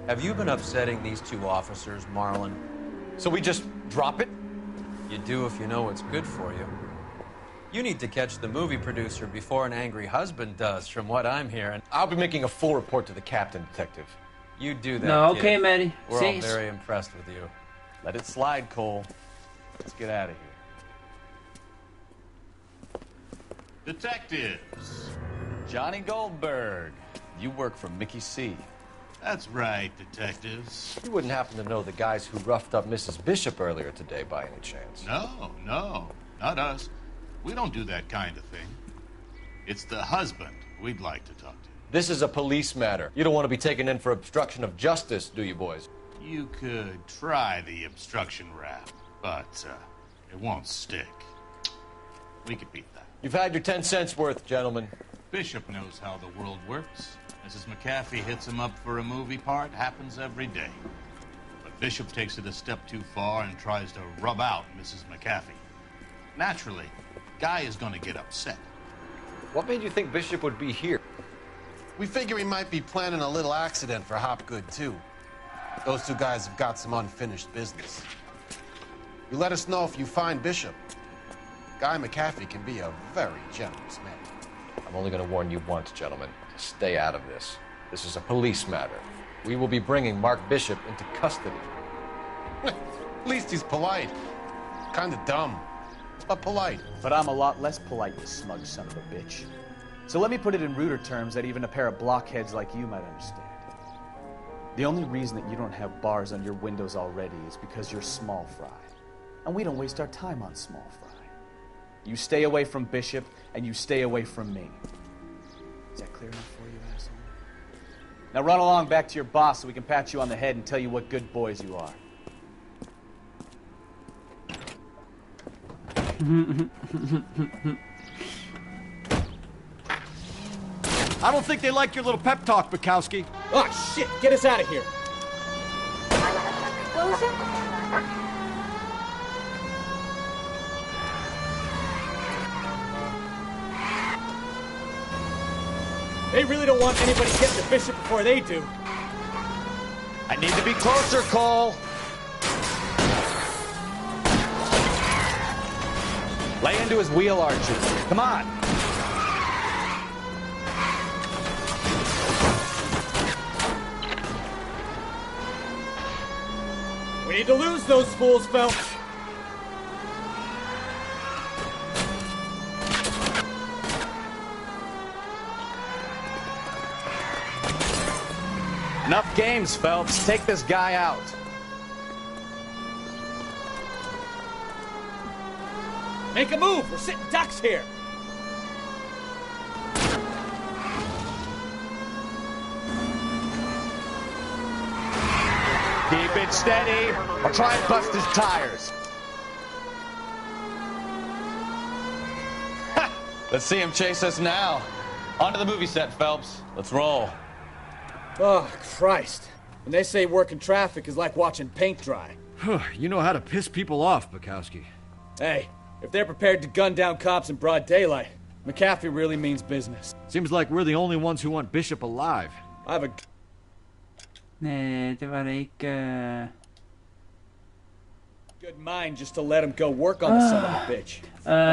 Have you been upsetting these 2 officers, Marlin? So we just drop it? You do if you know what's good for you. You need to catch the movie producer before an angry husband does, from what I'm hearing. I'll be making a full report to the captain, Detective. You do that, No, kid. okay, Maddie. We're all Ses. very impressed with you. Let it slide, Cole. Let's get out of here. Detectives. Johnny Goldberg. You work for Mickey C. That's right, detectives. You wouldn't happen to know the guys who roughed up Mrs. Bishop earlier today by any chance? No, not us. We don't do that kind of thing. It's the husband we'd like to talk to. This is a police matter. You don't want to be taken in for obstruction of justice, do you, boys? You could try the obstruction rap, but it won't stick. We could beat that. You've had your 10 cents worth, gentlemen. Bishop knows how the world works. Mrs. McAfee hits him up for a movie part. Happens every day. But Bishop takes it a step too far and tries to rub out Mrs. McAfee. Naturally, Guy is going to get upset. What made you think Bishop would be here? We figure he might be planning a little accident for Hopgood, too. Those 2 guys have got some unfinished business. You let us know if you find Bishop. Guy McAfee can be a very generous man. I'm only going to warn you once, gentlemen. Stay out of this. This is a police matter. We will be bringing Mark Bishop into custody. At least he's polite. Kind of dumb, but polite. But I'm a lot less polite, you smug son of a bitch. So let me put it in ruder terms that even a pair of blockheads like you might understand. The only reason that you don't have bars on your windows already is because you're small fry. And we don't waste our time on small fry. You stay away from Bishop, and you stay away from me. Is that clear enough for you, asshole? Now run along back to your boss so we can pat you on the head and tell you what good boys you are. I don't think they like your little pep talk, Bukowski. Oh, shit! Get us out of here! They really don't want anybody getting to Bishop before they do. I need to be closer, Cole. Lay into his wheel arches. Come on. We need to lose those fools, Phelps. Enough games, Phelps. Take this guy out. Make a move. We're sitting ducks here. Keep it steady, or try and bust his tires. Let's see him chase us now. Onto the movie set, Phelps. Let's roll. Oh, Christ. When they say working traffic is like watching paint dry. You know how to piss people off, Bukowski. Hey, if they're prepared to gun down cops in broad daylight, McAfee really means business. Seems like we're the only ones who want Bishop alive. I have a... Nej, det var det ikke... good mind just to let him go work on the son of a bitch.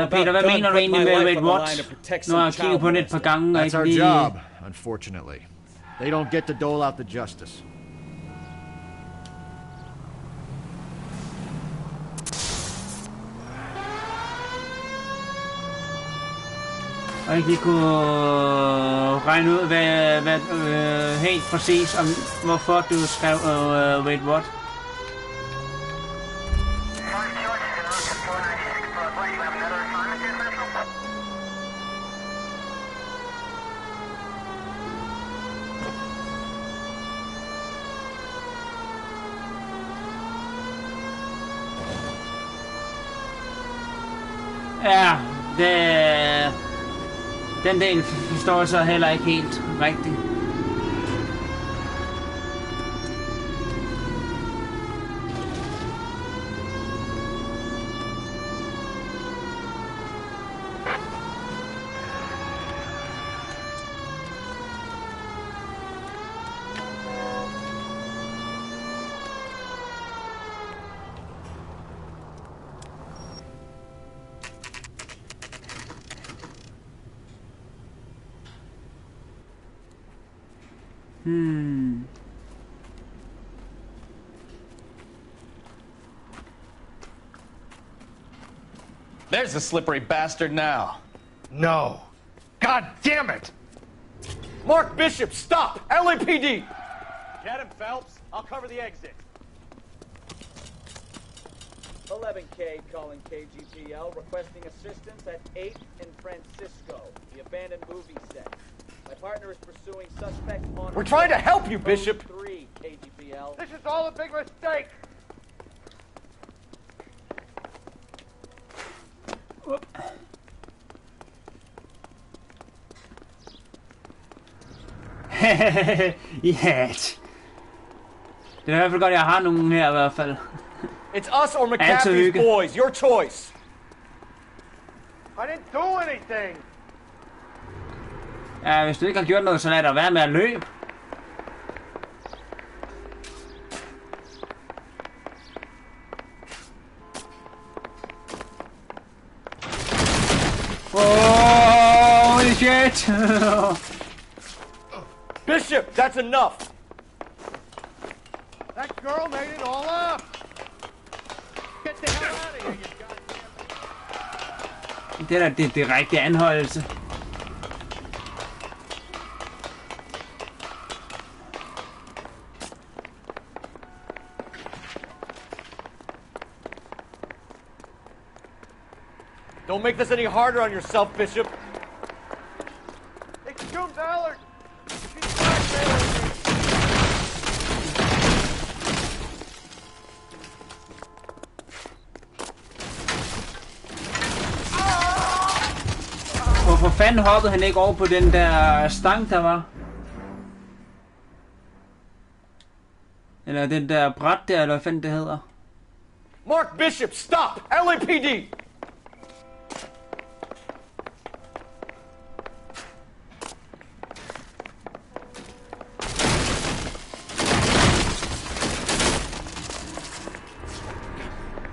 Peter, hvad mener du egentlig med Wait What? Nu har jeg kigget på det et par gange. That's our job, unfortunately. They don't get to dole out the justice. Og ikke lige kunne regne ud, hvad helt præcis om, hvorfor du skrev Wait What. Ja, Den del forstår jeg så heller ikke helt rigtigt. There's the slippery bastard now. No. God damn it! Mark Bishop, stop! LAPD! Get him, Phelps. I'll cover the exit. 11K calling KGPL, requesting assistance at 8th and Francisco, the abandoned movie set. My partner is pursuing suspect on... We're trying to help you, Bishop! 3 KGPL. This is all a big mistake! Ja. Det er i hvert fald godt, jeg har nogen her i hvert fald. It's us or McAfee's boys. Your choice. I didn't do anything. Ja, hvis du ikke har gjort noget, så lad dig være med at løbe. Holy shit! Bishop, that's enough. That girl made it all up. Get the hell out of here, you goddamn... Det er det direkte anholdelse. Don't make this any harder on yourself, Bishop. It's June Ballard. She's blackmailing me. Hvorfor fanden hoppede han ikke over på den der stang, der var? Eller den der bræt der, eller hvad fanden det hedder? Mark Bishop, stop! LAPD!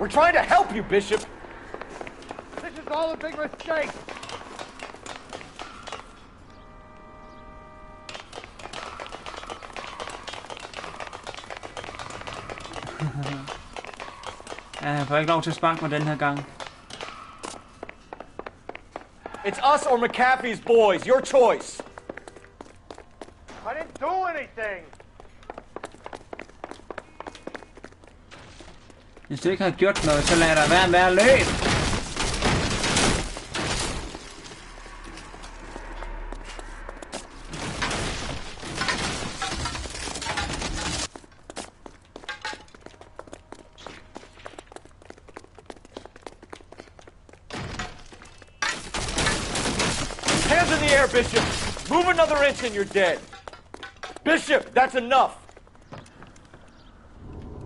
We're trying to help you, Bishop! This is all a big mistake! Ja, jeg får ikke lov til at sparke mig den her gang. It's us or McAfee's boys. Your choice. I didn't do anything. Hvis du ikke har gjort noget, så lad dig være med at løbe. Hands in the air, Bishop. Move another inch and you're dead. Bishop, that's enough.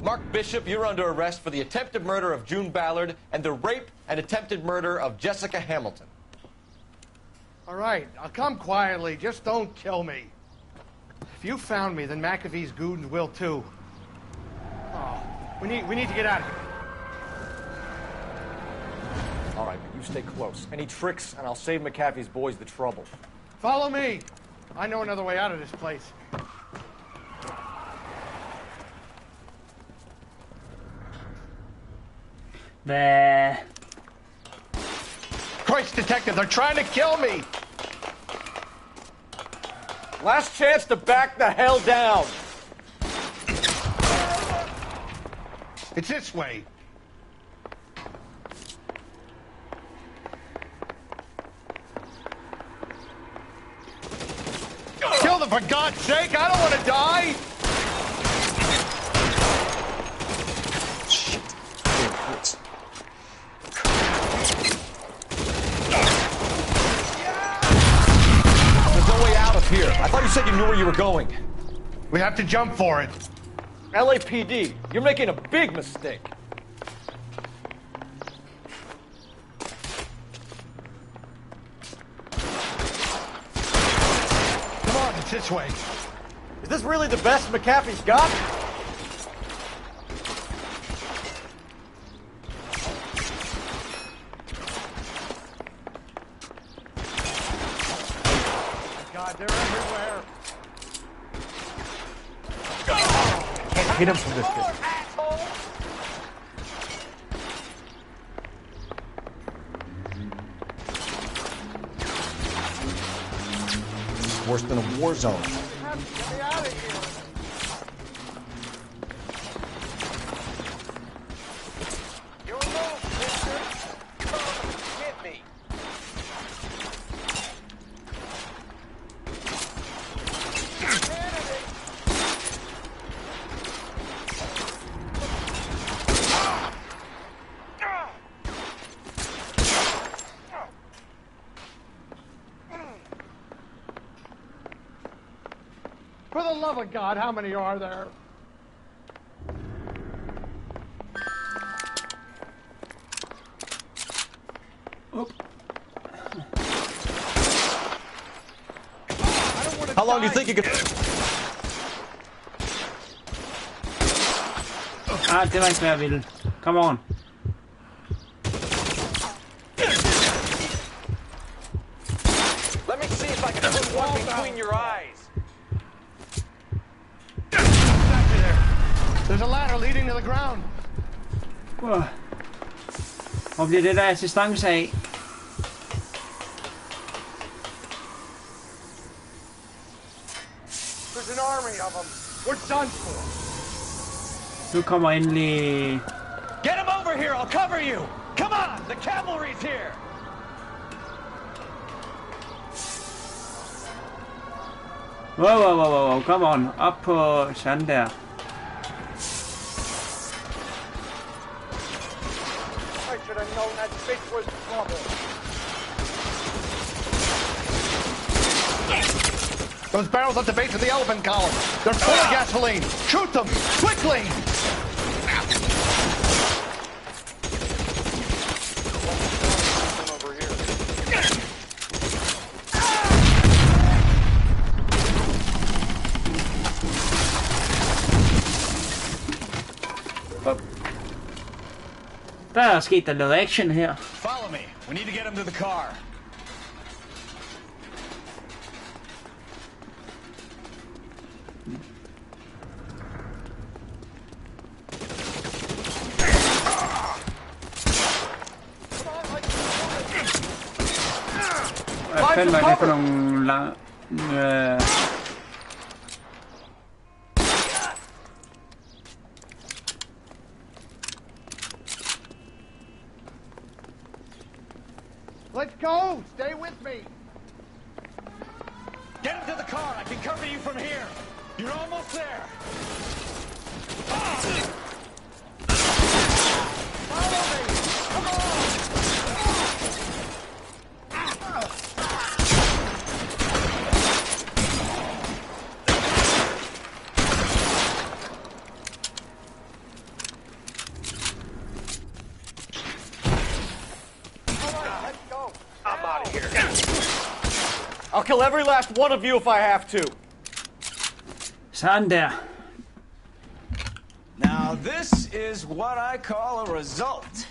Mark Bishop, you're under arrest for the attempted murder of June Ballard and the rape and attempted murder of Jessica Hamilton. All right, I'll come quietly. Just don't kill me. If you found me, then McAfee's goons will too. Oh, we need to get out of here. All right, but you stay close. Any tricks, and I'll save McAfee's boys the trouble. Follow me. I know another way out of this place. Hvad? Christ, detective, they're trying to kill me. Last chance to back the hell down. It's this way. Kill them, for God's sake! I don't want to die! Shit. knew where you were going. We have to jump for it. LAPD, you're making a big mistake. Come on, it's this way. Is this really the best McAfee's got? God, they're everywhere. Can't hit him from this distance. Worse than a war zone. Get me out of here. You're alone, mister. Come, get me. For the love of God, how many are there? How long do you think you could... Ah, det var ikke hvad jeg ville. Come on. Let me see if I can put one between your eyes. There's a ladder leading to the ground. Hvor bliver det der assistance af? There's an army of them. We're done for. Nu kommer endelig... Get him over here, I'll cover you! Come on, the cavalry's here! Wow, come on. Op på sådan der. I should have known that bitch was trouble. Those barrels at the base of the elephant column. They're full of gasoline. Shoot them! Quickly! Over here. Der er sket der noget action her. Follow me. We need to get him to the car. Hvad fanden var det for nogle lange... Let's go! Stay with me! Get him to the car. I can cover you from here. You're almost there. Follow me! Come on! I'm out of here. I'll kill every last one of you if I have to. Sådan der. Now, this is what I call a result.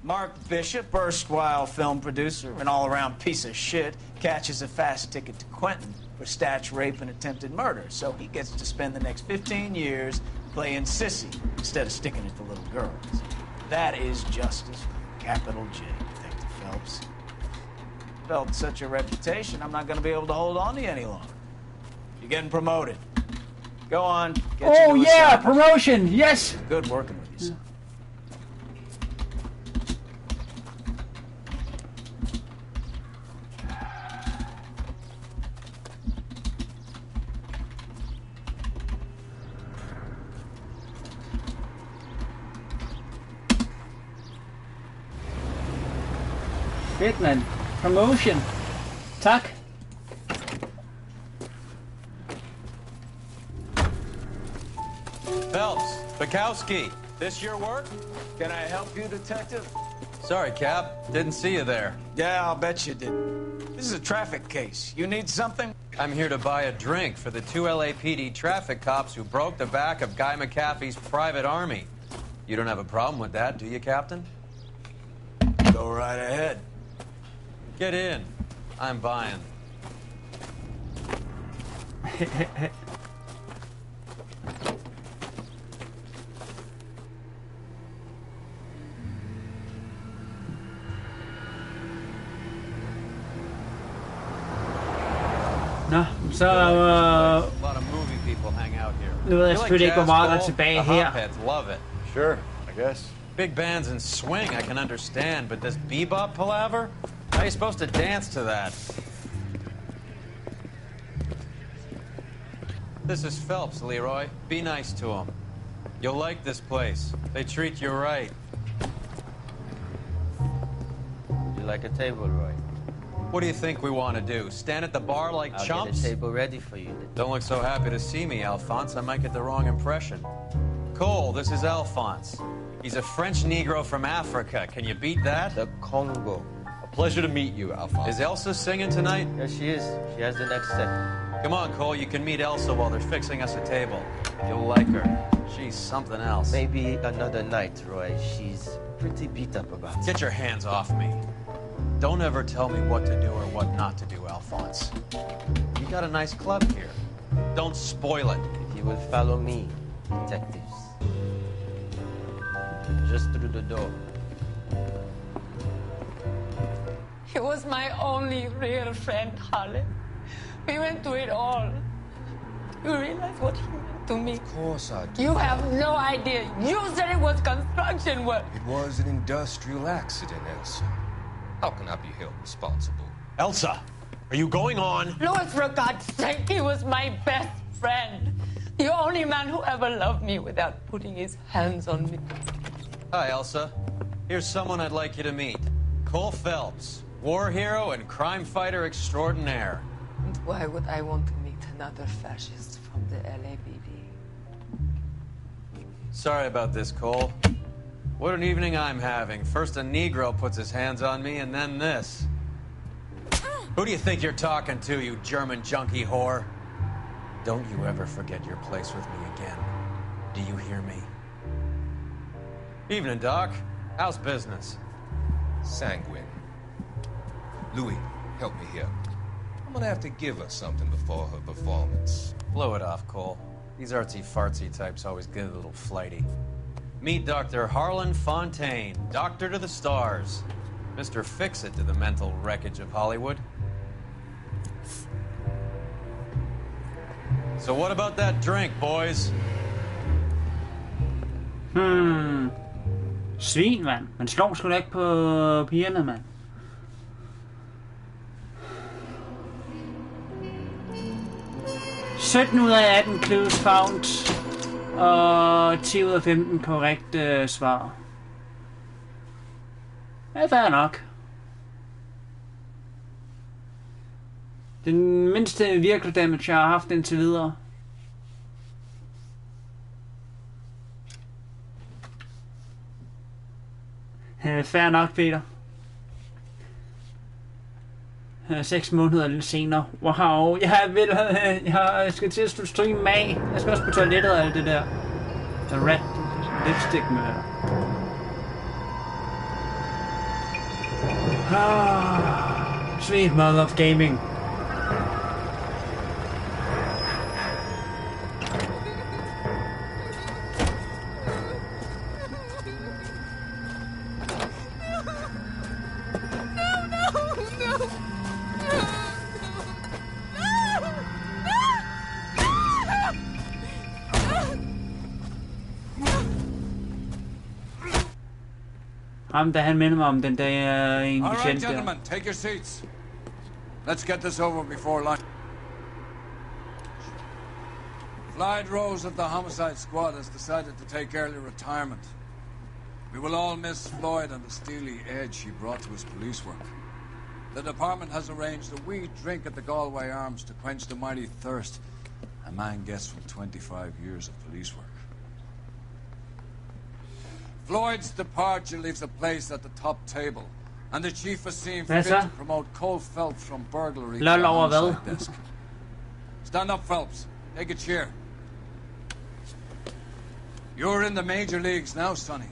Mark Bishop, erstwhile film producer, an all-around piece of shit, catches a fast ticket to Quentin for stitch rape and attempted murder, so he gets to spend the next 15 years playing sissy instead of sticking it to little girls. That is justice, capital J, Detective Phelps. Developed such a reputation, I'm not going to be able to hold on to you any longer. You're getting promoted. Go on. Get Oh you to yeah, assignment. promotion, yes! Good working with you, son. Fedt, mand. Promotion. Tak. Mikowski, this your work? Can I help you, Detective? Sorry, Cap. Didn't see you there. Yeah, I'll bet you did. This is a traffic case. You need something? I'm here to buy a drink for the 2 LAPD traffic cops who broke the back of Guy McAfee's private army. You don't have a problem with that, do you, Captain? Go right ahead. Get in. I'm buying. Nå, så nu ved jeg selvfølgelig ikke, hvor meget der er tilbage her. Love it. Sure, I guess. Big bands and swing I can understand, but this bebop palaver? How are you supposed to dance to that? This is Phelps, Leroy. Be nice to him. You'll like this place. They treat you right. You like a table, Roy? What do you think we want to do? Stand at the bar like I'll chumps? get a table ready for you. Don't look so happy to see me, Alphonse. I might get the wrong impression. Cole, this is Alphonse. He's a French Negro from Africa. Can you beat that? The Congo. A pleasure to meet you, Alphonse. Is Elsa singing tonight? Yes, she is. She has the next set. Come on, Cole. You can meet Elsa while they're fixing us a table. You'll like her. She's something else. Maybe another night, Roy. She's pretty beat up about it. Get your hands off me. Don't ever tell me what to do or what not to do, Alphonse. You got a nice club here. Don't spoil it. If you will follow me, detectives. Just through the door. He was my only real friend, Harlan. We went through it all. You realize what he meant to me? Of course I do. You have no idea. You said it was construction work. It was an industrial accident, Elsa. How can I be held responsible? Elsa, are you going on? Louis, for God's sake, he was my best friend. The only man who ever loved me without putting his hands on me. Hi, Elsa. Here's someone I'd like you to meet. Cole Phelps, war hero and crime fighter extraordinaire. And why would I want to meet another fascist from the LAPD? Sorry about this, Cole. What an evening I'm having. First a Negro puts his hands on me, and then this. Who do you think you're talking to, you German junkie whore? Don't you ever forget your place with me again. Do you hear me? Evening, Doc. How's business? Sanguine. Louis, help me here. I'm gonna have to give her something before her performance. Blow it off, Cole. These artsy-fartsy types always get a little flighty. Meet Dr. Harlan Fontaine, doctor to the stars. Mr. Fix-It to the mental wreckage of Hollywood. So what about that drink, boys? Svin, mand. Man slår sgu da ikke på pigerne, mand. ...17 ud af 18 clues found... ...og 10 ud af 15 korrekte svar. Ja, fair nok. Den mindste virkelig damage, jeg har haft indtil videre. Fair nok, Peter. 6 måneder lidt senere. Wow, jeg skal til at slutte streamen af. Jeg skal også på toilettet og alt det der. The Red Lipstick Murder. Sweet mother of gaming. Ham, da han minder mig om den der en All right, patient der. gentlemen, take your seats. Let's get this over before lunch. Floyd Rose of the Homicide Squad has decided to take early retirement. We will all miss Floyd and the steely edge he brought to his police work. The department has arranged a wee drink at the Galway Arms to quench the mighty thirst a man gets from 25 years of police work. Floyd's departure leaves a place at the top table, and the chief has seen Hvad fit så? to promote Cole Phelps from burglary to Lol the over hvad? homicide desk. Stand up, Phelps. Take a chair. You're in the major leagues now, Sonny.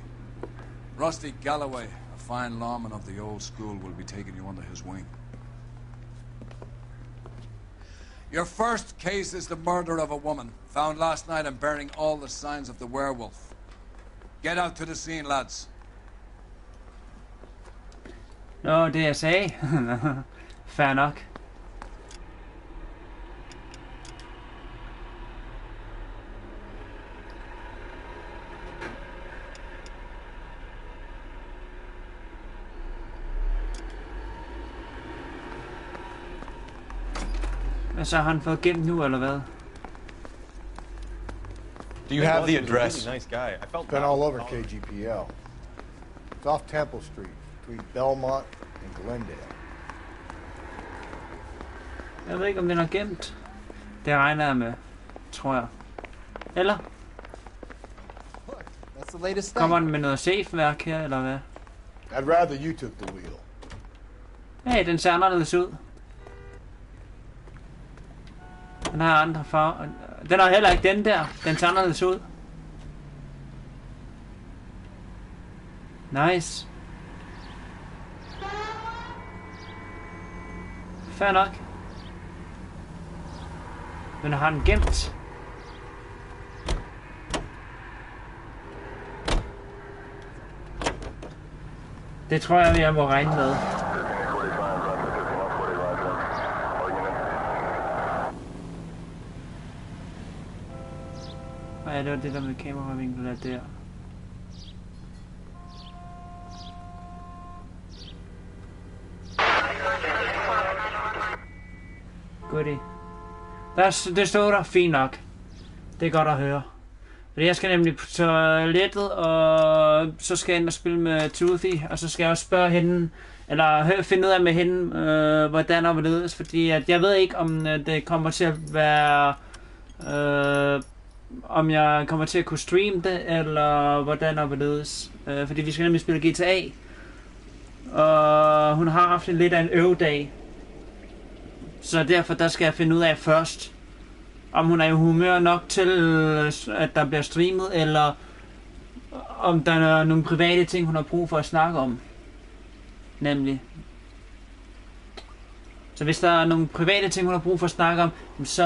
Rusty Galloway, a fine lawman of the old school, will be taking you under his wing. Your first case is the murder of a woman, found last night and bearing all the signs of the werewolf. Get out to the scene, lads. Nå, det jeg sagde. Fair nok. Så har han fået gemt nu, eller hvad? Do you have the address? Really nice guy. I felt Been all over KGPL. It's off Temple Street, between Belmont and Glendale. Jeg ved ikke, om den er gemt. Det regner jeg med, tror jeg. Eller? That's the latest thing. Kommer den med noget chefværk her, eller hvad? I'd rather you took the wheel. Hey, den ser anderledes ud. Den har andre farver. Den har heller ikke den der. Den ser anderledes ud. Nice. Fair nok. Men har den gemt? Det tror jeg må regne med. Ja, det var det der med kameravinklen der. Goodie. Det står der fint nok. Det er godt at høre. Fordi jeg skal nemlig på toilettet, og så skal jeg ind og spille med Toothy, og så skal jeg også spørge hende, eller finde ud af med hende, hvordan og hvorledes, fordi at jeg ved ikke, om det kommer til at være, om jeg kommer til at kunne streame det, eller hvordan og hvorledes, fordi vi skal nemlig spille GTA, og hun har haft lidt af en øvedag, så derfor der skal jeg finde ud af først, om hun er i humør nok til, at der bliver streamet, eller om der er nogle private ting, hun har brug for at snakke om. Nemlig. Så hvis der er nogle private ting, hun har brug for at snakke om, så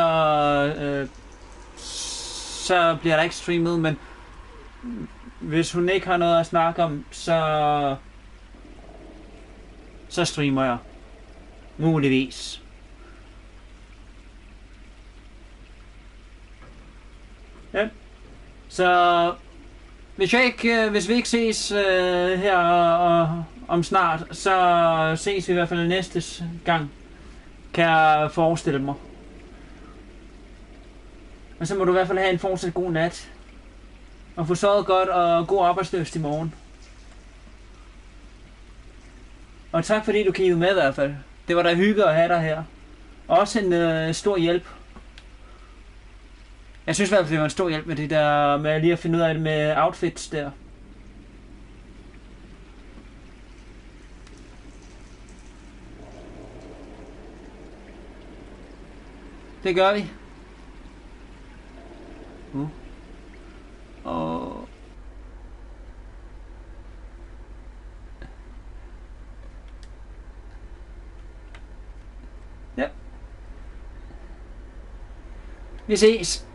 bliver der ikke streamet, men hvis hun ikke har noget at snakke om, så streamer jeg. Muligvis. Ja. Så hvis vi ikke ses her om snart, så ses vi i hvert fald næste gang, kan jeg forestille mig. Og så må du i hvert fald have en fortsat god nat. Og få sovet godt og god arbejdsløst i morgen. Og tak fordi du kiggede med i hvert fald. Det var da hygge at have dig her. Og også en stor hjælp. Jeg synes i hvert fald, det var en stor hjælp med det der, med lige at finde ud af det med outfits der. Det gør vi. Og... ja. Vi ses.